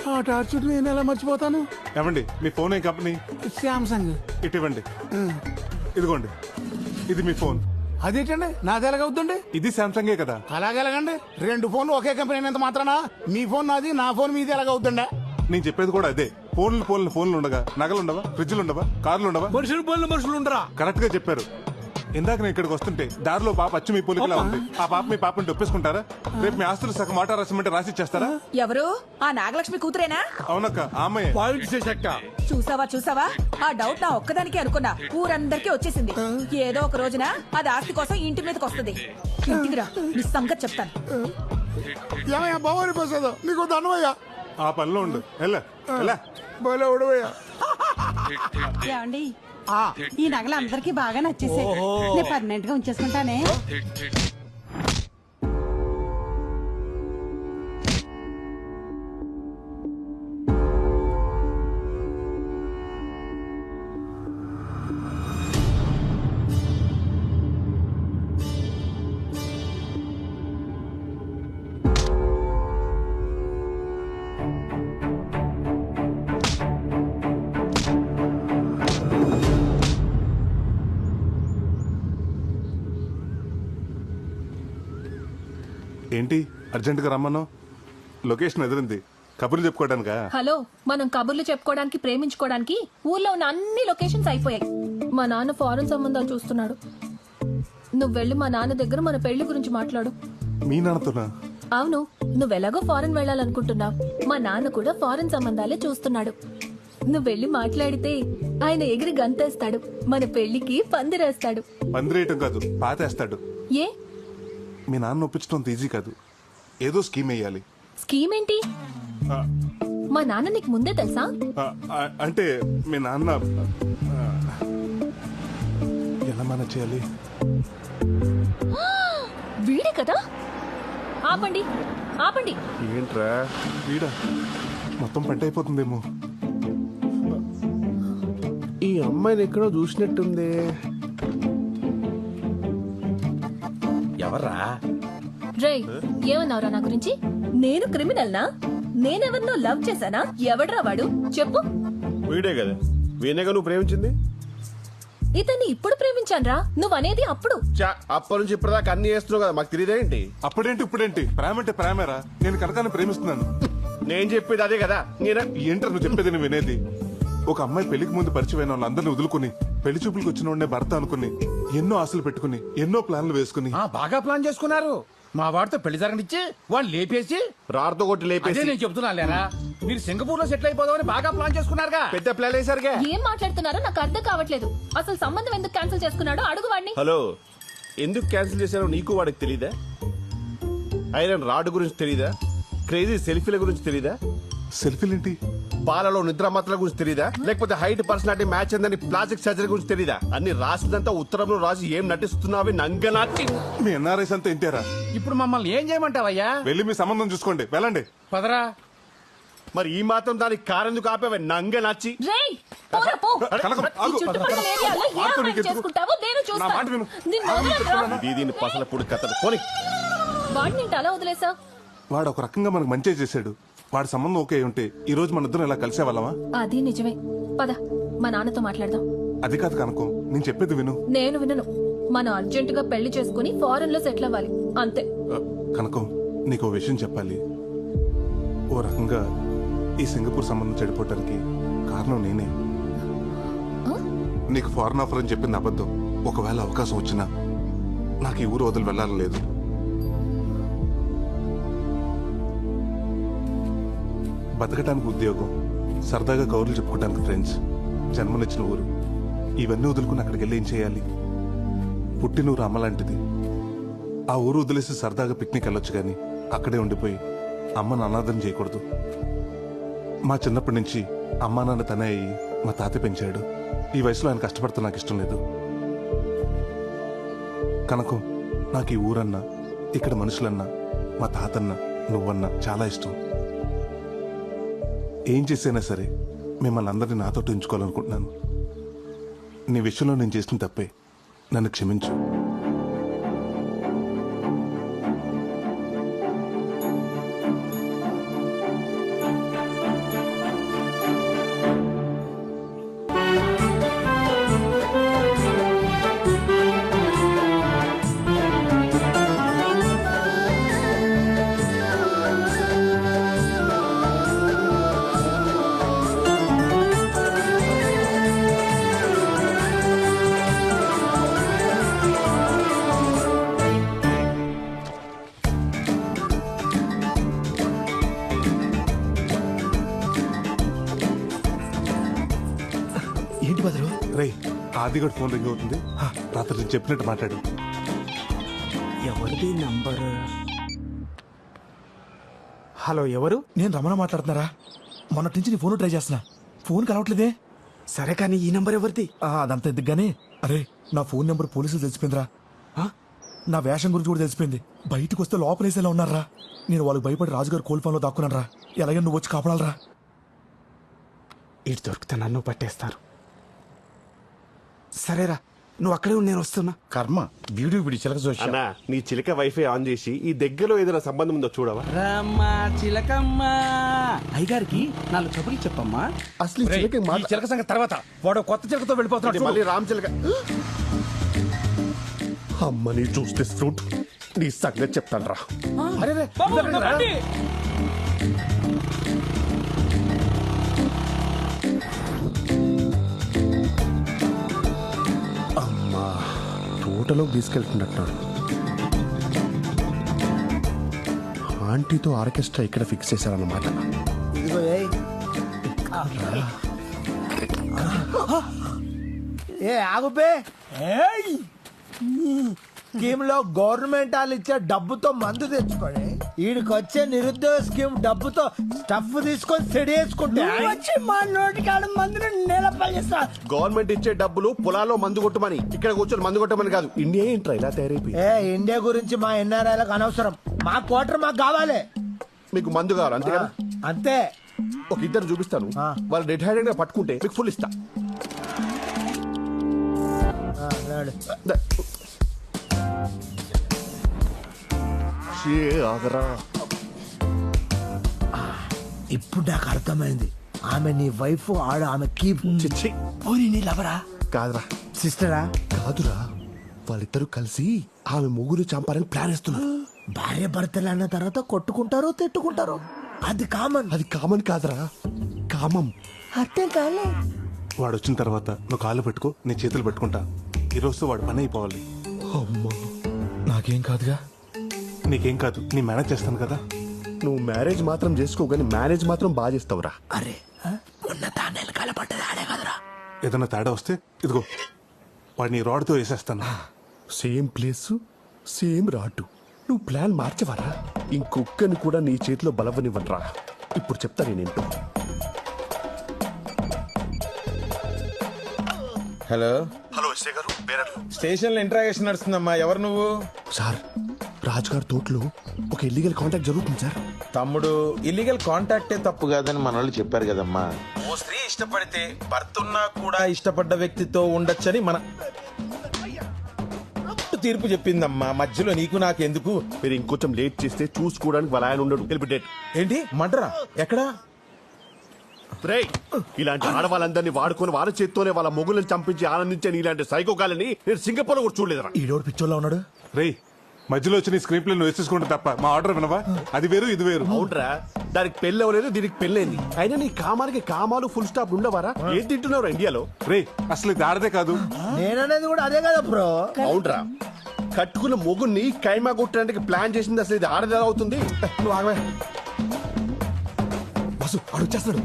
ఆ టార్చర్ నేను ఎలా మర్చిపోతాను. ఏమండి మీ ఫోన్ ఏ కంపెనీ? శాంసంగ్. ఇటు ఇవ్వండి. ఇదిగోండి, ఇది మీ ఫోన్. అదేంటండి నాది ఎలాగవుతుంది? ఇది శాంసంగే కదా. అలాగెలాగండి? 2 ఫోన్లు ఒకే కంపెనీ అయినంత మాత్రానా మీ ఫోన్ నాది, నా ఫోన్ మీది ఎలాగవుతుండే? నేను చెప్పేది కూడా అదే. ఫోన్లు ఉండగా నగలు ఉండవా? ఫ్రిడ్జ్లు ఉండవా? కార్లు ఉండవా? మనుషులు ఉండరా? కరెక్ట్ గా చెప్పారు. ఇందాక నేను ఇక్కడికి వస్తుంటే దారిలో పాప అచ్చు మీ పోలికలా ఉంది. ఆ పాప మీ పాపని ఒప్పేసుకుంటారా? రేపు మీ ఆస్తులు సగం మాట రాసిమంటే రాసి ఇచ్చేస్తారా? ఎవరు? ఆ నాగలక్ష్మి కూతురేనా? అవునక్క, ఆమె. చూసావా? ఆ డౌట్ నా ఒక్కదానికి అనుకున్నా, ఊరందరికీ వచ్చేసింది. ఏదో ఒక రోజున అది ఆస్తి కోసం ఇంటి మీదకి వస్తుంది. ఇంటికి రా, నీ సంగతి చెప్తాను. ఏమయ్యా బావని ప్రసాద్, నీకు దండమయ్యా. ఆ పనిలో ఉండు. ఏమండి, ఈ నగలు అందరికి బాగా నచ్చేసాయి. నేను పర్మనెంట్ గా ఉంచేసుకుంటానే. ఏంటి అర్జెంట్ గా రమ్మను? లొకేషన్ ఎదిరింది. కబుర్లు చెప్పుకోవడానికా? హలో, మనం కబుర్లు చెప్పుకోవడానికి, ప్రేమించుకోవడానికి ఊర్లో ఉన్న అన్ని లొకేషన్స్ అయిపోయాయి. మా నాన్న ఫారెన్ సంబంధాలు చూస్తున్నాడు. నువ్వు వెళ్ళి మా నాన్న దగ్గర మన పెళ్లి గురించి మాట్లాడు. మీ నాన్నతోనా? అవును, నువ్వెలాగో ఫారెన్ వెళ్ళాలనుకుంటున్నావు. మా నాన్న కూడా ఫారెన్ సంబంధాలే చూస్తున్నాడు. నువ్వు వెళ్ళి మాట్లాడితే ఆయన ఎగిరి గంతేస్తాడు. మన పెళ్లికి పందిరేస్తాడు. పందిరేయటం కాదు, పాతేస్తాడు. ఏ? మీ నాన్న ఒప్పించడం ఈజీ కాదు. ఏదో స్కీమ్ వేయాలి. స్కీమ్ ఏంటి? మా నాన్న నీకు ముందే తెలుసా? అంటే మీ నాన్న ఎలా మేనేజ్ చేయాలి? వీడే కదా. ఆపండి. ఏంట్రా వీడా? మొత్తం పంట అయిపోతుందేమో. ఈ అమ్మాయిని ఎక్కడో చూసినట్టుంది. ఎవర్రా? రే, ఏమన్నావురా నా గురించి? నేను క్రిమినల్ నా? నేనెవరినో లవ్ చేశానా? ఎవడ్రా వాడు? చెప్పు. వీడే కదా, వీణేగా నువ్వు ప్రేమించింది. ఇతన్ని ఇప్పుడు ప్రేమించాన్రా. నువ్వనేది అప్పుడు. అప్పటి నుంచి ఇప్పటిదాకా అన్ని చేస్తున్నావు కదా, మాకు తెలియదేంటి? అప్పుడేంటి ఇప్పుడేంటి? ప్రేమ అంటే ప్రేమేరా. నేను కనకాన్ని ప్రేమిస్తున్నాను. నేను చెప్పేది అదే కదా. ఏంటర్ నువ్వు చెప్పేది? నువ్వు వినేది? ఒక అమ్మాయి పెళ్లికి ముందు పరిచయమైన వాళ్ళందరినీ వదులుకుని పెళ్లి చూపులకు వచ్చిన వాడినే భర్త అనుకుని ఎన్నో ఆశలు పెట్టుకుని ఎన్నో ప్లాన్లు వేసుకుని బాగా ప్లాన్ చేసుకున్నారు. మా వాడితో పెళ్లి జరగనిచ్చి వాడిని లేపేసి రాడుతో కొట్టి లేపేసి. నేను చెప్తున్నా లేరా, మీరు సింగపూర్ లో సెటిల్ అయిపోదామని బాగా ప్లాన్ చేసుకున్నారుగా. పెద్ద ప్లాన్ వేసారుగా. ఏం మాట్లాడుతున్నారో నాకు అర్థం కావట్లేదు. అసలు సంబంధం ఎందుకు క్యాన్సిల్ చేసుకున్నాడో అడుగు వాడిని. హలో, ఎందుకు క్యాన్సిల్ చేశారో నీకు వాడికి తెలీదా? ఐరన్ రాడ్ గురించి తెలీదా? క్రేజీ సెల్ఫీల గురించి తెలీదా? సెల్ఫీలేంటి? పాలలో నిద్రమాత్రల గురించి తెలీదా? లేకపోతే హైట్ పర్సనాలిటీ మ్యాచ్ అందని ప్లాస్టిక్ సర్జరీ గురించి తెలీదా? అన్ని రాసిందంతా ఉత్తరంలో రాసి ఏం నటిస్తున్నావి నంగనాచి. మీ ఎన్ఆర్ఐస్ అంతా ఇంటారా? ఇప్పుడు మమ్మల్ని ఏం చేయమంటావయ్యా? వెళ్ళి మీ సంబంధం చూసుకోండి, వెళ్ళండి. పదరా. మరి ఈ మాత్రం దానికి కారెందుకు ఆపేవే నంగనాచి? దీని పసలప్పుడు కథలు పోనీ. వాడిని అలా వదిలేసా? వాడు ఒక రకంగా మనకు మంచి చేశాడు. వాడి సంబంధం ఓకే ఉంటే ఈ రోజు మన ఇద్దరం ఇలా కలిసే వాళ్ళమా? అది నిజమే. పద, మా నాన్నతో మాట్లాడదాం. అది కాదు కనకం, నేను చెప్పేది విను. నేను వినను. మనం అర్జెంట్ గా పెళ్లి చేసుకుని ఫారెన్ లో సెటిల్ అవ్వాలి, అంతే. కనకం, నీకు ఓ విషయం చెప్పాలి. ఓ రకంగా ఈ సింగపూర్ సంబంధం చెడిపోవటానికి కారణం నేనే. నీకు ఫారెన్ ఆఫర్ అని చెప్పింది అబద్ధం. ఒకవేళ అవకాశం వచ్చినా నాకు ఈ ఊరు వదిలి వెళ్ళాలని లేదు. బతకటానికి ఉద్యోగం, సరదాగా కౌరులు చెప్పుకోవడానికి ఫ్రెండ్స్, జన్మనిచ్చిన ఊరు, ఇవన్నీ వదులుకుని అక్కడికి వెళ్ళి ఏం చేయాలి? పుట్టినూరు అమ్మ లాంటిది. ఆ ఊరు వదిలేసి సరదాగా పిక్నిక్ వెళ్ళొచ్చు కానీ అక్కడే ఉండిపోయి అమ్మను అనాథం చేయకూడదు. మా చిన్నప్పటి నుంచి అమ్మా నాన్న తనే అయ్యి మా తాత పెంచాడు. ఈ వయసులో ఆయన కష్టపడతా నాకు ఇష్టం లేదు. కనుక నాకు ఈ ఊరన్నా, ఇక్కడ మనుషులన్నా, మా తాతన్నా నువ్వన్నా చాలా ఇష్టం. ఏం చేసైనా సరే మిమ్మల్ని అందరినీ నాతో ఉంచుకోవాలనుకుంటున్నాను. నీ విషయంలో నేను చేసిన తప్పే, నన్ను క్షమించు. ఏంటి బదులు? రే, ఆదిగడ్ ఫోన్ రింగ్ అవుతుంది. రాత్రి నేను చెప్పినట్టు మాట్లాడు. ఎవరిది నంబర్? హలో, ఎవరు? నేను రమణ మాట్లాడుతున్నారా? మొన్నటి నుంచి నీ ఫోన్ ట్రై చేస్తున్నా, ఫోన్ కలవట్లేదే. సరే కానీ ఈ నంబర్ ఎవరిది? అదంతా ఎందుకు గానీ, అరే నా ఫోన్ నెంబర్ పోలీసులు తెలిసిపోయిందిరా. నా వేషం గురించి కూడా తెలిసిపోయింది. బయటకు వస్తే లోపలేసేలా ఉన్నారా. నేను వాళ్ళకి భయపడి రాజుగారు కోల్ఫాన్ లో దాక్కున్నాను రా. ఎలాగైనా నువ్వు వచ్చి కాపాడాలరా. ఇటు దొరికితే నన్ను పట్టేస్తారు. సరేరా, నువ్వు అక్కడే ఉండి నేను వస్తున్నా. కర్మ వీడియో చిలక చూసి అన్నా, నీ చిలక వైఫై ఆన్ చేసి ఈ దగ్గరలో ఏదైనా సంబంధం ఉందో చూడవా? రమ్మా చిలకమ్మ, అయ్యగారికి 4 చెప్పులు చెప్పమ్మా. అసలు ఈ చిలక సంగతి తర్వాత, వాడు కొత్త చిలకతో వెళ్ళిపోతున్నాడు. మళ్ళీ రామ్ చిలక. అమ్మని చూస్తే ఫ్రూట్ నీ సంగతి చెప్తాను రా. అమ్మా, తోటలో తీసుకెళ్తున్నట్టున్నాడు. ఆంటీతో ఆర్కెస్ట్రా ఇక్కడ ఫిక్స్ చేశారన్నమాట. ఇదిగో ఏ ఆగుపే. స్కీమ్ లో గవర్నమెంట్ వాళ్ళు ఇచ్చే డబ్బుతో మందు తెచ్చుకొని వీడికి వచ్చే నిరుద్యోగ స్కీమ్ డబ్బుతో స్టఫ్ తీసుకొని సెడి వేసుకుంటే వచ్చి మా నోటికాడ మందుని నేలపల్లిస్తా. గవర్నమెంట్ ఇచ్చే డబ్బులు పొలాల్లో మందు కొట్టమని, ఇక్కడ కూర్చొని మందు కొట్టమని కాదు. ఇండియా ఏంట్రా ఇలా తయారైపోయి? ఇండియా గురించి మా ఎన్ఆర్ఐలకు అనవసరం. మా క్వార్టర్ మాకు కావాలి. మీకు మందు కావాలి అంతే కదా? అంతే. ఒక ఇద్దరు చూపిస్తాను, వాళ్ళు రెడ్ హ్యాండెడ్ గా పట్టుకుంటే మీకు ఫుల్ ఇస్తా. ఆగరా. ఇప్పుడు నాకు అర్థమైంది. ఆమె నీ వైఫ్, ఆడ ఆమె కీప్. పోనీ నీ లవరా? కాదురా. సిస్టరా? కాదురా, వాళ్ళిద్దరూ కలిసి ఆమె ముగ్గురు చంపాలని ప్లాన్ వేస్తున్నారు. భార్య భర్తలు అన్న తర్వాత కొట్టుకుంటారు, తిట్టుకుంటారు. అది కామన్. అది కామన్ కాదురా, కామం. అర్థం కాలే. వాడు వచ్చిన తర్వాత నువ్వు కాళ్ళు పెట్టుకో, నీ చేతులు పెట్టుకుంటా. ఈరోజు వాడు పని అయిపోవాలి. అమ్మా, నాకేం కాదుగా. నీకేం కాదు, నీ మేనేజ్ చేస్తాను కదా. నువ్వు మ్యారేజ్ మాత్రం చేసుకో, కానీ మేనేజ్ మాత్రం బాగా చేస్తావురా. అరే మొన్న తానేలు కలపడ్డది ఆడే కదరా. ఏదన్నా తేడా వస్తే ఇదిగో వాడిని రాడ్తో వేసేస్తాను. Same place, same rate. నువ్వు ప్లాన్ మార్చవరా? ఇంకొక్కని కూడా నీ చేతిలో బలవనివ్వనరా. ఇప్పుడు చెప్తా నేనేంటో. హలో హలో ఎస్ఐ గారు, స్టేషన్ లో ఇంట్రాగేషన్ నడుస్తుందమ్మా. ఎవరు నువ్వు? సార్, రాజుగారి తోటలో ఒక ఇల్లీగల్ కాంటాక్ట్ జరుగుతుంది సార్. తమ్ముడు, ఇల్లీగల్ కాంటాక్టే తప్పు కాదని మన వాళ్ళు చెప్పారు కదమ్మా. ఓ స్త్రీ ఇష్టపడితే భర్త ఉన్నా కూడా ఇష్టపడ్డ వ్యక్తితో ఉండొచ్చని మన తీర్పు చెప్పిందమ్మా. మధ్యలో నీకు నాకు ఎందుకు? మీరు ఇంకొంచెం లేట్ చేస్తే చూసుకోవడానికి వాళ్ళ ఆయన ఉండడు. వెళ్ళి డేట్ ఏంటి మడ్రా? ఎక్కడా? ఇలాంటి ఆడవాళ్ళందరినీ వాడుకొని వాళ్ళ చేత్తోనే వాళ్ళ మొగులను చంపించి ఆనందించే ఇలాంటి సైకోగాలని నేను సింగపూర్ లో కూడా చూడలేదురా. ఈడోడు పిచ్చోళ్ళ ఉన్నాడు. రేయ్, మధ్యలో వచ్చి నీ స్క్రీన్ ప్లే నువ్వు వేసేసుకుంటే తప్ప మా ఆర్డర్ వినవా? అది వేరు, ఇది వేరు. అవునరా, దానికి పెళ్ళి అవ్వలేదు, దీనికి పెళ్ళైంది. అయినా నీ కామానికి కామాలు ఫుల్ స్టాప్ ఉండవారా? ఏం తింటున్నావు ఇండియాలో? రే, అసలు ఇది ఆడదే కాదు. నేననేది కూడా అదే కదా బ్రో. అవునరా, కట్టుకున్న మొగుని కైమా కొట్టడానికి ప్లాన్ చేసింది అసలు ఇది ఆడదే అవుతుంది. నువ్వు ఆగవే. బస్సు వచ్చేస్తాడు.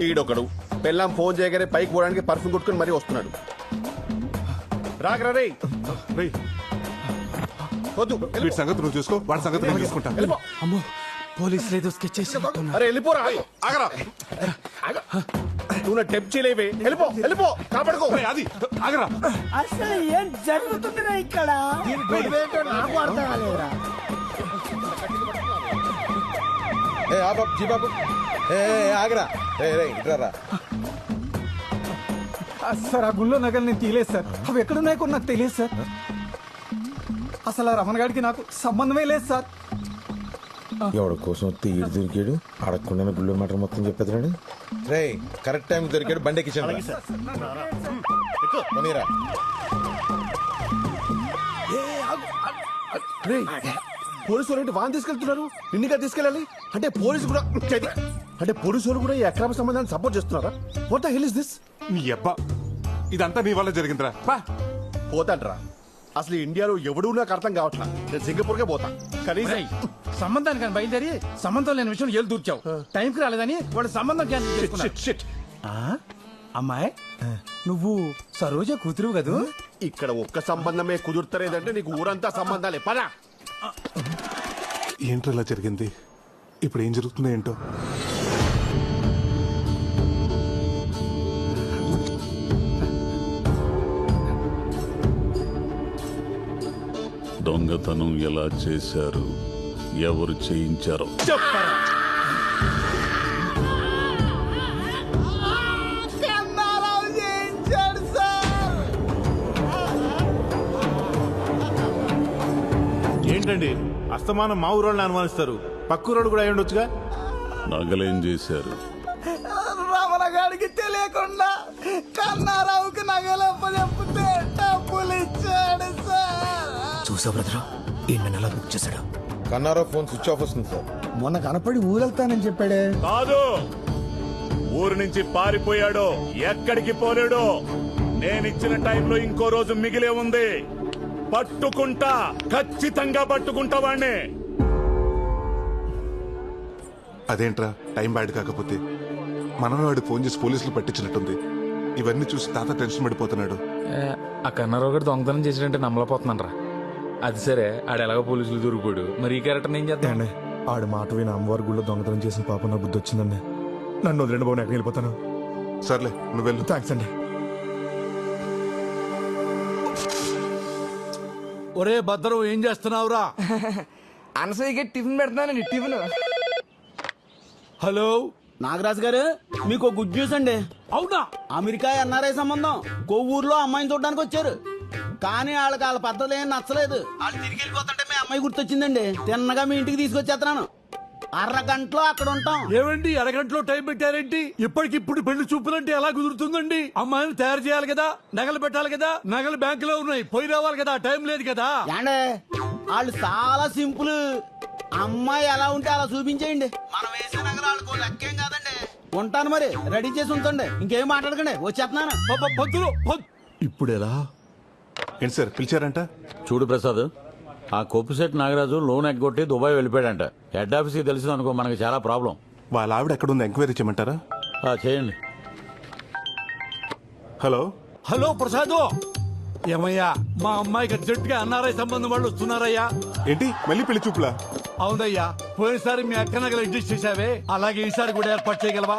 ఈడొకడు పెళ్ళాం ఫోన్ చేయగానే పైకి పోవడానికి పర్ఫ్యూమ్ కొట్టుకుని మరీ వస్తున్నాడు. రాగరా రే. వద్దు, వీడి సంగతి నువ్వు చూసుకో, వాడి సంగతి నేను చూసుకుంటా. అమ్మో, పోలీసులు ఏదో స్కెచ్ చేసి. అరే వెళ్ళిపోరా. ఆగరా, నువ్వు నా టెప్ చేయలేవే. వెళ్ళిపో, వెళ్ళిపో, కాపాడుకో. అది ఆగరా. అసలు ఏం జరుగుతుందిరా ఇక్కడ? నాకు అర్థం కాలేదురా. ఏ ఆ బాబు జీ బాబు ఆగరా ఇట్రారా. సార్ ఆ గుళ్ళో నగలు నేను తీయలేదు సార్. అవి ఎక్కడున్నాయో కూడా నాకు తెలియదు సార్. అసలు ఆ రమణ గారికి నాకు సంబంధమే లేదు సార్. ఎవడి కోసం వస్తే ఈడు దొరికాడు, అడగకుండా గుళ్ళు మాట మొత్తం చెప్పేది. రే కరెక్ట్ టైం దొరికాడు, బండి ఎక్కించండి. పోలీసు వాళ్ళు వాన్ తీసుకెళ్తున్నారు, నిన్నుగా తీసుకెళ్ళాలి అంటే పోలీసు కూడా అంటే పోలీసు వాళ్ళు కూడా ఈ అక్రమ సంబంధాన్ని సపోర్ట్ చేస్తున్నారా? What the hell is this? నీ అబ్బా ఇదంతా నీ వల్ల జరిగిందిరా. పోతాంట్రా. అసలు ఇండియాలో ఎవడూ నాకు అర్థం కావట్లా. నేను సింగపూర్కే పోతా. కనీసం సంబంధానికి కానీ బయలుదేరి సంబంధం లేని విషయం ఏళ్ళు దూర్చావు. టైంకి రాలేదని వాడు సంబంధం క్యాన్సిల్ చేసుకున్నాడు. అమ్మాయి నువ్వు సరోజ కూతురు కదూ? ఇక్కడ ఒక్క సంబంధమే కుదురుతలేదంటే నీకు ఊరంతా సంబంధాలే. పదా ఏంట్రా ఇలా జరిగింది? ఇప్పుడు ఏం జరుగుతుందో ఏంటో. దొంగతనం ఎలా చేశారు, ఎవరు చేయించారో చెప్పరా. ఏంటండి అస్తమానం మా ఊరోళ్ళని అనుమానిస్తారు, పక్క ఊరోళ్ళు కూడా అయి ఉండొచ్చుగా. నగలేం చేశారు? రమణ గారికి తెలియకుండా కన్నారావుకి నగలప్ప చెప్తే డబ్బులు ఇచ్చాడు సార్. చూసా బ్రదర్, ఈ నెల బుక్ చేశాడు. కన్నారావు ఫోన్ స్విచ్ ఆఫ్ వస్తుంది సార్. మొన్న కనపడి ఊరెళ్తానని చెప్పాడే. కాదు, ఊరు నుంచి పారిపోయాడు, ఎక్కడికి పోలేడు. నేనిచ్చిన టైంలో ఇంకో రోజు మిగిలే ఉంది. పట్టుకుంటా, ఖచ్చితంగా పట్టుకుంటా వాణ్ణి. అదేంట్రా టైం బ్యాడ్ కాకపోతే? మనమే వాడికి ఫోన్ చేసి పోలీసులు పట్టించినట్టుంది. ఇవన్నీ చూసి తాత టెన్షన్ పడిపోతున్నాడు. ఆ కన్నారావు గారు దొంగతనం చేసినట్టే నమ్మలేకపోతున్నాను రా. అది సరే, ఆడు ఎలాగో పోలీసులు దొరికిపోయాడు, మరి ఈ క్యారెక్టర్ ఏం చేద్దాం? ఆడు మాట విని అమ్మవారి గుళ్ళో దొంగతనం చేసిన పాప నా బుద్ధి వచ్చిందండి. నన్ను వదిలేండి బాబు, ఎక్కడికి వెళ్ళిపోతాను. సర్లే నువ్వు వెళ్ళు. థ్యాంక్స్ అండి. ఒరే భద్రం, ఏం చేస్తున్నావురా? అనసూయకి టిఫిన్ పెడతానండి. టిఫిన్. హలో నాగరాజు గారు, మీకు గుడ్ న్యూస్ అండి. అవునా? అమెరికా ఎన్ఆర్ఐ సంబంధం కొవ్వూరులో అమ్మాయిని చూడడానికి వచ్చారు. కానీ వాళ్ళకి వాళ్ళ పద్ధతులు ఏం నచ్చలేదు. వాళ్ళు తిరిగి వెళ్ళిపోతుంటే మీ అమ్మాయి గుర్తొచ్చిందండి. తిన్నగా మీ ఇంటికి తీసుకొచ్చేస్తున్నాను. అరగంటలో అక్కడ ఉంటాం. ఏమండి అరగంటలో టైం పెట్టారేంటి? ఇప్పటికిప్పుడు పెళ్లి చూపులంటే ఎలా కుదురుతుందండి? అమ్మాయిని తయారు చేయాలి కదా, నగలు పెట్టాలి కదా, నగలు బ్యాంకులో ఉన్నాయి, పోయి రావాలి కదా, టైం లేదు కదా. ఏండే వాళ్ళు చాలా సింపుల్. అమ్మాయి ఎలా ఉంటే అలా చూపించేయండి. మనం వేసే నగలు వాళ్ళకు లెక్కేం కాదండి. ఉంటాను మరి, రెడీ చేసి ఉంచండి. ఇంకేం మాట్లాడకండి, వచ్చేస్తున్నాను. ఇప్పుడు ఎలా? ఏంటి సార్ పిలిచారంట? చూడు ప్రసాద్, ఆ కొప్పుశెట్టి నాగరాజు లోన్ ఎగ్గొట్టి దుబాయ్ వెళ్ళిపోయాడంట. హెడ్ ఆఫీస్కి తెలిసింది అనుకో, మనకి చాలా ప్రాబ్లం. వాళ్ళ ఆవిడ ఎక్కడుంది ఎంక్వైరీ చేయమంటారా? చేయండి. హలో హలో ప్రసాద్, ఏమయ్యా మా అమ్మాయికి అర్జెంట్గా ఎన్ఆర్ఐ సంబంధం వాళ్ళు వస్తున్నారయ్యా. ఏంటి మళ్ళీ పెళ్లి చూపులా? అవునయ్యా, పోయినసారి మీ అక్క నగలు అడ్జస్ట్ చేసావే, అలాగే ఈసారి కూడా ఏర్పాటు చేయగలవా?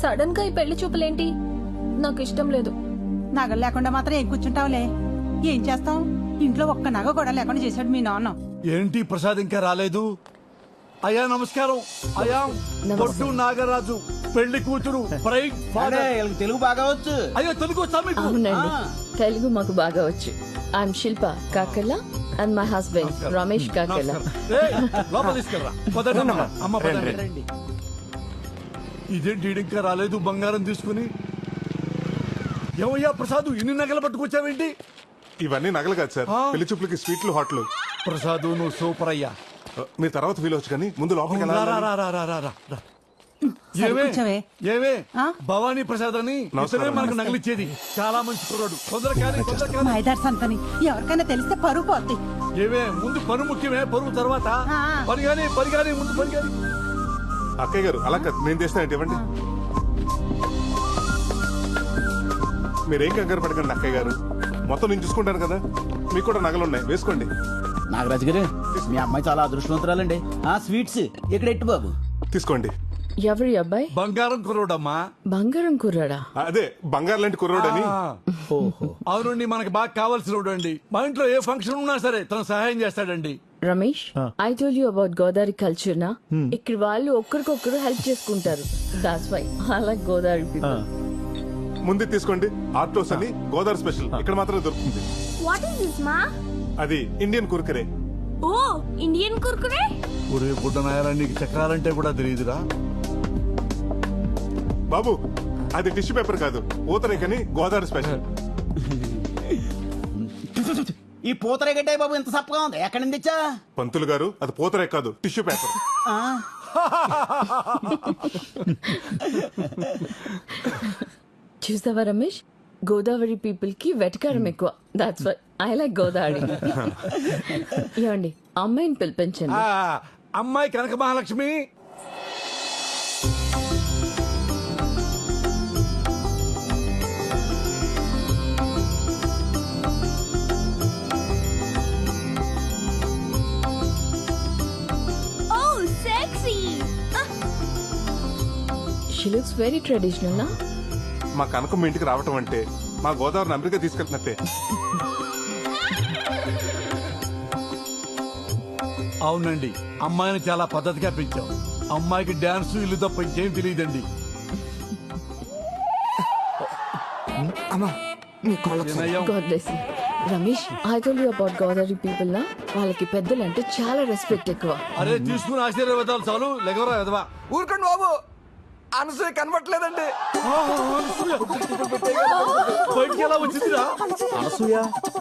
సడన్ గా ఈ పెళ్లి చూపులేంటి? నాకు ఇష్టం లేదు. నగలు లేకుండా మాత్రం ఏం కూర్చుంటావులే. ఏం చేస్తాం, ఇంట్లో ఒక్క నగ కూడా లేకుండా చేశాడు మీ నాన్న. ఏంటి ప్రసాద్ ఇంకా రాలేదు? అయ్యా నమస్కారం. అయ్యా బొట్టు నాగరాజు, పెళ్లి కూతురు, బ్రైడ్ ఫాదర్. తెలుగు బాగా వచ్చు. అయ్యో తెలుగు వచ్చా మీకు? అవునండి, తెలుగు మాకు బాగా వచ్చు. I'm Shilpa Kakarla and my husband Ramesh Kakarla. లోపల తీసుకెళ్ళరా. పదండి అమ్మ, పదండి. ఇదేంటి ఇంకా రాలేదు బంగారం తీసుకుని? ఏమయ్యా ప్రసాద్, ఇన్ని నగలు పట్టుకొచ్చావేంటి? ఇవన్నీ నగలు కాదు సార్, పెళ్లి చూపులకి స్వీట్లు హాట్లు. ప్రసాద్ నువ్వు సూపర్ అయ్యా. మీరు తర్వాత ఫీల్ అవచ్చు కానీ ముందు లోపలికి ఏమే భవానీ ప్రసాద్ అని ఇతనే మనకు నగలిచ్చేది. చాలా మంచి కుర్రాడు. మైదార్ సంతని ఎవరికైనా తెలిస్తే పరువు పోద్ది. ఏమే ముందు పరువు ముఖ్యమే, పరువు తర్వాత పరిగాని ముందు పరిగాని. అక్కయ్య గారు అలా కాదు, నేను తెస్తానంటే ఇవ్వండి. మీరేం కంగారు పడకండి అక్కయ్య గారు, మొత్తం నేను చూసుకుంటాను కదా. మీకు కూడా నగలున్నాయి, వేసుకోండి. నాగరాజు గారు, మీ అమ్మాయి చాలా అదృష్టవంతురాలండి. స్వీట్స్ ఇక్కడ ఎట్టు బాబు, తీసుకోండి. ఎవరి అబ్బాయి? బంగారం కుర్రోడమ్మా. బంగారం కుర్రాడా? అదే బంగారం లాంటి కుర్రోడని. అవునండి, మనకి బాగా కావాల్సిన అండి. మా ఇంట్లో ఏ ఫంక్షన్ ఉన్నా సరే తను సహాయం చేస్తాడండి. Ramesh I told you about Godavari culture నా ఇక్కడ వాళ్ళు ఒకరికొకరు హెల్ప్ చేసుకుంటారు. That's why I like Godavari people. ముందు తీసుకోండి ఆర్టోస్ అని గోదావరి స్పెషల్ ఇక్కడ మాత్రమే దొరుకుతుంది. వాట్ ఇస్ దిస్ మా? అది ఇండియన్ కుర్కరే. ఓ ఇండియన్ కుర్కురే. ఒరే బుడ్డనాయరా నీకు చక్రాలంటే కూడా తెలియదురా. బాబు అది టిష్యూ పేపర్ కాదు, ఊతరేకని గోదావరి స్పెషల్. ఈ పూతరేగడ్డే బాబు ఇంత సప్పగా ఉంది, ఎక్కడి నుంచి తెచ్చా? పంతులు గారు అది పూతరేక కాదు, టిష్యూ పేపర్. చూసావా రమేష్, గోదావరి పీపుల్ కి వెటకారం ఎక్కువ. That's why I like Godavari. ఏమండి అమ్మాయిని పిలిపించండి. అమ్మాయి కనక Mahalakshmi. She looks very traditional, na? మా కనకమ్మ ఇంటికి రావటం అంటే మా గోదావరిని అమెరికా తీసుకెళ్తున్నట్టే. అవునండి, అమ్మాయిని చాలా పద్ధతిగా పెంచాం. అమ్మాయికి డాన్స్ ఇల్లు తప్ప ఇంకేం తెలియదండి. God bless you. Ramesh I told you about Godavari people నా వాళ్ళకి పెద్దలంటే చాలా రెస్పెక్ట్ ఎక్కువ. అరే తీసుకుని ఆశీర్వాదాలు చాలు, లెగవరా ఎదవా. ఊరుకోండి బాబు, అనసూయ కనబట్లేదండి. బయటికి ఎలా వచ్చిందిరా?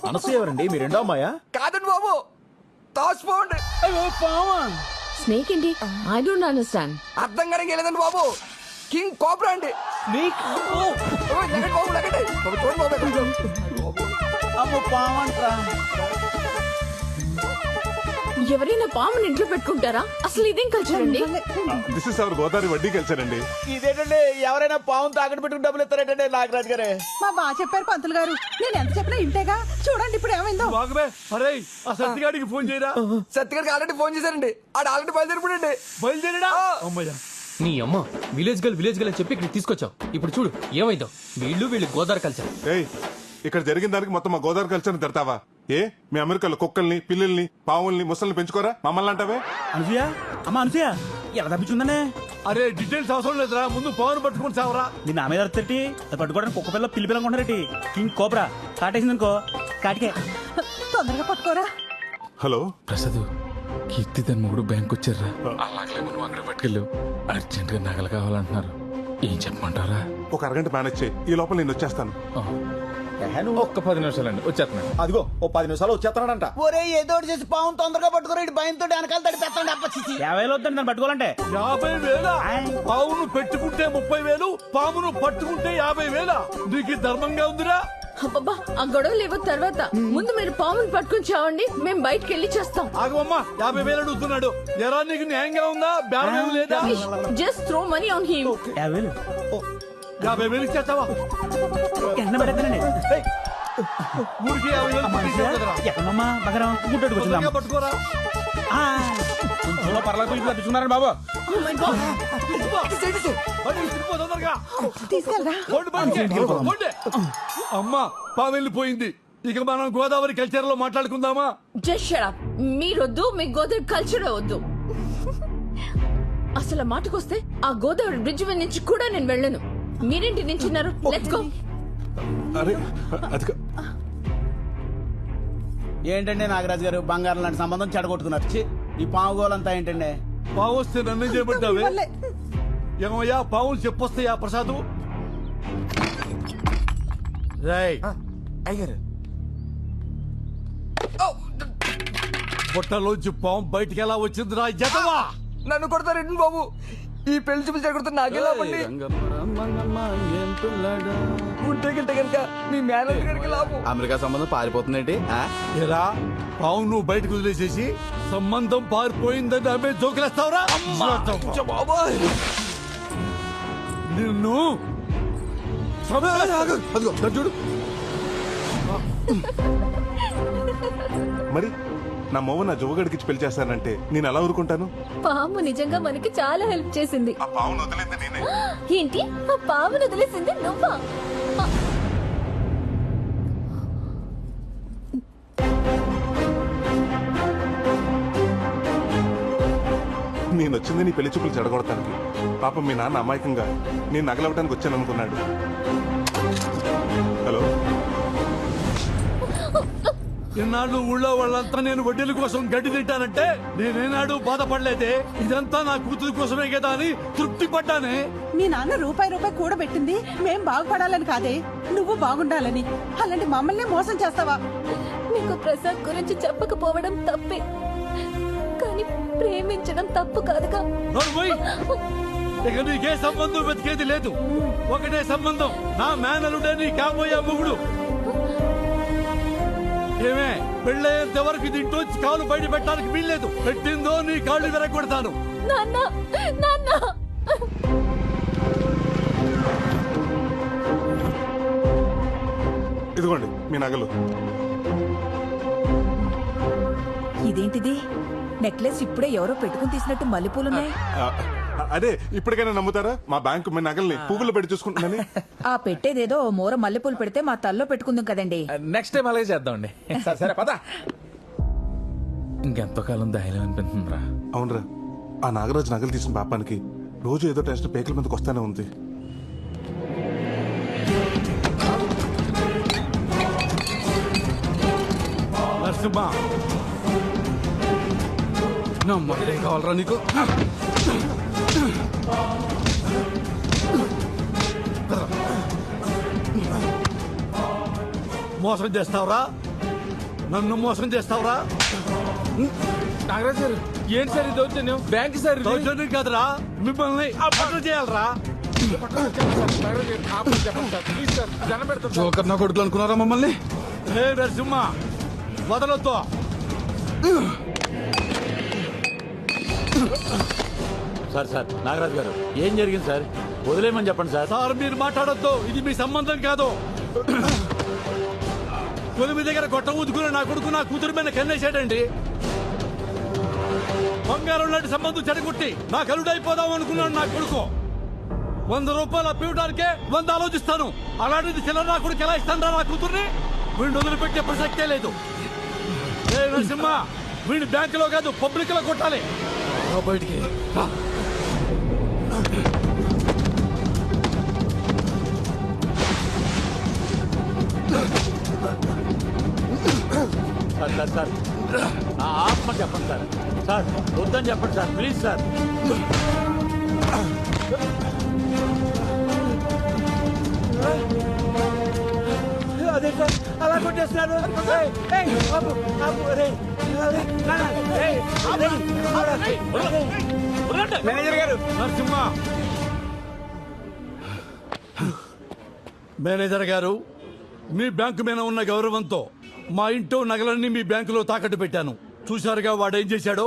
అనసూయ ఎవరండి? మీ రెండో అమ్మాయా? కాదండి బాబు, తాసిపోండి. స్నేక్ ఏంటి? I don't understand. అర్థం కానీ లేదండి బాబు, కింగ్ కోబ్రా అండి. ఎవరైనా పాముని ఇంట్లో పెట్టుకుంటారా? అసలు ఇదేం కల్చర్ అండి? దిస్ ఇస్ అవర్ గోదావరి వడ్డీ కల్చర్ అండి. ఇదేంటండి, ఎవరైనా పావును తాకట్టు పెట్టుకుని డబ్బులు ఇస్తారేంటండి నాగరాజు గారే? మా బాగా చెప్పారు పంతులు గారు, నేను ఎంత చెప్పినా ఇంటేగా. చూడండి ఇప్పుడు ఏమైందో. బాగుబే. అరే ఆ సత్తిగాడికి ఫోన్ చేయరా. సత్తిగాడికి ఆల్రెడీ ఫోన్ చేశారండి, ఆడు ఆల్రెడీ బయలుదేరిపోయండి. బయలుదేరడా? అమ్మయ్యా. నీ అమ్మ విలేజ్ గల్ అని చెప్పి ఇక్కడ తీసుకొచ్చావు. ఇప్పుడు చూడు ఏమైందో. వీళ్ళు గోదావరి కల్చర్. ఏయ్, ఇక్కడ జరిగిన దానికి మొత్తం మా గోదావరి కల్చర్ తిడతావా? ఏ మీ అమెరికాలో కుక్కల్ని, పిల్లల్ని, పావుల్ని, ముసల్ని పెంచుకోరా? మమ్మల్ని అంటావే? అనసూయ, అమ్మ అనసూయ ఎలా తప్పించుందనే? అరే డీటెయిల్స్ అవసరం లేదురా, ముందు పవన్ పట్టుకుని చావరా. నీ నా మీద అర్థటి అది పట్టుకోవడానికి కుక్క పిల్ల పిల్లి పిల్లనుకుంటారటి. King cobra కాటేసిందనుకో, కాటికే. తొందరగా పట్టుకోరా. హలో ప్రసాద్, కీర్తి తన మొగుడు బ్యాంక్ వచ్చారా? అలాగే మనం అక్కడ పట్టుకెళ్ళావు. అర్జెంట్ గా నగలు కావాలంటున్నారు. ఏం చెప్పమంటారా? ఒక అరగంట మేనేజ్ చేయి, ఈ లోపల నేను వచ్చేస్తాను. ఒక్క 10 నిమిషాలండి, వచ్చేస్తున్నాను. అదిగో ఓ 10 నిమిషాలు వచ్చేస్తున్నాడంట. ఒరే ఏదో చేసి పావును తొందరగా పట్టుకోరా, ఇటు భయంతో వెనకాల తడి పెట్టండి. అప్పచ్చి 50,000 వద్దండి దాన్ని పట్టుకోవాలంటే. 50,000? పావును పెట్టుకుంటే 30,000, పామును పట్టుకుంటే 50,000. నీకు ధర్మంగా ఉందిరా? అబ్బబ్బా, ఆ గొడవ లేవు తర్వాత. ముందు మీరు పాముని పట్టుకుని చావండి, మేము బయటకు వెళ్ళి చేస్తాం. ఆగమ్మా, 50,000 అడుగుతున్నాడు. ఎరా నీకు న్యాయంగా ఉందా? బేరం లేదా? Just throw money on him. 50,000 ఇచ్చేస్తావా? ఎండ పడతానండి. ఊరికి 50,000 ఎక్కడమ్మా బగరం గుడ్డోడికి వచ్చిందా? పట్టుకోరా. కొంచెంలో పర్లేదు పిలిచి తప్పించుకున్నారండి బాబు. అమ్మా పాము వెళ్ళిపోయింది. ఇక మనం గోదావరి కల్చర్ లో మాట్లాడుకుందామా? Just shut up. మీరొద్దు, మీ గోదావరి కల్చర్ వద్దు. అసలు ఆ మాటకొస్తే ఆ గోదావరి బ్రిడ్జ్ మీద నుంచి కూడా నేను వెళ్ళను. మీరేంటి నించున్నారు? Let's go. అరే అది ఏంటండి నాగరాజు గారు, బంగారం లాంటి సంబంధం చెడగొట్టుకున్నారు. ఛీ, ఈ పావు గోలంతా ఏంటండి? పావు వస్తే నన్ను చేయబడ్డావే. ఏమయ్యా పావులు చెప్పొస్తాయా ప్రసాదు? అయ్యారు బుట్టలోంచి పాము బయటికి ఎలా వచ్చిందిరా ఎదవా? నన్ను కొడతారేంటి బాబు? ఈ పెళ్లి చూపులు చెడగొడుతూ నాకెలా పండి ఉంటే గింటే కనుక మీ మేనేజర్ గారికి లాభం. అమెరికా సంబంధం పారిపోతుందండి. ఎలా పావు నువ్వు బయటకు వదిలేసేసి సంబంధం పారిపోయిందని ఆమె జోకులేస్తావురా? బాబాయ్ నిన్ను చూడు. మరి నా మొవ్వ నా జువగడికి పెళ్లి చేస్తానంటే నేను ఎలా ఊరుకుంటాను? పాము నిజంగా మనకి చాలా హెల్ప్ చేసింది. ఆ పావును వదిలింది నేనే. ఏంటి? ఆ పామును వదిలేసింది నువ్వా? నేను వచ్చింది నీ పెళ్లి చూపులు చెడగొడటానికి. పాపం మీ నాన్న అమాయకంగా నేను నగలవటానికి వచ్చాను అనుకున్నాడు. హలో, ఇన్నాళ్ళు ఊళ్ళో వాళ్ళంతా నేను వడ్డీల కోసం గడ్డి తింటానంటే నేనేనాడు బాధపడలేదే. ఇదంతా నా కూతురు కోసమే కదా అని తృప్తి పడ్డానే. మీ నాన్న రూపాయి కూడబెట్టింది మేం బాగుపడాలని కాదే, నువ్వు బాగుండాలని. అలాంటి మమ్మల్ని మోసం చేస్తావా? నీకు ప్రసాద్ గురించి చెప్పకపోవడం తప్పే, కానీ ప్రేమించడం తప్పు కాదుగా. ఇక నీకే సంబంధం వెతికేది లేదు. ఒకటే సంబంధం, నా మేనలుడే నీ కాబోయే మొగుడు. ఏమే పెళ్ళయ్యేంత వరకు దీంట్లో కాలు బయట పెట్టడానికి వీల్లేదు. పెట్టిందో నీ కాళ్ళు విరగొడతాను. నాన్న నాన్న ఇదిగోండి మీ నగలు. ఇదేంటిది? నెక్లెస్ ఇప్పుడే ఎవరో పెట్టుకుని తీసినట్టు మల్లెపూలున్నాయి. అదే ఇప్పటికైనా నమ్ముతారా? మా బ్యాంకు మీ నగల్ని పువ్వులు పెట్టి చూసుకుంటుందని. ఆ పెట్టేదేదో ఓ మూర మల్లెపూలు పెడితే మా తల్లో పెట్టుకుందాం కదండి. నెక్స్ట్ టైం అలాగే చేద్దామండి. సరే పద. ఇంకెంతో కాలం ధైర్యం అనిపిస్తుందిరా. అవునరా, ఆ నాగరాజు నగలు తీసిన పాపానికి రోజు ఏదో టెన్షన్ పేకల మీదకి వస్తానే ఉంది. నరసింహ, నమ్మకం కావాలరా నీకు? మోసం చేస్తావురా? నన్ను మోసం చేస్తావురా? నాగరాజు గారు ఏంటి సార్ ఈ దౌర్జన్యం? బ్యాంక్ సార్ దౌర్జన్యం కాదురా, మిమ్మల్ని అమలు చేయాలరా. జోకర్ నా కొడుకులు అనుకున్నారా మమ్మల్ని? ఏ నరసింహ, వదలొద్దు. సార్ నాగరాజు గారు ఏం జరిగింది సార్? వదిలేయమని చెప్పండి సార్. సార్ మీరు మాట్లాడొద్దు, ఇది మీ సంబంధం కాదు. కొలిమి దగ్గర గొట్ట ఊదుకుని నా కొడుకు నా కూతురు మీద కన్నేశాడండి. బంగారం లాంటి సంబంధం చెడగొట్టి నా కలుడైపోదాం అనుకున్నాడు నా కొడుకు. 100 రూపాయలు అప్పివడానికే 100 ఆలోచిస్తాను. అలాంటిది చిల్లర నా కొడుకు ఎలా ఇస్తాను నా కూతుర్ని? వీడిని వదిలిపెట్టే ప్రసక్తే లేదు. ఏ నరసింహ, వీడిని బ్యాంకులో కాదు పబ్లిక్ లో కొట్టాలి. బయటికి సార్ ఆత్మ చెప్పండి సార్. సార్ వద్దని చెప్పండి సార్, ప్లీజ్ సార్. అదే సార్ అలా కొట్టేస్తున్నారు. మేనేజర్ గారు, నరసింహ మేనేజర్ గారు, మీ బ్యాంకు మీద ఉన్న గౌరవంతో మా ఇంట్లో నగలన్నీ మీ బ్యాంకులో తాకట్టు పెట్టాను. చూశారుగా వాడు ఏం చేశాడో.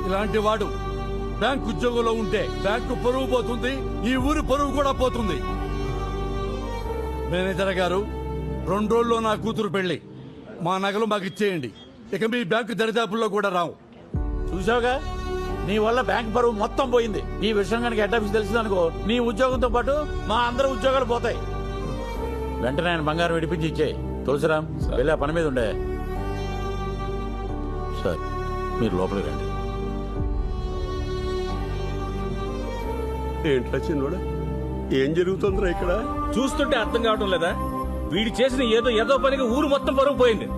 ఇలాంటి వాడు బ్యాంకు ఉద్యోగంలో ఉంటే బ్యాంకు పరువు పోతుంది, ఈ ఊరు పరువు కూడా పోతుంది. మేనేజర్ గారు, 2 రోజుల్లో నా కూతురు పెళ్లి. మా నగలు మాకు ఇచ్చేయండి. ఇక మీ బ్యాంకు దరిదాపుల్లో కూడా రావు. చూసావుగా, నీ వల్ల బ్యాంక్ పరువు మొత్తం పోయింది. ఈ విషయం కనుక హెడ్ ఆఫీస్ తెలిసిందనుకో, నీ ఉద్యోగంతో పాటు మా అందరి ఉద్యోగాలు పోతాయి. వెంటనే ఆయన బంగారం విడిపించి ఇచ్చే. తులసిరాం వెళ్ళి ఆ పని మీద ఉండే. సార్ మీరు లోపలికి రండి. ఏంట్రా చిన్నోడా, ఏం జరుగుతుందిరా ఇక్కడ? చూస్తుంటే అర్థం కావడం లేదా? వీడు చేసిన ఏదో పనికి ఊరు మొత్తం పరువు పోయింది.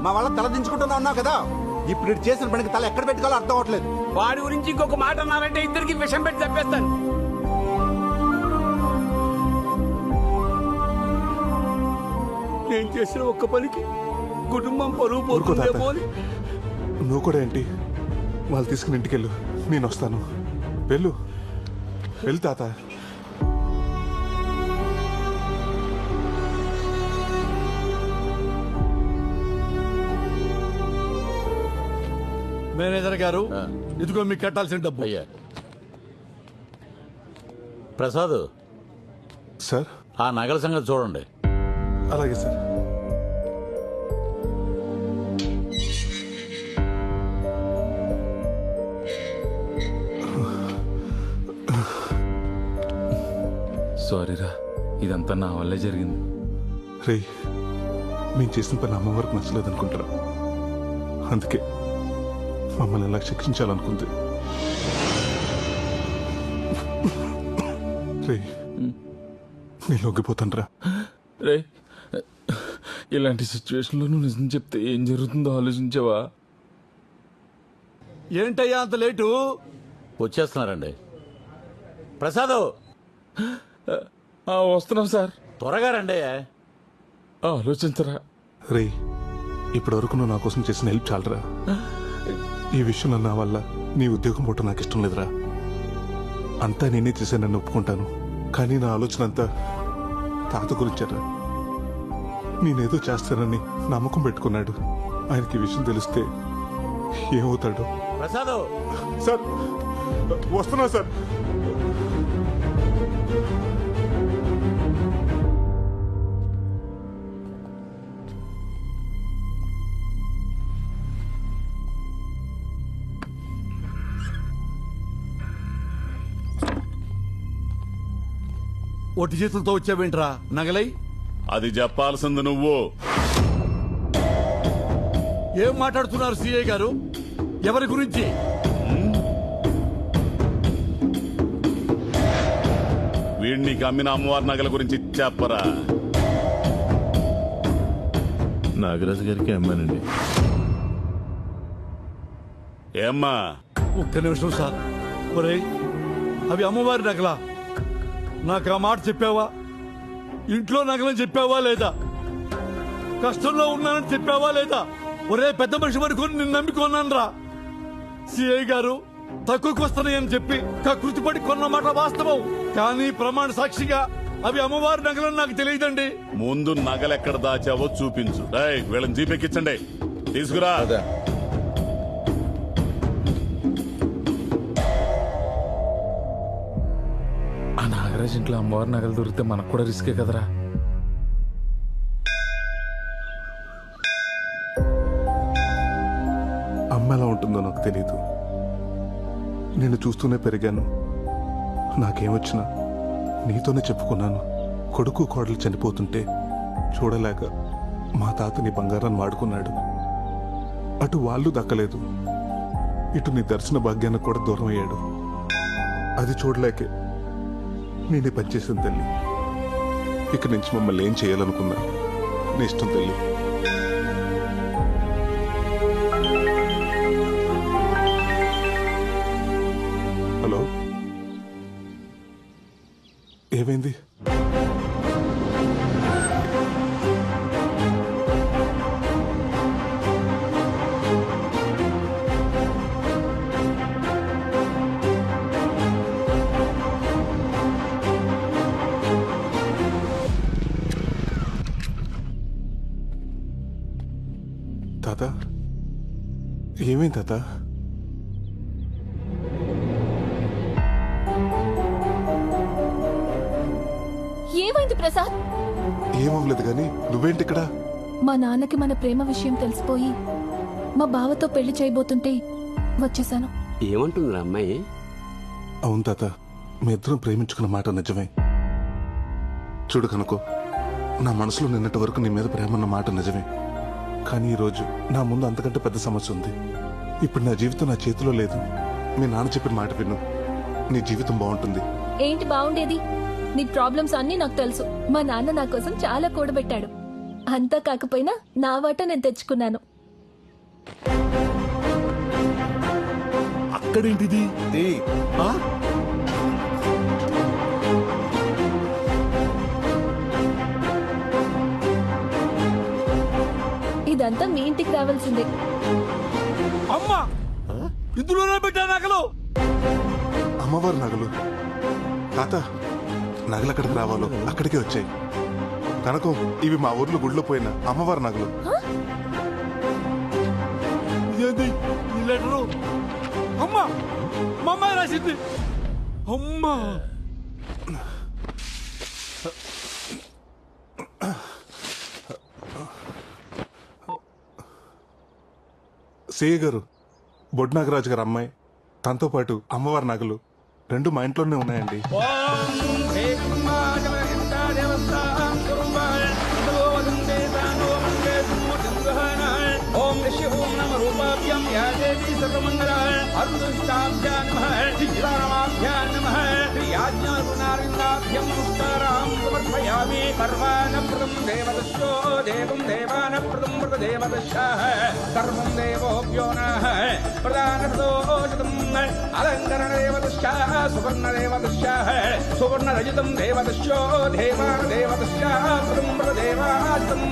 మా వాళ్ళ తల దించుకుంటున్నా ఉన్నావు కదా, ఇప్పుడు ఇటు చేసిన పనికి తల ఎక్కడ పెట్టుకోవాలో అర్థం అవట్లేదు. వాడి గురించి ఇంకొక మాట అన్నారంటే ఇద్దరికి విషం పెట్టి చంపేస్తాను. నేను చేసిన ఒక్క పనికి కుటుంబం పరువు పోతుందేమో అని. నువ్వు కూడా ఏంటి? వాళ్ళు తీసుకుని ఇంటికెళ్ళు, నేను వస్తాను. వెళ్ళు తాత. మేనేజర్ గారు, ఇదిగో మీకు కట్టాల్సిన డబ్బు. అయ్యా ప్రసాద్ సార్, ఆ నగల సంగతి చూడండి. అలాగే సార్. సారీరా, ఇదంతా నా వల్లే జరిగింది. రే, మేము చేసిన పని అమ్మవారికి నచ్చలేదు అనుకుంటారా? అందుకే మమ్మల్ని ఎలా శిక్షించాలనుకుంది. రే నేను లొంగిపోతాను రా. రే ఇలాంటి సిచ్యువేషన్లో నువ్వు నిజం చెప్తే ఏం జరుగుతుందో ఆలోచించావా? ఏంటయ్యా అంత లేటు? వచ్చేస్తున్నారండి. ప్రసాద్ వస్తున్నాం సార్. త్వరగా రండి. ఆలోచించరా. రే ఇప్పటివరకు నువ్వు నా కోసం చేసిన హెల్ప్ చాలరా. ఈ విషయంలో నా వల్ల నీ ఉద్యోగం పోవటం నాకు ఇష్టం లేదురా. అంతా నేనే చేశానని ఒప్పుకుంటాను, కానీ నా ఆలోచన అంతా తాత గురించారా. నేనేదో చేస్తానని నమ్మకం పెట్టుకున్నాడు. ఆయనకి ఈ విషయం తెలిస్తే ఏమవుతాడు? ప్రసాద్ సార్ వస్తున్నా సార్. ఒట్టి చేతులతో వచ్చావేంట్రా నగలై? అది చెప్పాల్సింది నువ్వు. ఏం మాట్లాడుతున్నారు సిఐ గారు? ఎవరి గురించి? వీడిని అమ్మిన అమ్మవారి నగల గురించి చెప్పరా. నాగరాజు గారికి అమ్మానండి. ఏమ్మా? ఒక్క నిమిషం సార్. ఒరేయ్ అవి అమ్మవారి నగలా? నాకు ఆ మాట చెప్పావా? ఇంట్లో నగలని చెప్పావా లేదా? కష్టంలో ఉన్నానని చెప్పావా లేదా? ఒరే పెద్ద మనిషి వరకు నిన్ను నమ్మికొన్నాను రా. సిఐ గారు తక్కువకి వస్తున్నాయని చెప్పి కకృతిపడి కొన్న మాట వాస్తవం, కానీ ప్రమాణ సాక్షిగా అవి అమ్మవారి నగలని నాకు తెలియదండి. ముందు నగలెక్కడ దాచావో చూపించు. వీళ్ళని జీపెక్కించండి. తీసుకురా. ఆ నాగరాజ్ ఇంట్లో అమ్మవారి నగలు దొరికితే మనకు కూడా రిస్కే కదరా. అమ్మ ఎలా ఉంటుందో నాకు తెలియదు. నేను చూస్తూనే పెరిగాను. నాకేమొచ్చినా నీతోనే చెప్పుకున్నాను. కొడుకు కోడలు చనిపోతుంటే చూడలేక మా తాతని బంగారాన్ని వాడుకున్నాడు. అటు వాళ్ళు దక్కలేదు, ఇటు నీ దర్శన భాగ్యానికి కూడా దూరం అయ్యాడు. అది చూడలేకే నేనే పనిచేసిన తల్లి. ఇక నుంచి మమ్మల్ని ఏం చేయాలనుకున్నా నీ ఇష్టం తల్లి. హలో, ఏమైంది? తాత ఏమైంది తాత? ఏమైంది ప్రసాద్? ఏమవ్వలేదు కానీ నువ్వేంటి ఇక్కడ? మా నాన్నకి మన ప్రేమ విషయం తెలిసిపోయి మా బావతో పెళ్లి చేయబోతుంటే వచ్చేసాను. ఏమంటుందిరా అమ్మాయి? అవును తాత, మీ ఇద్దరం ప్రేమించుకున్న మాట నిజమే. చూడు కనుకో, నా మనసులో నిన్నటి వరకు నీ మీద ప్రేమ ఉన్న మాట నిజమే. కానీ ఈరోజు నా ముందు అంతకంటే పెద్ద సమస్య ఉంది. ఇప్పుడు నా జీవితం నా చేతిలో లేదు. మీ నాన్న చెప్పిన మాట విను, నీ జీవితం బాగుంటుంది. ఏంటి బాగుండేది? నీ ప్రాబ్లమ్స్ అన్నీ నాకు తెలుసు. మా నాన్న నా కోసం చాలా కూడబెట్టాడు. అంతా కాకపోయినా నా వాట నేను తెచ్చుకున్నాను. అక్కడేంటిది? ఇదంతా మీ ఇంటికి రావాల్సిందే. అమ్మా, ఇందులోనే పెట్టా నగలు. అమ్మవారి నగలు? తాత, నగలు ఎక్కడికి రావాలో అక్కడికే వచ్చాయి. కనుక ఇవి మా ఊర్లో గుడిలో పోయిన అమ్మవారి నగలు. ఇదేంటి ఈ లెటరు? అమ్మా, మా అమ్మాయి రాసింది. అమ్మా, సేయ గారు, బొడ్ నాగరాజు గారు అమ్మాయి, తనతో పాటు అమ్మవారి నగలు రెండు మా ఇంట్లోనే ఉన్నాయండి. ఓం ఋషి ఓం నమ రూపాభ్యాం యా దేవీ సర్వమంగళ అరుణుష్టాభ్యాం నమః శ్రీ సీతారామాభ్యాం నమః శ్రీ యాజ్ఞవల్క్యనారాయణాభ్యాం యం పుష్కరాం సమర్పయామి సర్వానప్రదం దేవదస్యో దేవం దేవానప్రదం దేవదస్యాః సర్వం దేవోభ్యో నః ప్రదానప్రదోషితం అలంకరణ దేవదస్యాః సువర్ణ దేవదస్యాః సువర్ణ రజితం దేవదస్యో దేవాన దేవదస్యాః ప్రదం దేవాజితం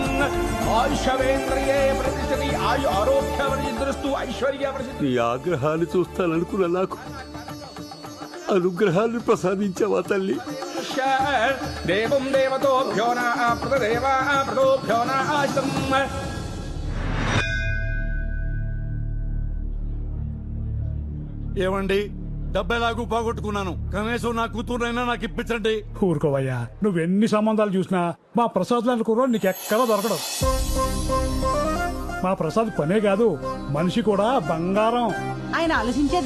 ఆయుషవేంద్రియే ప్రతిష్టతి ఆయు ఆరోగ్య వర్జిద్రస్తు ఐశ్వర్య ప్రసిద్ధి. నీ ఆగ్రహాన్ని చూస్తాననుకున్న నాకు అనుగ్రహాన్ని ప్రసాదించావా తల్లి. దేవం దేవతోభ్యో నః ప్రదేవా ప్రదోభ్యో నః. ఏమండి డబ్బెలాగూ పోగొట్టుకున్నాను, కనీసం నా కూతురునైనా నాకు ఇప్పించండి. ఊరుకోవయ్యా, నువ్వెన్ని సంబంధాలు చూసినా మా ప్రసాద్ లాంటి కుర్రాడు నీకు ఎక్కడా దొరకడం. మా ప్రసాద్ పనే కాదు, మనిషి కూడా బంగారం. ఆయన ఆలోచించేది